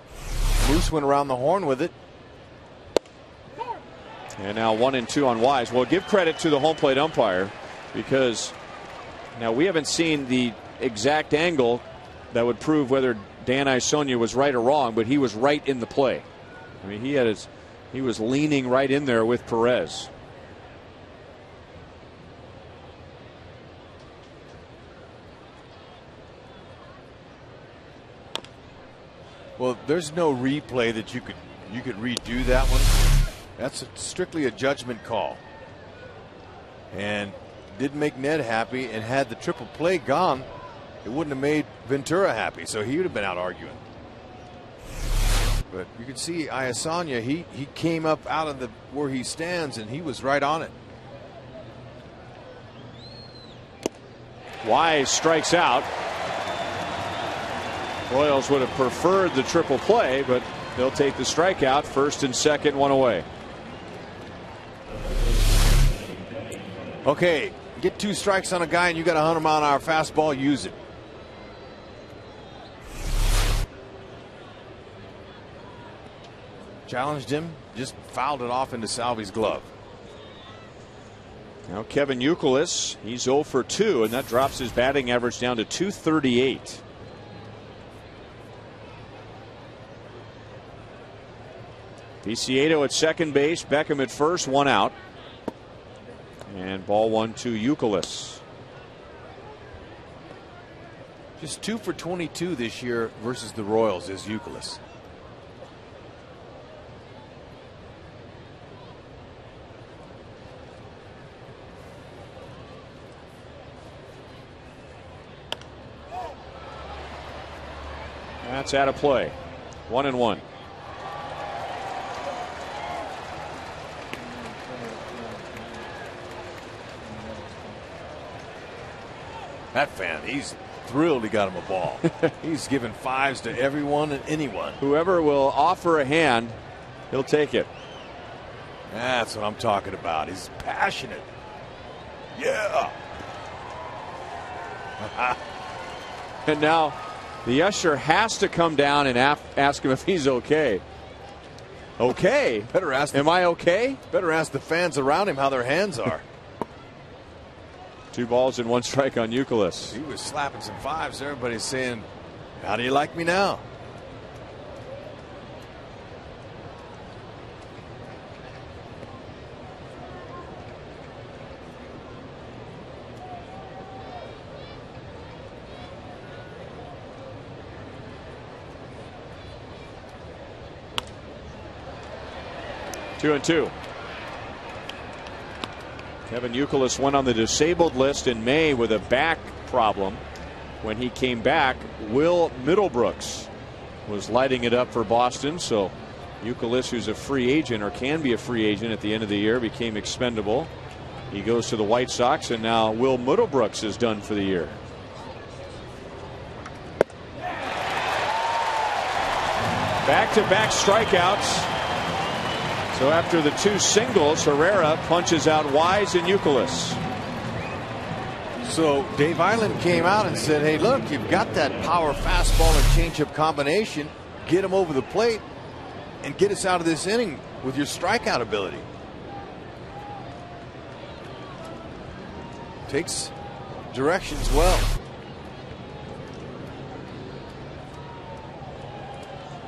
Moose went around the horn with it. And now 1-2 on Wise. Well, give credit to the home plate umpire, because now we haven't seen the exact angle that would prove whether Dan Isonia was right or wrong, but he was right in the play. I mean, he was leaning right in there with Perez. Well, there's no replay that you could redo that one. That's strictly a judgment call. And didn't make Ned happy, and had the triple play gone, it wouldn't have made Ventura happy, so he would have been out arguing. But you can see Iasanya, he came up out of where he stands, and he was right on it. Wise strikes out. Royals would have preferred the triple play, but they'll take the strikeout. First and second, one away. Okay, get 2 strikes on a guy and you got a 100-mile-an-hour fastball, use it. Challenged him, just fouled it off into Salvi's glove. Now Kevin Youkilis, he's 0 for 2, and that drops his batting average down to .238. Viciedo at second base, Beckham at first, 1 out. And ball 1 to Youkilis. Just 2 for 22 this year versus the Royals is Youkilis. That's out of play. 1-1. That fan, he's thrilled he got him a ball. He's giving 5s to everyone and anyone. Whoever will offer a hand, he'll take it. That's what I'm talking about. He's passionate. Yeah. And now the usher has to come down and ask him if he's okay. Okay? Better ask. Am I okay? Better ask the fans around him how their hands are. 2 balls and 1 strike on Youkilis. He was slapping some 5s. Everybody's saying, how do you like me now? Two and 2. Kevin Youkilis went on the disabled list in May with a back problem. When he came back, Will Middlebrooks was lighting it up for Boston. So Youkilis, who's a free agent or can be a free agent at the end of the year, became expendable. He goes to the White Sox, and now Will Middlebrooks is done for the year. Back-to-back strikeouts. So after the 2 singles, Herrera punches out Wise and Youkilis. So Dave Island came out and said, hey, look, you've got that power fastball and changeup combination. Get him over the plate and get us out of this inning with your strikeout ability. Takes directions well.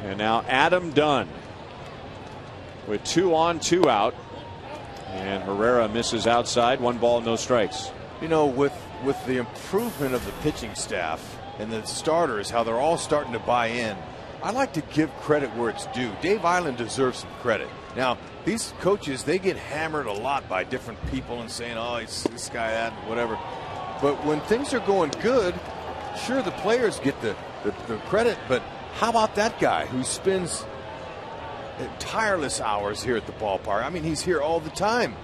And now Adam Dunn with 2 on, 2 out. And Herrera misses outside. 1 ball, no strikes. You know, with the improvement of the pitching staff and the starters, how they're all starting to buy in, I like to give credit where it's due. Dave Island deserves some credit. Now, these coaches, they get hammered a lot by different people and saying, oh, it's this guy, that, whatever. But when things are going good, sure, the players get the credit, but how about that guy who spends tireless hours here at the ballpark? I mean, he's here all the time.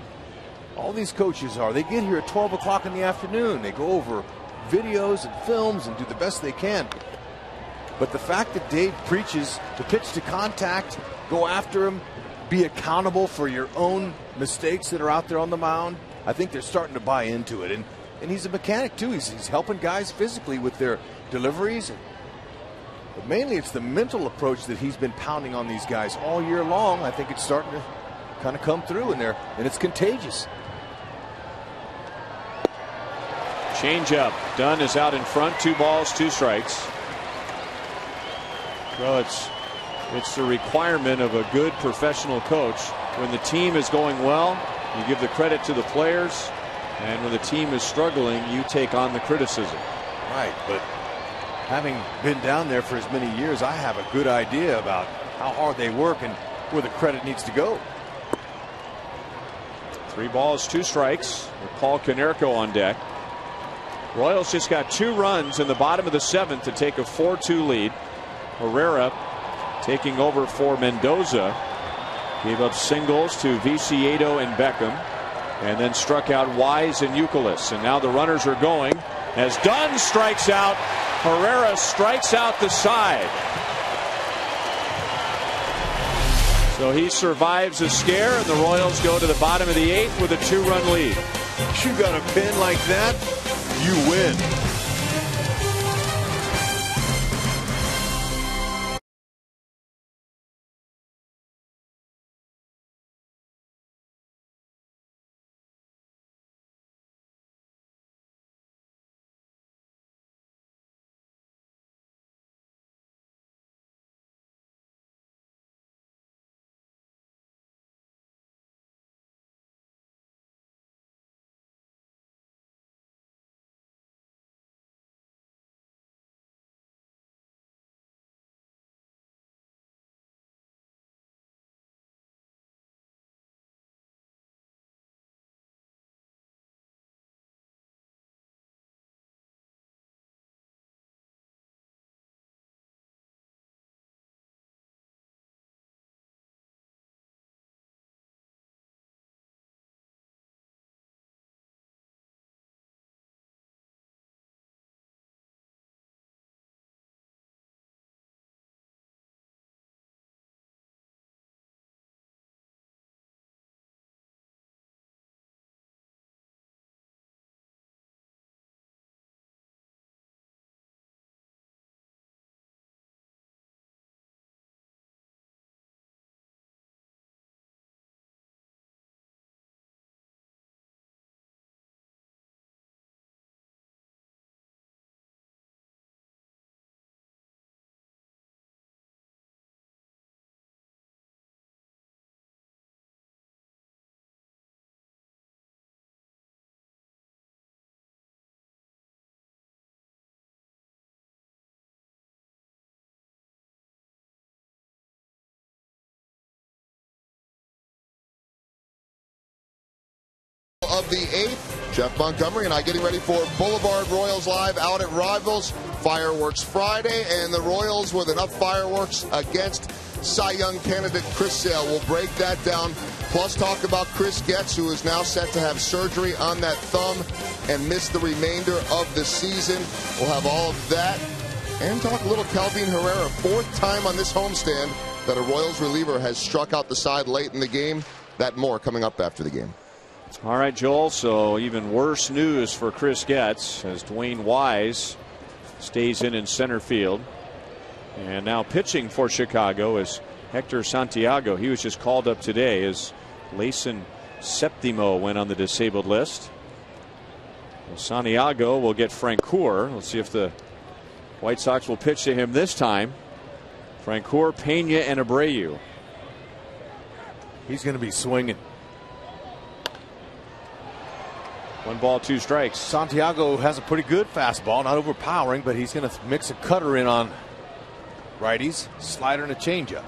All these coaches are. They get here at 12 o'clock in the afternoon. They go over videos and films and do the best they can. But the fact that Dave preaches the pitch to contact, go after him, be accountable for your own mistakes that are out there on the mound, I think they're starting to buy into it. And he's a mechanic, too. He's helping guys physically with their deliveries. But mainly it's the mental approach that he's been pounding on these guys all year long. I think it's starting to kind of come through in there, and it's contagious. Change up. Dunn is out in front. 2 balls, 2 strikes. Well, it's the requirement of a good professional coach. When the team is going well, you give the credit to the players, and when the team is struggling, you take on the criticism. Right, but having been down there for as many years, I have a good idea about how hard they work and where the credit needs to go. 3 balls, 2 strikes with Paul Konerko on deck. Royals just got 2 runs in the bottom of the 7th to take a 4-2 lead. Herrera taking over for Mendoza. Gave up singles to Viciedo and Beckham, and then struck out Wise and Youkilis. And now the runners are going as Dunn strikes out. Herrera strikes out the side. So he survives a scare, and the Royals go to the bottom of the 8th with a 2-run lead. You got a pin like that, you win. Of the 8th, Jeff Montgomery and I getting ready for Boulevard Royals Live out at Rivals. Fireworks Friday, and the Royals with enough fireworks against Cy Young candidate Chris Sale. We'll break that down. Plus talk about Chris Getz, who is now set to have surgery on that thumb and miss the remainder of the season. We'll have all of that and talk a little Calvin Herrera. 4th time on this homestand that a Royals reliever has struck out the side late in the game. That more coming up after the game. All right, Joel, so even worse news for Chris Getz as Dwayne Wise stays in center field. And now pitching for Chicago is Hector Santiago. He was just called up today as Layson Septimo went on the disabled list. Well, Santiago will get Francoeur. Let's see if the White Sox will pitch to him this time. Francoeur, Pena, and Abreu. He's going to be swinging. 1 ball, 2 strikes. Santiago has a pretty good fastball, not overpowering, but he's going to mix a cutter in on righties, slider and a changeup.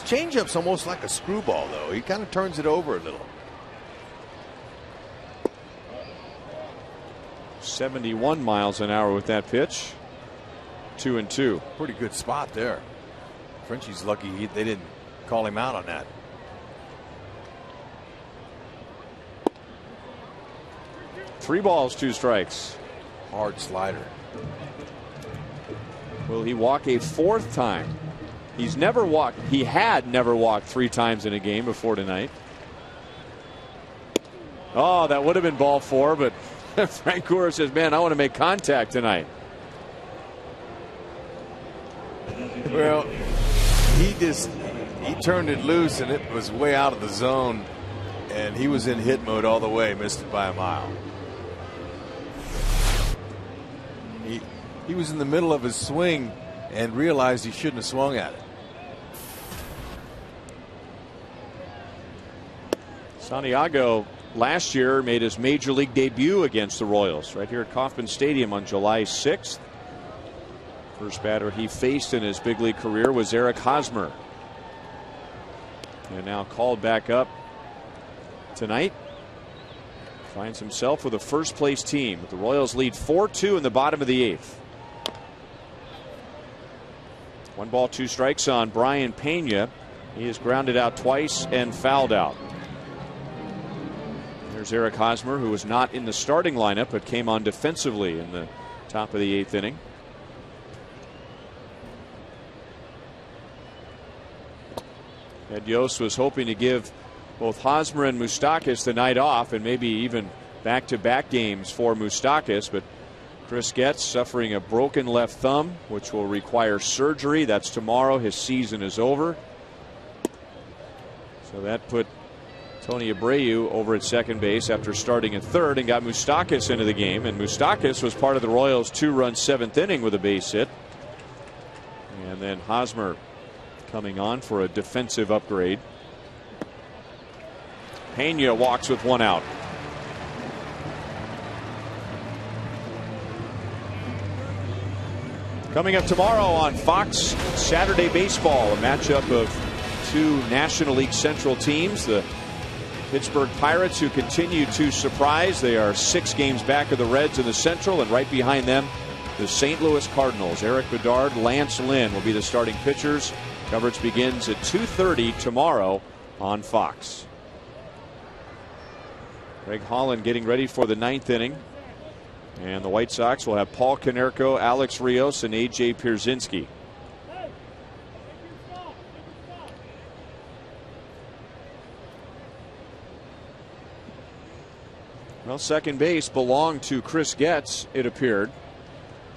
changeup's almost like a screwball, though. He kind of turns it over a little. 71 miles an hour with that pitch. 2-2. Pretty good spot there. Frenchie's lucky they didn't call him out on that. Three balls, two strikes. Hard slider. Will he walk a fourth time? He's never walked. He had never walked 3 times in a game before tonight. Oh, that would have been ball 4, but Frank Gore says, man, I want to make contact tonight. Well, he turned it loose and it was way out of the zone, and he was in hit mode all the way, missed it by a mile. He was in the middle of his swing and realized he shouldn't have swung at it. Santiago last year made his major league debut against the Royals right here at Kauffman Stadium on July 6th. First batter he faced in his big league career was Eric Hosmer. And now called back up tonight. Finds himself with a first place team. The Royals lead 4-2 in the bottom of the 8th. 1 ball, 2 strikes on Brian Pena. He is grounded out twice and fouled out. There's Eric Hosmer, who was not in the starting lineup but came on defensively in the top of the 8th inning. Ed Yost was hoping to give both Hosmer and Moustakas the night off and maybe even back-to-back games for Moustakas, but Chris Getz suffering a broken left thumb, which will require surgery. That's tomorrow. His season is over. So that put Tony Abreu over at second base after starting at third and got Moustakas into the game. And Moustakas was part of the Royals' 2-run 7th inning with a base hit. And then Hosmer coming on for a defensive upgrade. Pena walks with 1 out. Coming up tomorrow on Fox Saturday Baseball, a matchup of 2 National League Central teams. The Pittsburgh Pirates, who continue to surprise. They are 6 games back of the Reds in the Central, and right behind them the St. Louis Cardinals. Eric Bedard, Lance Lynn will be the starting pitchers. Coverage begins at 2:30 tomorrow on Fox. Greg Holland getting ready for the 9th inning. And the White Sox will have Paul Konerko, Alex Rios, and A.J. Pierzynski. Well, second base belonged to Chris Getz, it appeared,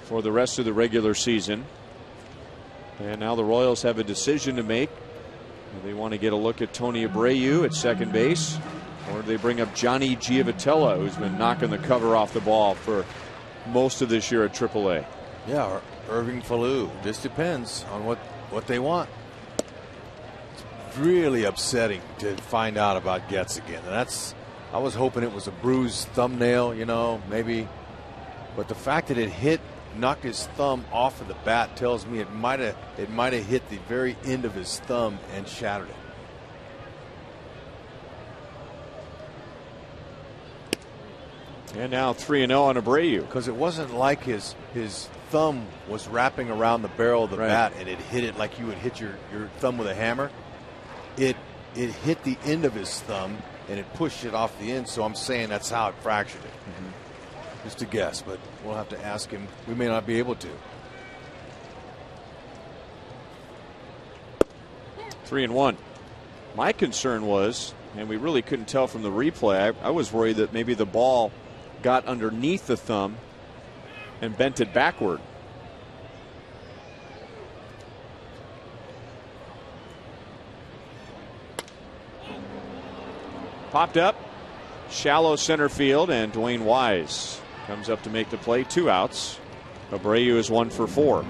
for the rest of the regular season. And now the Royals have a decision to make. They want to get a look at Tony Abreu at second base, or do they bring up Johnny Giavotella, who's been knocking the cover off the ball for most of this year at AAA. Yeah, or Irving Falou. Just depends on what they want. It's really upsetting to find out about Getz again. And I was hoping it was a bruised thumbnail, you know, maybe. But the fact that it knocked his thumb off of the bat tells me it might have hit the very end of his thumb and shattered it. And now 3-0 on Abreu. Because it wasn't like his thumb was wrapping around the barrel of the bat and it hit it like you would hit your thumb with a hammer. It hit the end of his thumb and it pushed it off the end, so I'm saying that's how it fractured it. Just a guess, but we'll have to ask him. We may not be able to. 3-1. My concern was, and we really couldn't tell from the replay, I was worried that maybe the ball got underneath the thumb and bent it backward. Popped up, shallow center field, and Dwayne Wise comes up to make the play. 2 outs. Abreu is 1 for 4.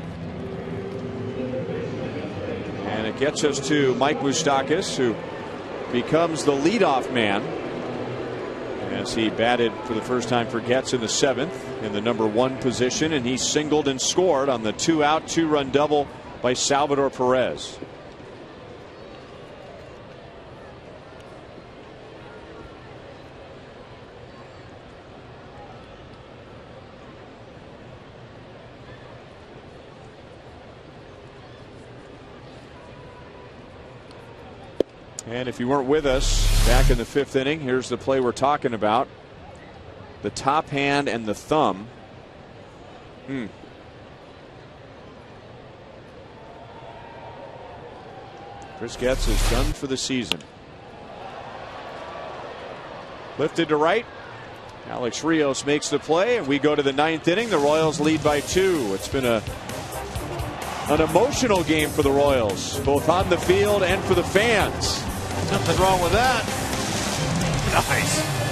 And it gets us to Mike Moustakas, who becomes the leadoff man as he batted for the first time for Getz in the 7th in the number 1 position, and he singled and scored on the 2-out 2-run double by Salvador Perez. And if you weren't with us back in the 5th inning, here's the play we're talking about. The top hand and the thumb. Chris Getz is done for the season. Lifted to right. Alex Rios makes the play, and we go to the 9th inning. The Royals lead by 2. It's been an emotional game for the Royals, both on the field and for the fans. Nothing wrong with that. Nice.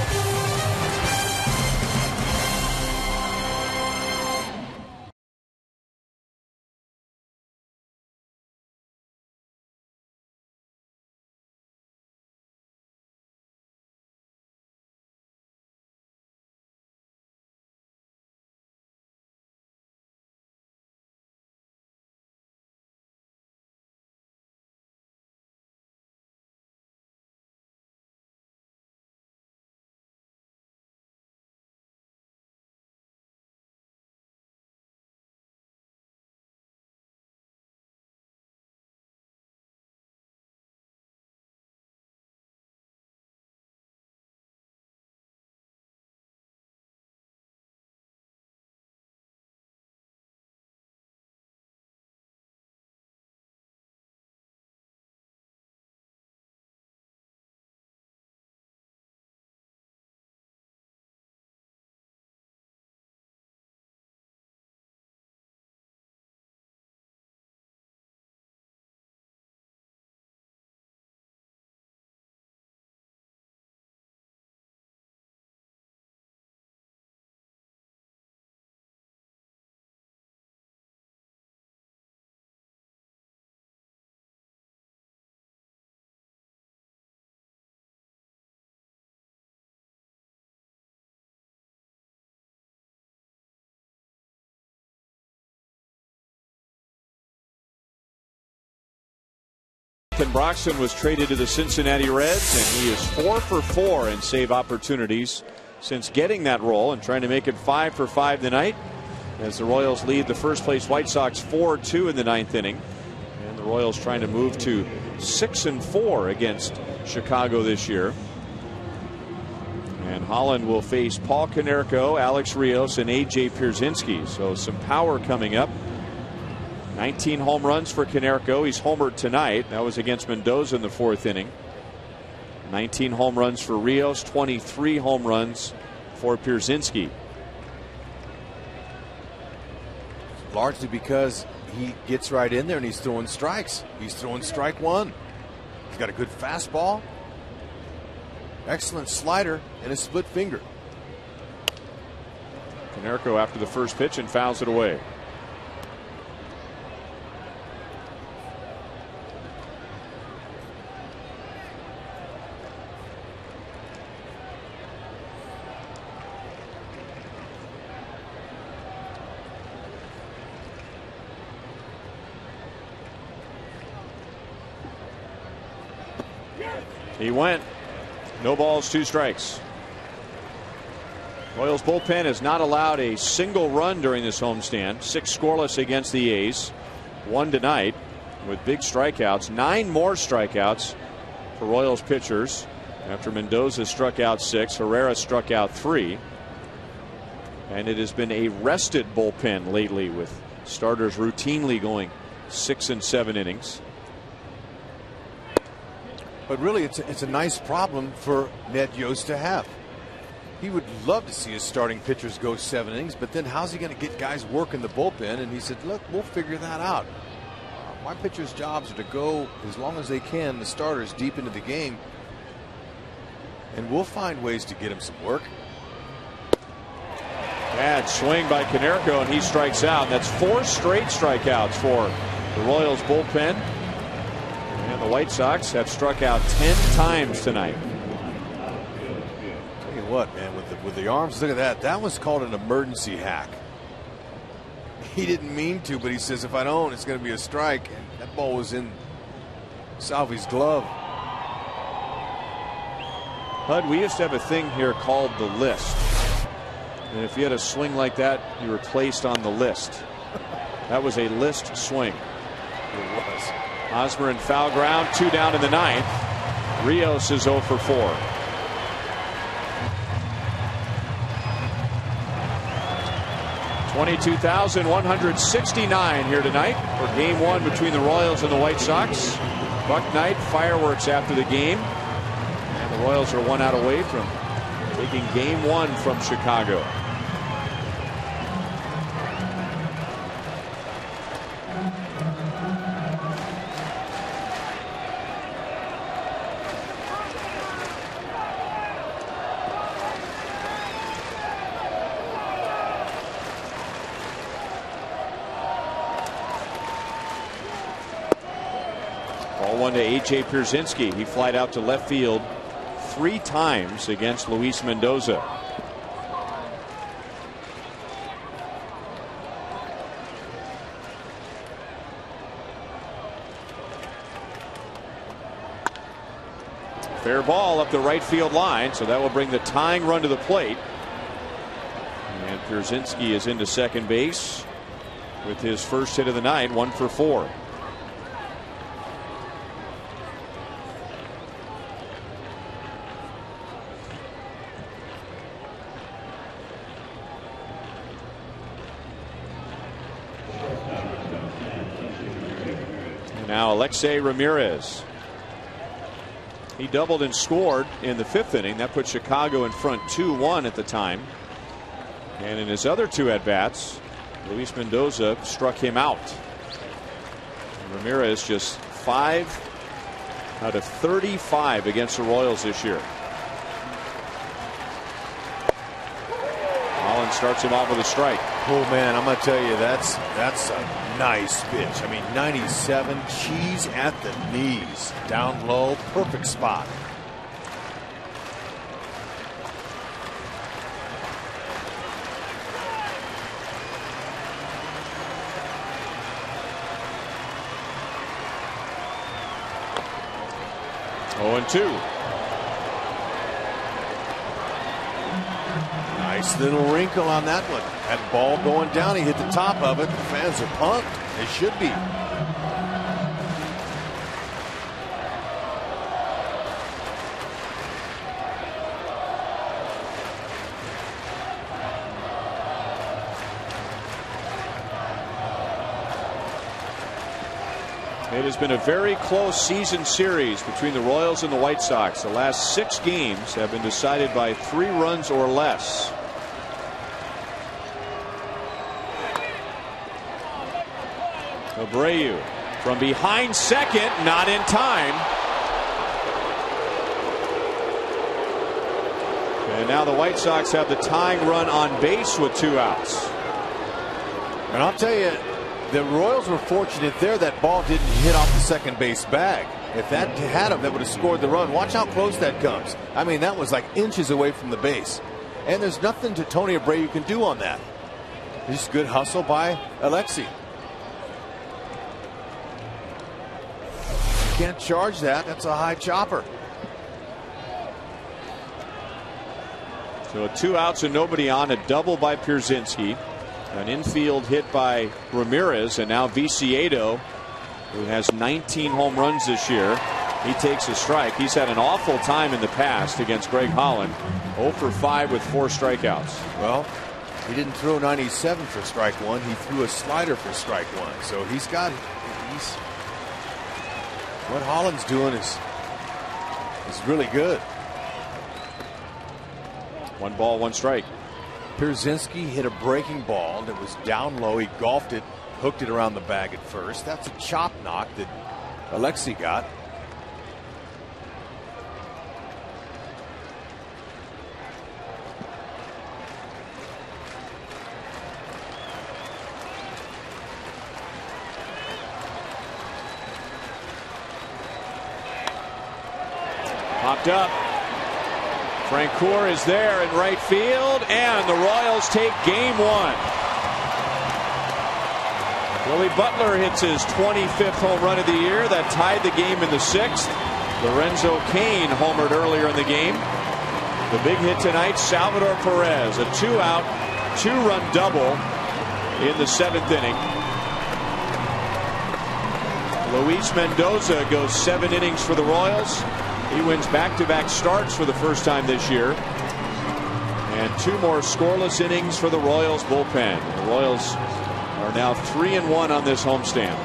Broxton was traded to the Cincinnati Reds, and he is 4 for 4 in save opportunities since getting that role, and trying to make it 5 for 5 tonight as the Royals lead the first place White Sox 4-2 in the 9th inning. And the Royals trying to move to 6-4 against Chicago this year. And Holland will face Paul Konerko, Alex Rios, and A.J. Pierzynski. So some power coming up. 19 home runs for Konerko. He's homered tonight. That was against Mendoza in the 4th inning. 19 home runs for Rios, 23 home runs for Pierzynski. Largely because he gets right in there and he's throwing strikes. He's throwing strike one. He's got a good fastball, excellent slider, and a split finger. Konerko after the first pitch and fouls it away. He went. No balls, 2 strikes. Royals bullpen has not allowed a single run during this homestand. 6 scoreless against the A's. 1 tonight with big strikeouts. 9 more strikeouts for Royals pitchers after Mendoza struck out 6. Herrera struck out 3. And it has been a rested bullpen lately, with starters routinely going 6 and 7 innings. But really, it's a nice problem for Ned Yost to have. He would love to see his starting pitchers go 7 innings, but then how's he going to get guys working the bullpen? And he said, look, we'll figure that out. My pitchers' jobs are to go as long as they can, the starters, deep into the game, and we'll find ways to get him some work. Bad swing by Konerko, and he strikes out. That's 4 straight strikeouts for the Royals bullpen. And the White Sox have struck out 10 times tonight. Tell you what, man, with the arms, look at that. That was called an emergency hack. He didn't mean to, but he says, if I don't, it's going to be a strike. And that ball was in Salvi's glove. Hud, we used to have a thing here called the list. And if you had a swing like that, you were placed on the list. That was a list swing. It was. Hosmer in foul ground, 2 down in the 9th. Rios is 0 for 4. $22,169 here tonight for game one between the Royals and the White Sox. Buck Night fireworks after the game. And the Royals are 1 out away from taking game one from Chicago. Ball one to AT Pierzynski. He flied out to left field 3 times against Luis Mendoza. Fair ball up the right field line, so that will bring the tying run to the plate. And Pierzynski is into second base with his first hit of the night, 1 for 4. Now Alexei Ramirez. He doubled and scored in the 5th inning. That put Chicago in front 2-1 at the time. And in his other 2 at-bats, Luis Mendoza struck him out. Ramirez just 5 out of 35 against the Royals this year. Holland starts him off with a strike. Oh man, I'm gonna tell you, that's a nice pitch. I mean, 97, cheese at the knees, down low, perfect spot. Oh, and 2. Nice little wrinkle on that one. That ball going down, he hit the top of it. The fans are pumped. They should be. It has been a very close season series between the Royals and the White Sox. The last 6 games have been decided by 3 runs or less. Abreu from behind second, not in time. And now the White Sox have the tying run on base with 2 outs. And I'll tell you, the Royals were fortunate there that ball didn't hit off the second base bag. If that had him, that would have scored the run. Watch how close that comes. I mean, that was like inches away from the base. And there's nothing to Tony Abreu can do on that. Just good hustle by Alexei. You can't charge that. That's a high chopper. So 2 outs and nobody on. A double by Pierzynski. An infield hit by Ramirez, and now Viciedo, who has 19 home runs this year. He takes a strike. He's had an awful time in the past against Greg Holland. 0 for 5 with 4 strikeouts. Well, he didn't throw 97 for strike 1. He threw a slider for strike 1. So what Holland's doing is really good. 1 ball, 1 strike. Pierzynski hit a breaking ball that was down low. He golfed it, hooked it around the bag at first. That's a chop knock that Alexei got. Popped up. Francoeur is there in right field, and the Royals take game 1. Willie Butler hits his 25th home run of the year. That tied the game in the 6th. Lorenzo Cain homered earlier in the game. The big hit tonight, Salvador Perez, a 2-out, 2-run double in the 7th inning. Luis Mendoza goes 7 innings for the Royals. He wins back-to-back starts for the first time this year. And 2 more scoreless innings for the Royals bullpen. The Royals are now 3-1 on this homestand.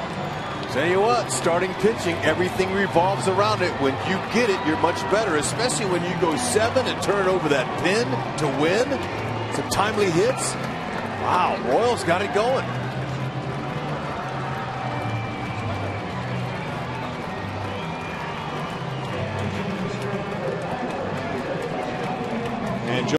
Tell you what, starting pitching, everything revolves around it. When you get it, you're much better, especially when you go 7 and turn over that pin to win. Some timely hits. Wow, Royals got it going.